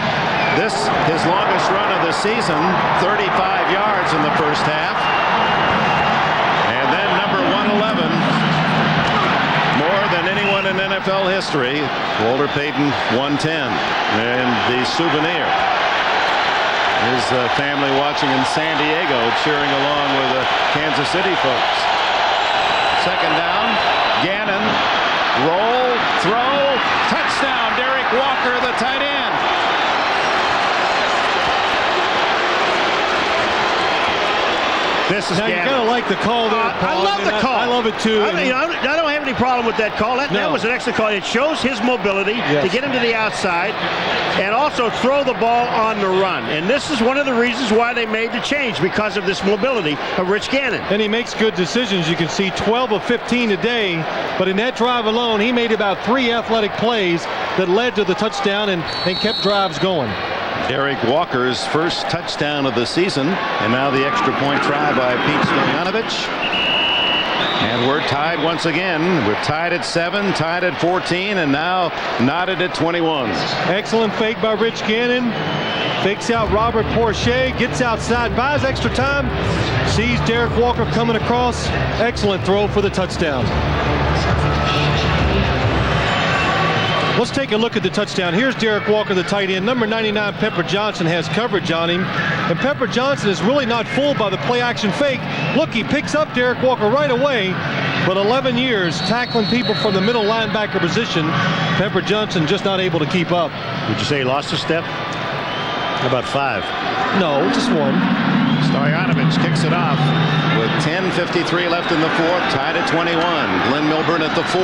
This, his longest run of the season, 35 yards in the first half. And then number 111, more than anyone in NFL history, Walter Payton, 110. And the souvenir. His family watching in San Diego, cheering along with the Kansas City folks. Second down, Gannon, roll, throw, touchdown, Derek Walker, the tight end. This is now you gotta like the call there, I love the call. I love it too. I don't have any problem with that call. That was an excellent call. It shows his mobility to get him to the outside and also throw the ball on the run. And this is one of the reasons why they made the change, because of this mobility of Rich Gannon. And he makes good decisions. You can see 12 of 15 today, but in that drive alone, he made about 3 athletic plays that led to the touchdown and kept drives going. Derek Walker's first touchdown of the season, and now the extra point try by Pete Stoyanovich. And we're tied once again. We're tied at 7, tied at 14, and now knotted at 21. Excellent fake by Rich Gannon. Fakes out Robert Porcher, gets outside, buys extra time, sees Derek Walker coming across. Excellent throw for the touchdown. Let's take a look at the touchdown. Here's Derek Walker, the tight end. Number 99, Pepper Johnson, has coverage on him. And Pepper Johnson is really not fooled by the play-action fake. Look, he picks up Derek Walker right away. But 11 years tackling people from the middle linebacker position, Pepper Johnson just not able to keep up. Would you say he lost a step? How about 5? No, just 1. Stoyanovich kicks it off with 10:53 left in the fourth, tied at 21. Glenn Milburn at the 4.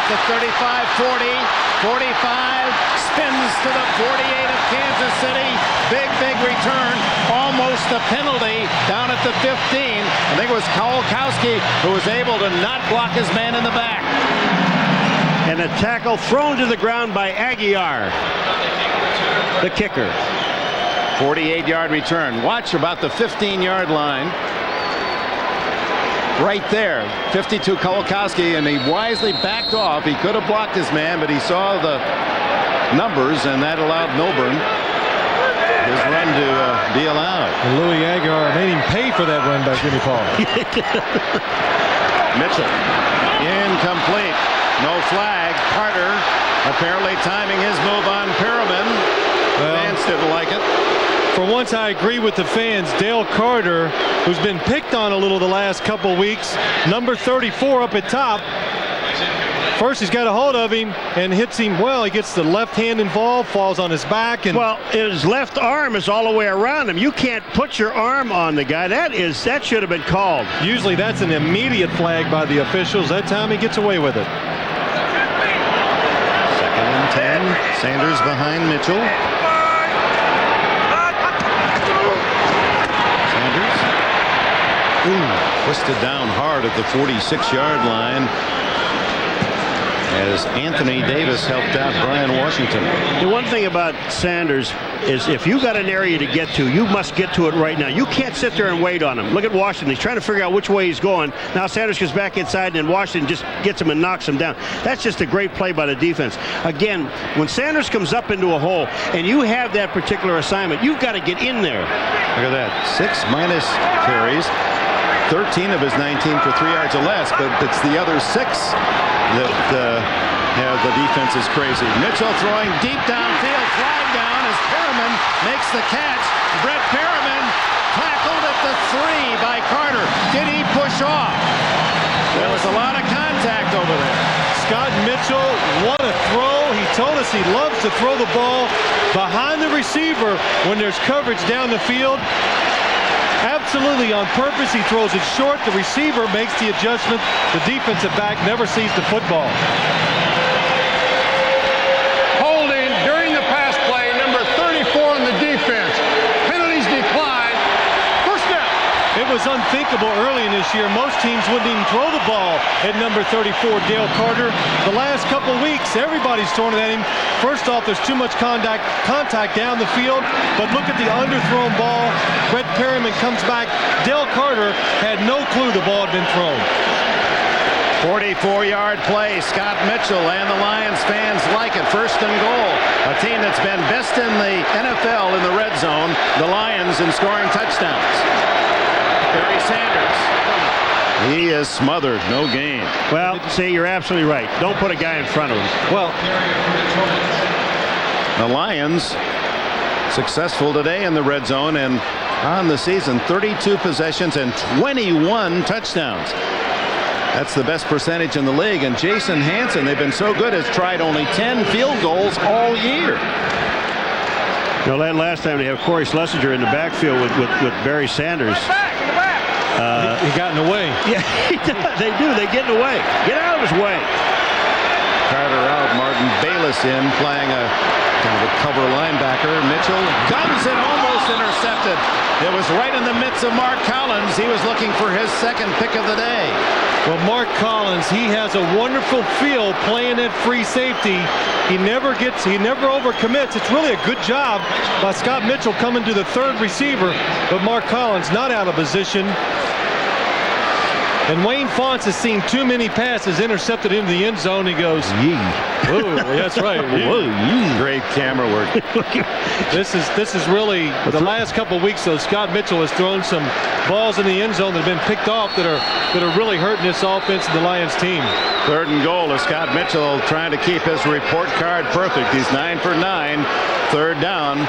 The 35, 40, 45, spins to the 48 of Kansas City. Big return, almost a penalty down at the 15. I think it was Kowalkowski who was able to not block his man in the back. And a tackle thrown to the ground by Aguiar, the kicker. 48-yard return. Watch about the 15-yard line. Right there, 52 Kowalkowski, and he wisely backed off. He could have blocked his man, but he saw the numbers, and that allowed Milburn his run to be allowed. And Louis Aguiar made him pay for that run by Jimmy Paul. Mitchell, incomplete. No flag. Carter apparently timing his move on Perriman. Fans didn't like it. For once, I agree with the fans. Dale Carter, who's been picked on a little the last couple weeks, number 34 up at top. First, he's got a hold of him and hits him well. He gets the left hand involved, falls on his back. And well, his left arm is all the way around him. You can't put your arm on the guy. That should have been called. Usually that's an immediate flag by the officials. That time he gets away with it. 2nd and 10. Sanders behind Mitchell. Twisted down hard at the 46-yard line as Anthony Davis helped out Brian Washington. The one thing about Sanders is if you got an area to get to, you must get to it right now. You can't sit there and wait on him. Look at Washington. He's trying to figure out which way he's going. Now Sanders gets back inside, and then Washington just gets him and knocks him down. That's just a great play by the defense. Again, when Sanders comes up into a hole and you have that particular assignment, you've got to get in there. Look at that. 6 minus carries. 13 of his 19 for 3 yards or less, but it's the other 6 that have the defense is crazy. Mitchell throwing deep downfield, flag down as Perriman makes the catch. Brett Perriman tackled at the 3 by Carter. Did he push off? There was a lot of contact over there. Scott Mitchell, what a throw. He told us he loves to throw the ball behind the receiver when there's coverage down the field. Absolutely on purpose. He throws it short. The receiver makes the adjustment. The defensive back never sees the football. Holding during the pass play, number 34 on the defense. Penalties decline. First down. It was unthinkable early in this year. Most teams wouldn't even throw the ball at number 34, Dale Carter. The last couple weeks, everybody's throwing it at him. First off, there's too much contact down the field, but look at the underthrown ball. Brett Perryman comes back. Dale Carter had no clue the ball had been thrown. 44-yard play. Scott Mitchell and the Lions fans like it. First and goal. A team that's been best in the NFL in the red zone. The Lions in scoring touchdowns. Barry Sanders. He is smothered. No gain. Well, see, you're absolutely right. Don't put a guy in front of him. Well, the Lions successful today in the red zone, and on the season 32 possessions and 21 touchdowns. That's the best percentage in the league. And Jason Hansen, they've been so good, has tried only 10 field goals all year. You know, last time they have Corey Schlesinger in the backfield with Barry Sanders. He got in the way. Yeah, they do. They get in the way. Get out of his way. Carter out. Martin Bayless in, playing a kind of a cover linebacker. Mitchell Comes and almost intercepted. It was right in the midst of Mark Collins. He was looking for his second pick of the day. Well, Mark Collins, he has a wonderful feel playing at free safety. He never overcommits. It's really a good job by Scott Mitchell coming to the third receiver, but Mark Collins not out of position. And Wayne Fonts has seen too many passes intercepted into the end zone. He goes, yee. Ooh, that's right. Whoa, great camera work. This is really the last couple of weeks, though. Scott Mitchell has thrown some balls in the end zone that have been picked off that are really hurting this offense and the Lions team. Third and goal is Scott Mitchell trying to keep his report card perfect. He's 9 for 9. Third down.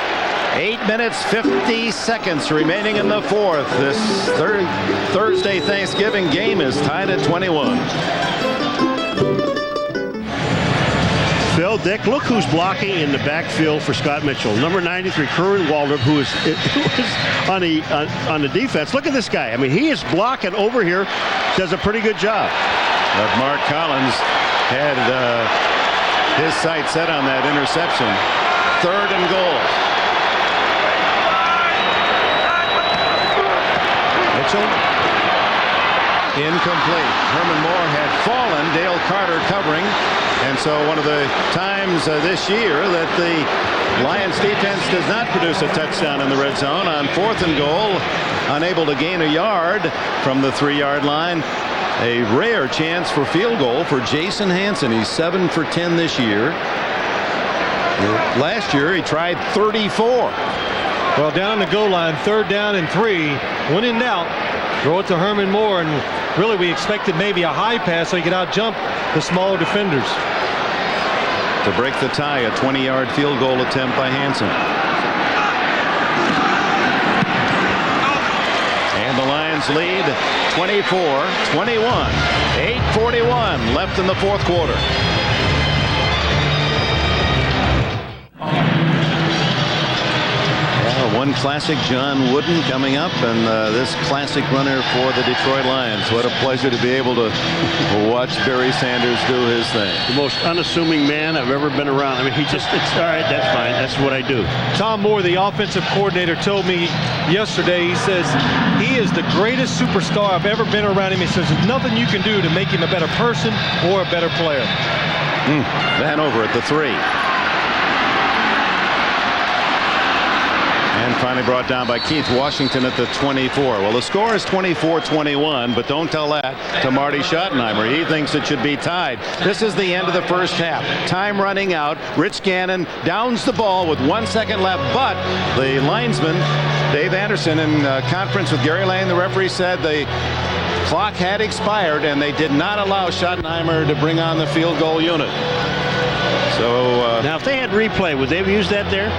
8 minutes 50 seconds remaining in the fourth. This Thursday Thanksgiving game is tied at 21. Phil, Dick, look who's blocking in the backfield for Scott Mitchell. Number 93, Curran Waldrop, who is on the defense. Look at this guy. I mean, he is blocking over here. Does a pretty good job. But Mark Collins had his sight set on that interception. Third and goal. Mitchell. Incomplete. Herman Moore had fallen. Dale Carter covering. And so one of the times this year that the Lions defense does not produce a touchdown in the red zone. On fourth and goal, unable to gain a yard from the 3-yard line. A rare chance for field goal for Jason Hansen. He's 7 for 10 this year. Last year he tried 34. Well, down the goal line, third down and 3. When in doubt, throw it to Herman Moore, and really we expected maybe a high pass so he could out-jump the smaller defenders. To break the tie, a 20-yard field goal attempt by Hansen. And the Lions lead 24-21. 8:41 left in the fourth quarter. One classic John Wooden coming up, and this classic runner for the Detroit Lions. What a pleasure to be able to watch Barry Sanders do his thing. The most unassuming man I've ever been around. I mean, it's all right, that's fine. That's what I do. Tom Moore, the offensive coordinator, told me yesterday, he says he is the greatest superstar I've ever been around him. He says there's nothing you can do to make him a better person or a better player. Van over at the 3. And finally brought down by Keith Washington at the 24. Well, the score is 24-21, but don't tell that to Marty Schottenheimer. He thinks it should be tied. This is the end of the first half. Time running out. Rich Gannon downs the ball with 1 second left, but the linesman, Dave Anderson, in conference with Gary Lane, the referee, said the clock had expired and they did not allow Schottenheimer to bring on the field goal unit. So now, if they had replay, would they have used that there?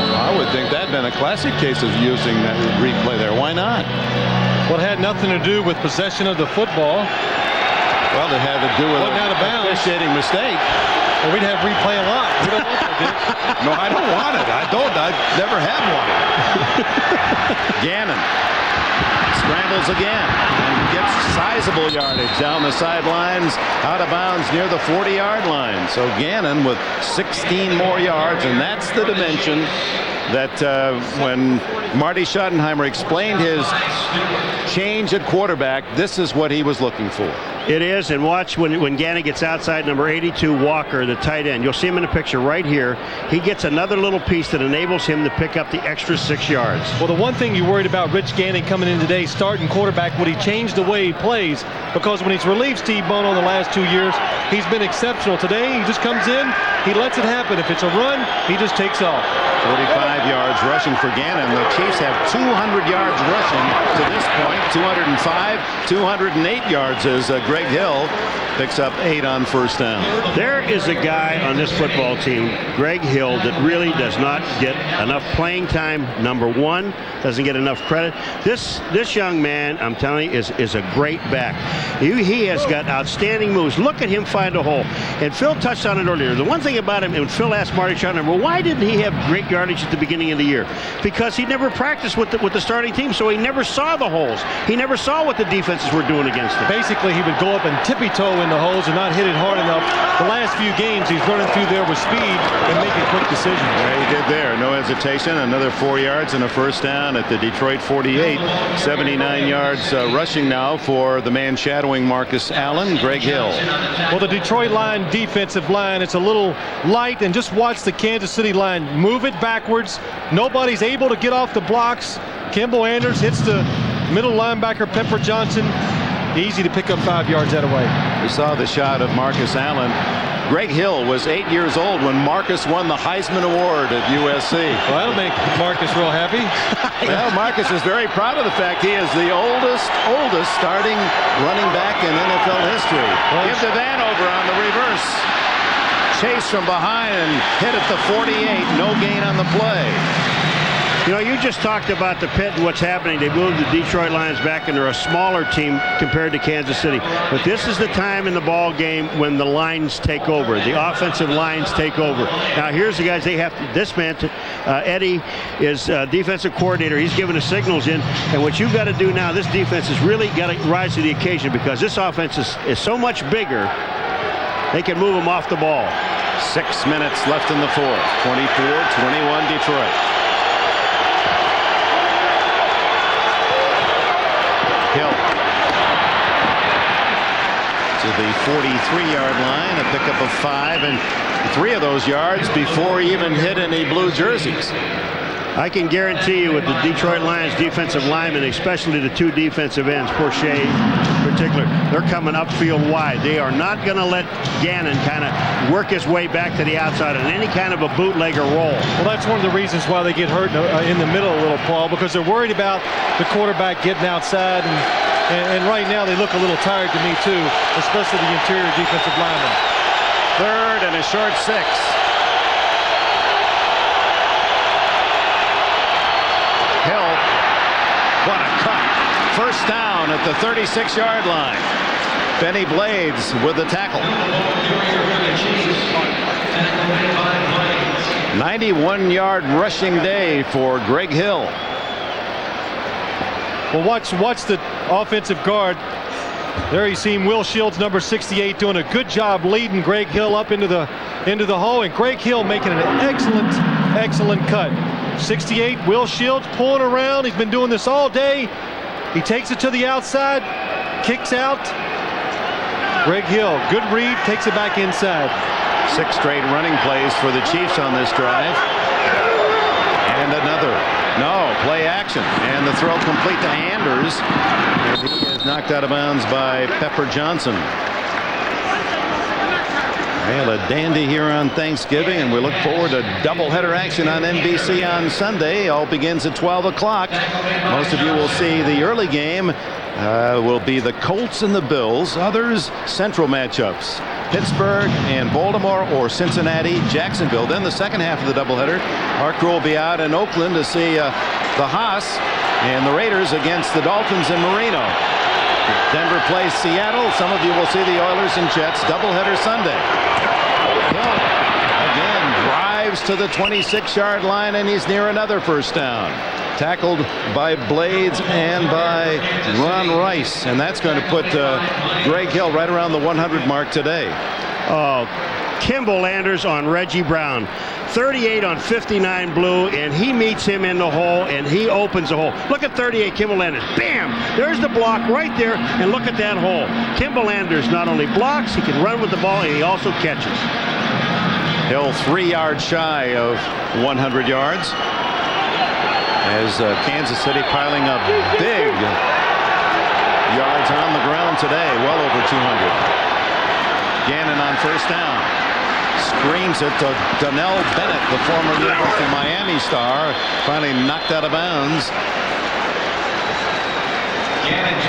I would think that'd been a classic case of using that replay there. Why not? Well, it had nothing to do with possession of the football. Well, it had to do with out of bounds. officiating mistake. Well, we'd have replay a lot. We don't want that, Dick. No, I don't want it. I never have wanted it. Gannon scrambles again and gets sizable yardage down the sidelines, out of bounds near the 40-yard line. So Gannon with 16 more yards, and that's the dimension that when Marty Schottenheimer explained his change at quarterback, this is what he was looking for. It is, and watch when Gannon gets outside number 82, Walker, the tight end. You'll see him in the picture right here. He gets another little piece that enables him to pick up the extra 6 yards. Well, the one thing you worried about Rich Gannon coming in today, starting quarterback, would he change the way he plays? Because when he's relieved Steve Bono the last 2 years, he's been exceptional. Today, he just comes in, he lets it happen. If it's a run, he just takes off. 45 yards rushing for Gannon. The Chiefs have 200 yards rushing to this point. 205, 208 yards as Greg Hill picks up 8 on first down. There is a guy on this football team, Greg Hill, that really does not get enough playing time. Number one, doesn't get enough credit. This young man, I'm telling you, is a great back. He has got outstanding moves. Look at him find a hole. And Phil touched on it earlier. The one thing about him, and Phil asked Marty Schottenheimer, well, why didn't he have great yardage at the beginning of the year? Because he never practiced with the starting team, so he never saw the holes. He never saw what the defenses were doing against him. Basically, he would go up and tippy-toe in the holes and not hit it hard enough. The last few games, he's running through there with speed and making quick decisions. Yeah, he did there. No hesitation. Another 4 yards and a first down at the Detroit 48. 79 yards rushing now for the man shadowing Marcus Allen, Greg Hill. Well, the Detroit line, defensive line, it's a little light, and just watch the Kansas City line move it backwards. Nobody's able to get off the blocks. Kimball Anders hits the middle linebacker, Pepper Johnson. Easy to pick up 5 yards that way. We saw the shot of Marcus Allen. Greg Hill was 8 years old when Marcus won the Heisman Award at USC. Well, that'll make Marcus real happy. Well, Marcus is very proud of the fact he is the oldest starting running back in NFL history. Give to Vanover on the reverse. Chase from behind and hit at the 48. No gain on the play. You know, you just talked about the pit and what's happening. They moved the Detroit Lions back, and they're a smaller team compared to Kansas City. But this is the time in the ball game when the lines take over. The offensive lines take over. Now, here's the guys they have to, this man, Eddie, is defensive coordinator. He's giving the signals in. And what you've got to do now, this defense has really got to rise to the occasion because this offense is so much bigger, they can move them off the ball. 6 minutes left in the fourth. 24-21 Detroit. Hill to the 43-yard line, a pickup of 5, and 3 of those yards before he even hit any blue jerseys. I can guarantee you with the Detroit Lions defensive linemen, especially the 2 defensive ends, Porcher in particular, they're coming upfield wide. They are not going to let Gannon kind of work his way back to the outside on any kind of a bootleg or roll. Well, that's one of the reasons why they get hurt in the middle a little, Paul, because they're worried about the quarterback getting outside, and right now they look a little tired to me too, especially the interior defensive linemen. 3rd and a short 6. Hill, what a cut. First down at the 36-yard line. Benny Blades with the tackle. 91-yard rushing day for Greg Hill. Well, watch the offensive guard. There you see Will Shields, number 68, doing a good job leading Greg Hill up into the hole, and Greg Hill making an excellent cut. 68, Will Shields pulling around. He's been doing this all day. He takes it to the outside, kicks out. Greg Hill, good read, takes it back inside. 6 straight running plays for the Chiefs on this drive. And another. No, play action. And the throw complete to Anders. And he is knocked out of bounds by Pepper Johnson. Well, a dandy here on Thanksgiving, and we look forward to doubleheader action on NBC on Sunday. All begins at 12 o'clock. Most of you will see the early game. Will be the Colts and the Bills. Others, central matchups. Pittsburgh and Baltimore, or Cincinnati, Jacksonville. Then the second half of the doubleheader, our crew will be out in Oakland to see the Haas and the Raiders against the Dolphins in Marino. Denver plays Seattle. Some of you will see the Oilers and Jets doubleheader Sunday. Hill again drives to the 26-yard line, and he's near another first down. Tackled by Blades and by Ron Rice, and that's going to put Greg Hill right around the 100 mark today. Oh, Kimball Anders on Reggie Brown. 38 on 59 blue, and he meets him in the hole, and he opens the hole. Look at 38, Kimball Anders. Bam! There's the block right there, and look at that hole. Kimball Anders not only blocks, he can run with the ball, and he also catches. Hill 3 yards shy of 100 yards. As Kansas City piling up big yards on the ground today, well over 200. Gannon on first down. Screens it to Donnell Bennett, the former University of Miami star, finally knocked out of bounds.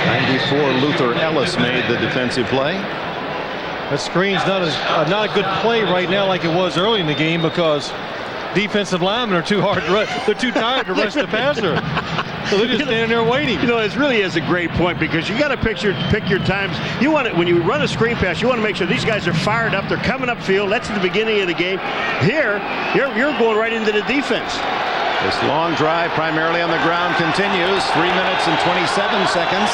94, Luther Ellis made the defensive play. That screen's not a good play right now like it was early in the game because defensive linemen are too hard to rush. They're too tired to rush the passer. So they're just standing there waiting. You know, it really is a great point because you got to pick your times. You want it when you run a screen pass. You want to make sure these guys are fired up. They're coming upfield. That's at the beginning of the game. Here, you're going right into the defense. This long drive, primarily on the ground, continues. 3 minutes and 27 seconds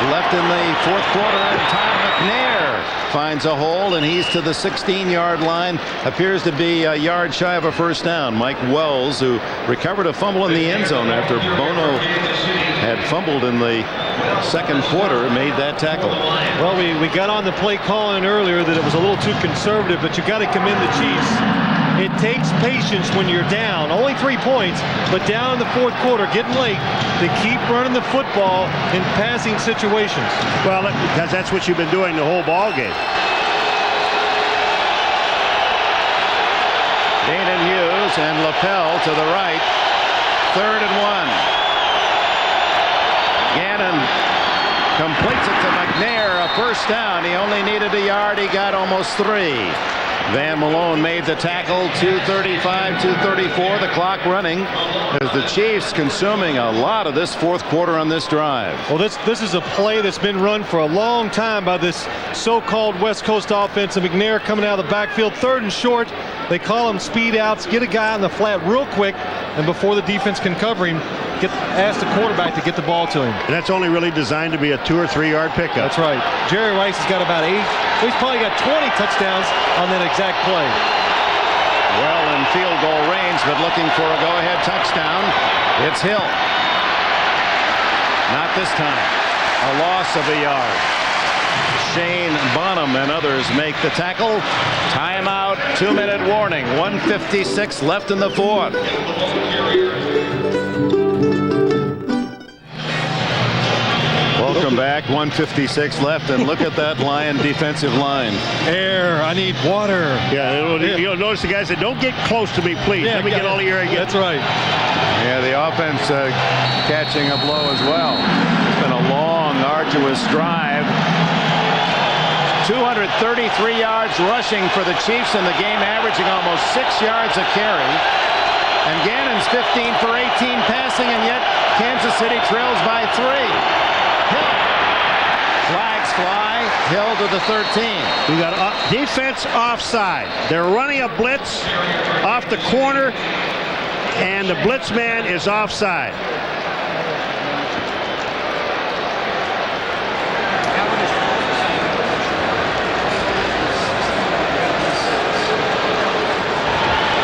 left in the fourth quarter. And Tom McNair finds a hole, and he's to the 16-yard line. Appears to be a yard shy of a first down. Mike Wells, who recovered a fumble in the end zone after Bono had fumbled in the second quarter, made that tackle. Well, we got on the play calling earlier that it was a little too conservative, but you got to commend the Chiefs. It takes patience when you're down. Only 3 points, but down in the fourth quarter, getting late, to keep running the football in passing situations. Well, because that's what you've been doing the whole ball game. Danon Hughes and Lapel to the right. 3rd and 1. Gannon completes it to McNair, a first down. He only needed a yard. He got almost 3. Van Malone made the tackle. 2:35, 2:34, the clock running as the Chiefs consuming a lot of this fourth quarter on this drive. Well, this is a play that's been run for a long time by this so-called West Coast offense. And McNair coming out of the backfield, 3rd and short. They call them speed outs. Get a guy on the flat real quick, and before the defense can cover him, ask the quarterback to get the ball to him. And that's only really designed to be a 2 or 3 yard pickup. That's right. Jerry Rice has got about 8. He's probably got 20 touchdowns on that exact play. Well in field goal range, but looking for a go-ahead touchdown. It's Hill. Not this time. A loss of a yard. Shane Bonham and others make the tackle. Timeout, 2-minute warning. 1:56 left in the fourth. Welcome back. 1:56 left, and look at that Lion defensive line. Air. I need water. Yeah, you'll notice the guys that don't get close to me, please. Yeah, let me get all the air I get. That's right. Yeah, the offense catching a blow as well. It's been a long, arduous drive. 233 yards rushing for the Chiefs in the game, averaging almost 6 yards a carry. And Gannon's 15 for 18 passing, and yet Kansas City trails by 3. Hill. Flags fly. Hill to the 13. We got defense offside. They're running a blitz off the corner, and the blitz man is offside.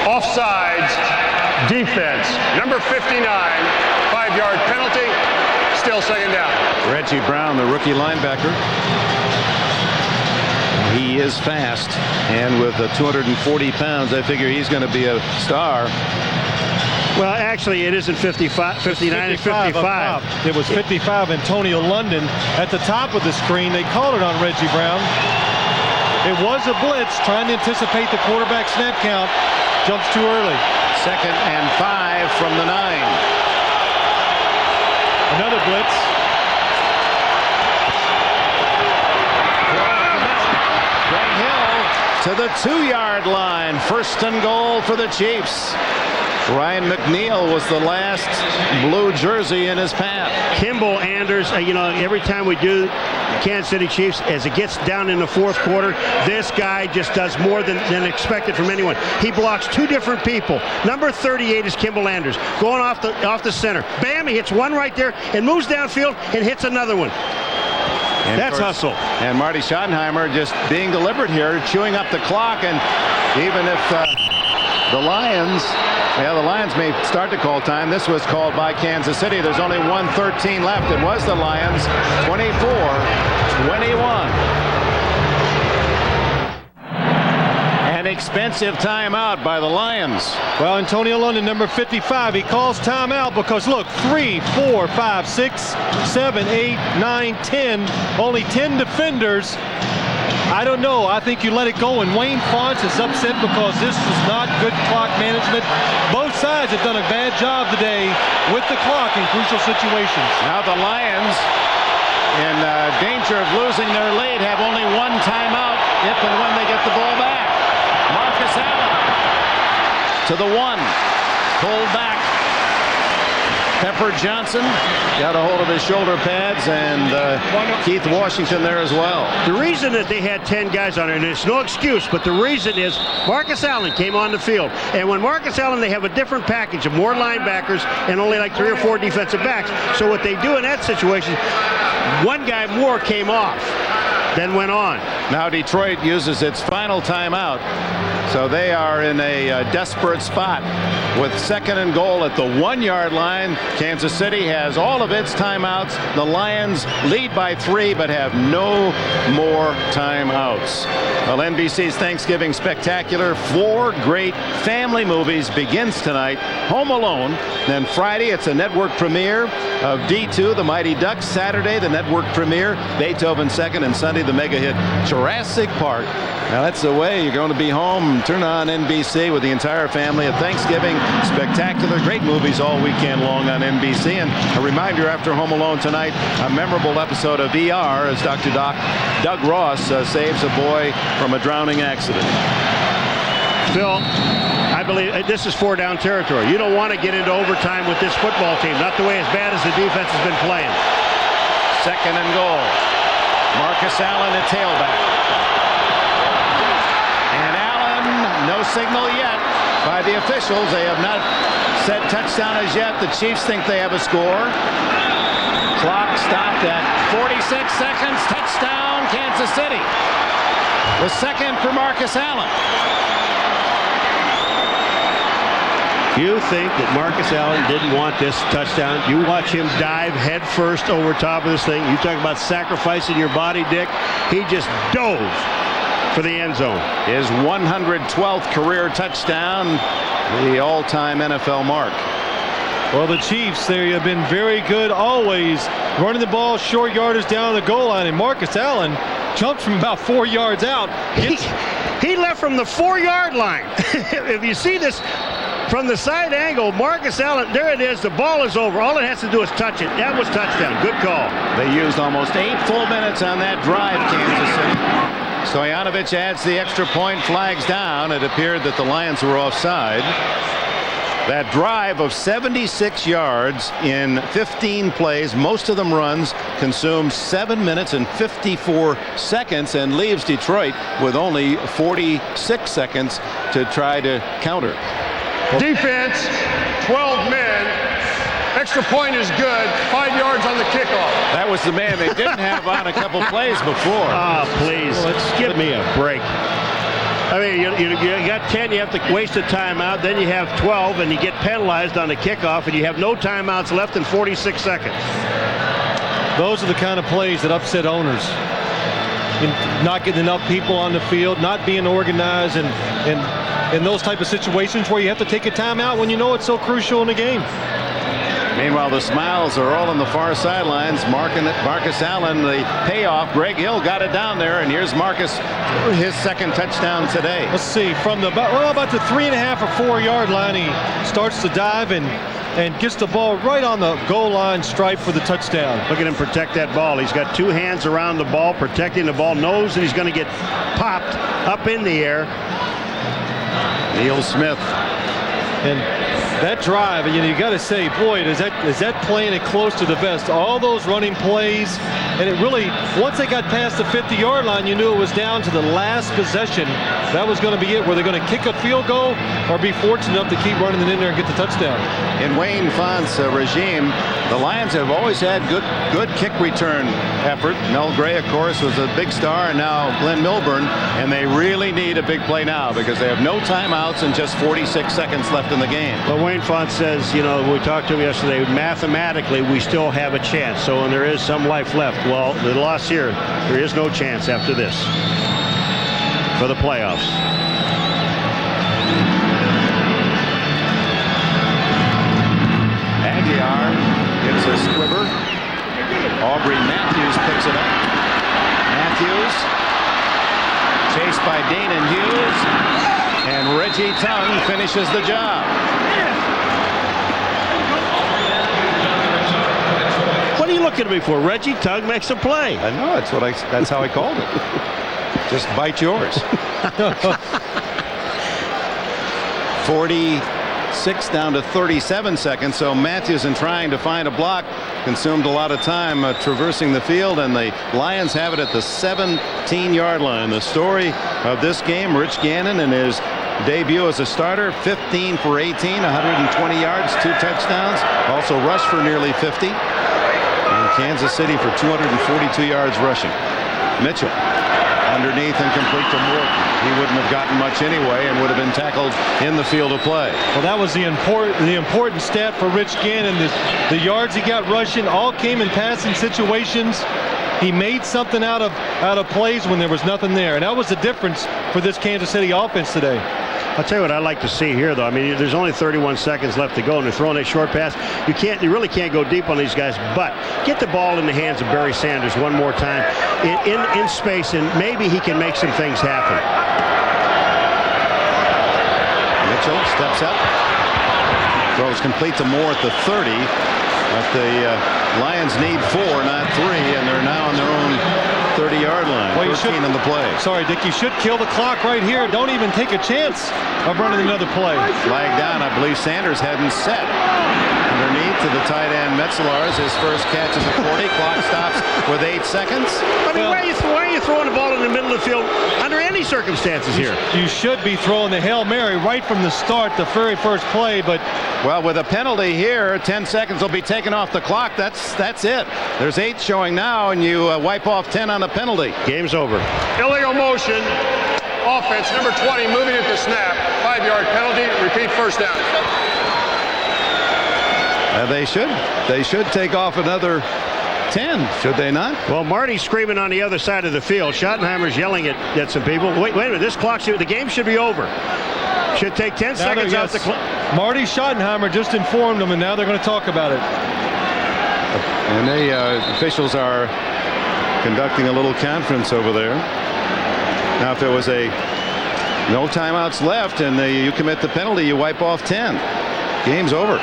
Offsides, defense, number 59, 5-yard penalty, still 2nd down. Reggie Brown, the rookie linebacker. He is fast, and with 240 pounds, I figure he's going to be a star. Well, actually, it isn't 55, 59, it's 55. It was 55, Antonio London at the top of the screen. They called it on Reggie Brown. It was a blitz, trying to anticipate the quarterback snap count. Jumps too early. 2nd and 5 from the 9. Another blitz. Greg Hill to the 2-yard line. 1st and goal for the Chiefs. Ryan McNeil was the last blue jersey in his path. Kimball Anders, every time we do Kansas City Chiefs, as it gets down in the fourth quarter, this guy just does more than expected from anyone. He blocks 2 different people. Number 38 is Kimball Anders, going off the center. Bam, he hits one right there and moves downfield and hits another one. That's hustle. And Marty Schottenheimer just being deliberate here, chewing up the clock. And even if the Lions may start to call time, this was called by Kansas City. There's only 1:13 left. It was the Lions 24-21. An expensive timeout by the Lions. Well, Antonio London, number 55, he calls timeout because, look, 3, 4, 5, 6, 7, 8, 9, 10, only 10 defenders. I don't know. I think you let it go, and Wayne Fonts is upset because this was not good clock management. Both sides have done a bad job today with the clock in crucial situations. Now the Lions, in danger of losing their lead, have only one timeout if and when they get the ball back. Marcus Allen to the 1, pulled back. Pepper Johnson got a hold of his shoulder pads, and Keith Washington there as well. The reason that they had 10 guys on it, and it's no excuse, but the reason is Marcus Allen came on the field. And when Marcus Allen, they have a different package of more linebackers and only like 3 or 4 defensive backs. So what they do in that situation, one guy more came off, then went on. Now Detroit uses its final timeout. So they are in a desperate spot with 2nd and goal at the 1-yard line. Kansas City has all of its timeouts. The Lions lead by 3 but have no more timeouts. Well, NBC's Thanksgiving Spectacular, 4 great family movies begins tonight. Home Alone. Then Friday it's a network premiere of D2, The Mighty Ducks. Saturday the network premiere, Beethoven 2nd, and Sunday the mega hit Jurassic Park. Now that's the way you're going to be home. Turn on NBC with the entire family at Thanksgiving Spectacular. Great movies all weekend long on NBC. And a reminder after Home Alone tonight, a memorable episode of ER as Dr. Doug Ross saves a boy from a drowning accident. Phil, I believe this is 4-down territory. You don't want to get into overtime with this football team. Not the way as bad as the defense has been playing. 2nd and goal. Marcus Allen at tailback. No signal yet by the officials. They have not said touchdown as yet. The Chiefs think they have a score. Clock stopped at 46 seconds. Touchdown, Kansas City. The 2nd for Marcus Allen. You think that Marcus Allen didn't want this touchdown? You watch him dive head first over top of this thing. You talk about sacrificing your body, Dick. He just dove for the end zone. His 112th career touchdown, the all-time NFL mark. Well, the Chiefs, they have been very good always running the ball short yardage down the goal line, and Marcus Allen jumped from about 4 yards out. He left from the 4-yard line. If you see this from the side angle, Marcus Allen, there it is, the ball is over. All it has to do is touch it. That was touchdown. Good call. They used almost 8 full minutes on that drive, Kansas City. Stoyanovich adds the extra point, flags down. It appeared that the Lions were offside. That drive of 76 yards in 15 plays, most of them runs, consumes 7 minutes and 54 seconds and leaves Detroit with only 46 seconds to try to counter. Defense, 12 men. Extra point is good. 5 yards on the kickoff. That was the man they didn't have on a couple plays before. Oh, please. Give me a break. I mean, you got 10, you have to waste a timeout, then you have 12, and you get penalized on the kickoff, and you have no timeouts left in 46 seconds. Those are the kind of plays that upset owners. Not getting enough people on the field, not being organized, and in those type of situations where you have to take a timeout when you know it's so crucial in the game. Meanwhile, the smiles are all on the far sidelines. Marcus Allen, the payoff. Greg Hill got it down there, and here's Marcus for his 2nd touchdown today. Let's see, from the about the 3.5 or 4 yard line, he starts to dive and gets the ball right on the goal line stripe for the touchdown. Look at him protect that ball. He's got 2 hands around the ball, protecting the ball, knows that he's going to get popped up in the air. Neil Smith. And that drive, you got to say, boy, is that playing it close to the vest? All those running plays, and it really, once they got past the 50-yard line, you knew it was down to the last possession. That was going to be it. Were they going to kick a field goal or be fortunate enough to keep running it in there and get the touchdown? In Wayne Font's regime, the Lions have always had good kick return effort. Mel Gray, of course, was a big star, and now Glenn Milburn, and they really need a big play now because they have no timeouts and just 46 seconds left in the game. But Wayne Font says, you know, we talked to him yesterday, mathematically we still have a chance. So when there is some life left, well, the loss here, there is no chance after this for the playoffs. Aguiar gets a squibber. Aubrey Matthews picks it up. Matthews chased by Danon Hughes, and Reggie Tongue finishes the job. What are you looking at me for? Reggie Tongue makes a play. I know, that's how I called it. Just bite yours. 46 down to 37 seconds. So Matthews, in trying to find a block, consumed a lot of time traversing the field, and the Lions have it at the 17-yard line. The story of this game, Rich Gannon in his debut as a starter, 15 for 18, 120 yards, 2 touchdowns, also rushed for nearly 50. And Kansas City for 242 yards rushing. Mitchell underneath and complete to Morton. He wouldn't have gotten much anyway and would have been tackled in the field of play. Well, that was the important stat for Rich Gannon. The yards he got rushing all came in passing situations. He made something out of plays when there was nothing there, and that was the difference for this Kansas City offense today. I'll tell you what I like to see here, though. I mean, there's only 31 seconds left to go, and they're throwing a short pass. You really can't go deep on these guys, but get the ball in the hands of Barry Sanders one more time in space, and maybe he can make some things happen. Mitchell steps up, throws complete to Moore at the 30, but the Lions need 4, not 3, and they're now on their own 30-yard line. Well, 13 on the play. Sorry, Dick, you should kill the clock right here. Don't even take a chance of running another play. Flag down. I believe Sanders hadn't set. Underneath to the tight end Metzelaars. His first catch is a 40. Clock stops with 8 seconds. I mean, why are you throwing the ball in the middle of the field under any circumstances here? You should be throwing the Hail Mary right from the start, the very first play, but... Well, with a penalty here, 10 seconds will be taken off the clock. That's it. There's 8 showing now, and you wipe off 10 on a penalty. Game's over. Illegal motion. Offense, number 20, moving at the snap. 5-yard penalty. Repeat, first down. They should take off another 10, should they not? Well, Marty's screaming on the other side of the field. Schottenheimer's yelling at some people. Wait a minute. This clock, the game should be over. Should take 10 seconds out the clock. Marty Schottenheimer just informed them, and now they're going to talk about it. And the officials are conducting a little conference over there. Now, if there was no timeouts left and you commit the penalty, you wipe off 10. Game's over.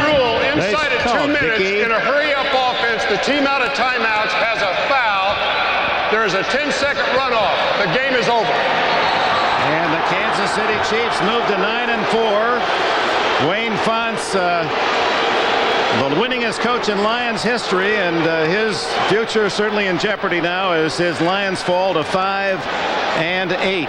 Rule inside of 2 minutes in a hurry-up offense. The team out of timeouts has a foul. There is a 10-second runoff. The game is over. And the Kansas City Chiefs move to 9-4. Wayne Font's the winningest coach in Lions history, and his future certainly in jeopardy now as his Lions fall to 5-8.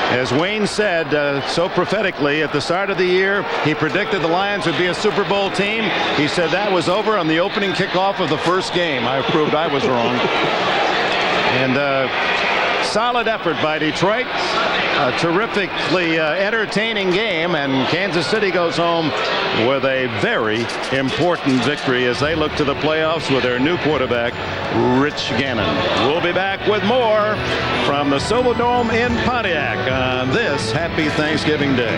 As Wayne said so prophetically at the start of the year, he predicted the Lions would be a Super Bowl team. He said that was over on the opening kickoff of the first game. I proved I was wrong. And solid effort by Detroit. A terrifically entertaining game, and Kansas City goes home with a very important victory as they look to the playoffs with their new quarterback, Rich Gannon. We'll be back with more from the Silverdome in Pontiac on this Happy Thanksgiving Day.